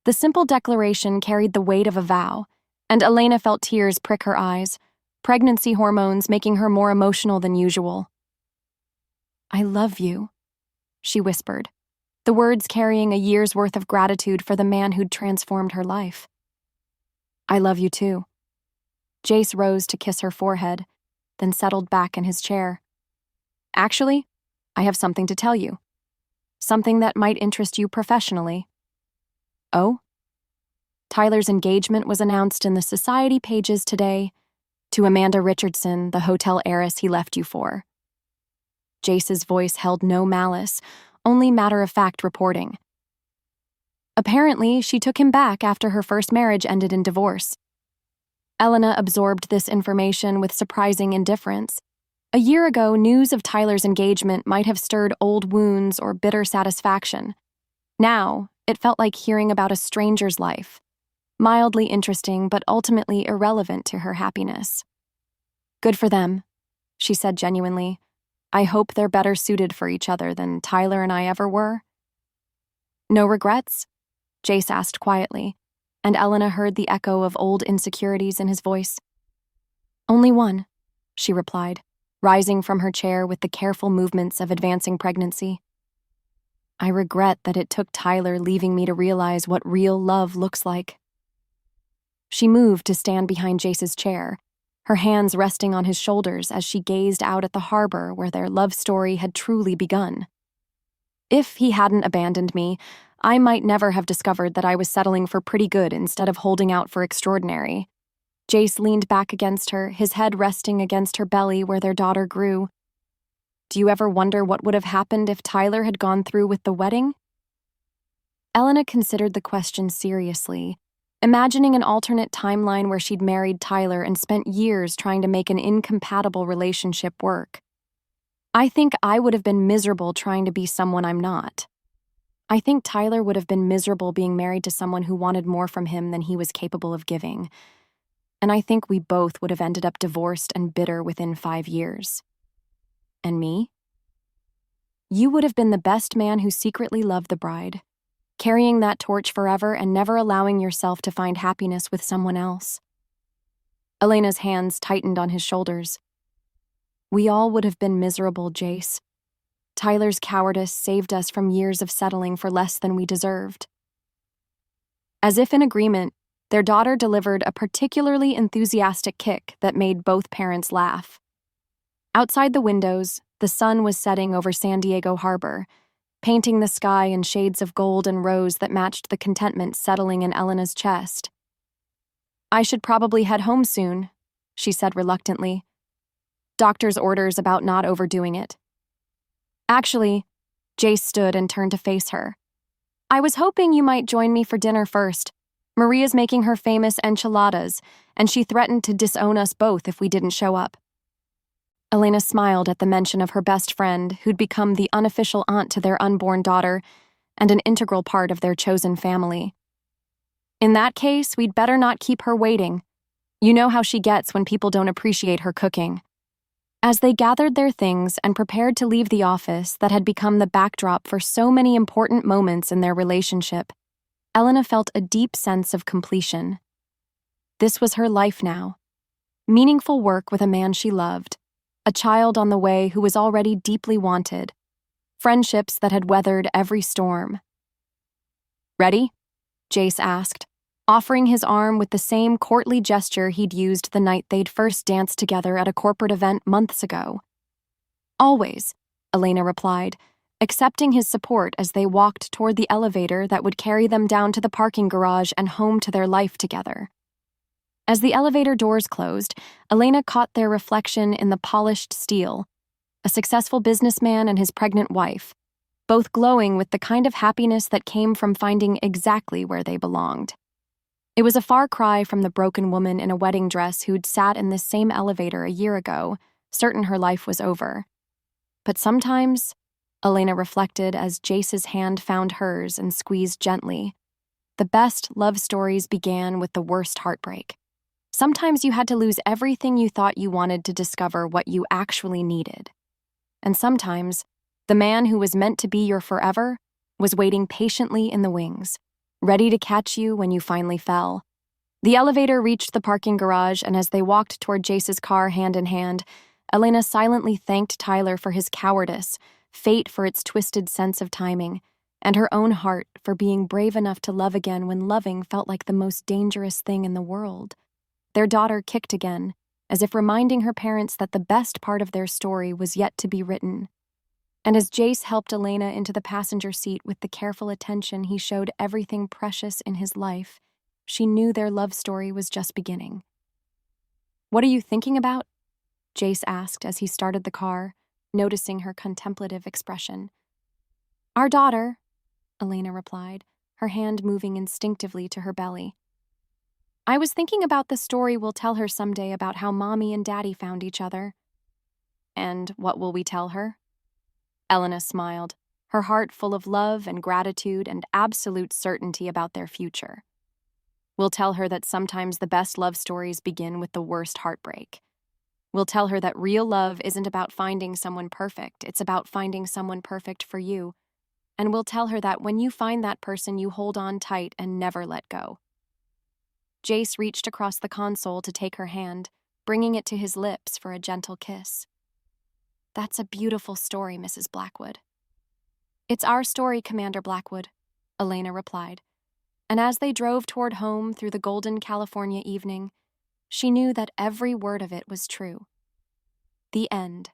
[SPEAKER 1] The simple declaration carried the weight of a vow, and Elena felt tears prick her eyes, pregnancy hormones making her more emotional than usual. "I love you," she whispered, the words carrying a year's worth of gratitude for the man who'd transformed her life. "I love you too." Jace rose to kiss her forehead, then settled back in his chair. "Actually, I have something to tell you. Something that might interest you professionally." "Oh?" "Tyler's engagement was announced in the society pages today to Amanda Richardson, the hotel heiress he left you for." Jace's voice held no malice, only matter-of-fact reporting. "Apparently, she took him back after her first marriage ended in divorce." Elena absorbed this information with surprising indifference. A year ago, news of Tyler's engagement might have stirred old wounds or bitter satisfaction. Now, it felt like hearing about a stranger's life, mildly interesting but ultimately irrelevant to her happiness. "Good for them," she said genuinely. "I hope they're better suited for each other than Tyler and I ever were." "No regrets?" Jace asked quietly, and Elena heard the echo of old insecurities in his voice. "Only one," she replied, rising from her chair with the careful movements of advancing pregnancy. "I regret that it took Tyler leaving me to realize what real love looks like." She moved to stand behind Jace's chair, her hands resting on his shoulders as she gazed out at the harbor where their love story had truly begun. "If he hadn't abandoned me, I might never have discovered that I was settling for pretty good instead of holding out for extraordinary." Jace leaned back against her, his head resting against her belly where their daughter grew. "Do you ever wonder what would have happened if Tyler had gone through with the wedding?" Elena considered the question seriously, imagining an alternate timeline where she'd married Tyler and spent years trying to make an incompatible relationship work. "I think I would have been miserable trying to be someone I'm not. I think Tyler would have been miserable being married to someone who wanted more from him than he was capable of giving. And I think we both would have ended up divorced and bitter within 5 years. And me? You would have been the best man who secretly loved the bride, carrying that torch forever and never allowing yourself to find happiness with someone else." Elena's hands tightened on his shoulders. "We all would have been miserable, Jace. Tyler's cowardice saved us from years of settling for less than we deserved." As if in agreement, their daughter delivered a particularly enthusiastic kick that made both parents laugh. Outside the windows, the sun was setting over San Diego Harbor, painting the sky in shades of gold and rose that matched the contentment settling in Elena's chest. "I should probably head home soon," she said reluctantly. "Doctor's orders about not overdoing it." "Actually," Jace stood and turned to face her, "I was hoping you might join me for dinner first. Maria's making her famous enchiladas, and she threatened to disown us both if we didn't show up." Elena smiled at the mention of her best friend, who'd become the unofficial aunt to their unborn daughter and an integral part of their chosen family. "In that case, we'd better not keep her waiting. You know how she gets when people don't appreciate her cooking." As they gathered their things and prepared to leave the office that had become the backdrop for so many important moments in their relationship, Elena felt a deep sense of completion. This was her life now. Meaningful work with a man she loved, a child on the way who was already deeply wanted, friendships that had weathered every storm. "Ready?" Jace asked, offering his arm with the same courtly gesture he'd used the night they'd first danced together at a corporate event months ago. "Always," Elena replied, accepting his support as they walked toward the elevator that would carry them down to the parking garage and home to their life together. As the elevator doors closed, Elena caught their reflection in the polished steel, a successful businessman and his pregnant wife, both glowing with the kind of happiness that came from finding exactly where they belonged. It was a far cry from the broken woman in a wedding dress who'd sat in this same elevator a year ago, certain her life was over. But sometimes, Elena reflected as Jace's hand found hers and squeezed gently, the best love stories began with the worst heartbreak. Sometimes you had to lose everything you thought you wanted to discover what you actually needed. And sometimes, the man who was meant to be your forever was waiting patiently in the wings, ready to catch you when you finally fell. The elevator reached the parking garage, and as they walked toward Jace's car hand in hand, Elena silently thanked Tyler for his cowardice, fate for its twisted sense of timing, and her own heart for being brave enough to love again when loving felt like the most dangerous thing in the world. Their daughter kicked again, as if reminding her parents that the best part of their story was yet to be written. And as Jace helped Elena into the passenger seat with the careful attention he showed everything precious in his life, she knew their love story was just beginning. "What are you thinking about?" Jace asked as he started the car, noticing her contemplative expression. "Our daughter," Elena replied, her hand moving instinctively to her belly. "I was thinking about the story we'll tell her someday about how Mommy and Daddy found each other." "And what will we tell her?" Elena smiled, her heart full of love and gratitude and absolute certainty about their future. "We'll tell her that sometimes the best love stories begin with the worst heartbreak. We'll tell her that real love isn't about finding someone perfect, it's about finding someone perfect for you. And we'll tell her that when you find that person, you hold on tight and never let go." Jace reached across the console to take her hand, bringing it to his lips for a gentle kiss. "That's a beautiful story, Mrs. Blackwood." "It's our story, Commander Blackwood," Elena replied. And as they drove toward home through the golden California evening, she knew that every word of it was true. The end.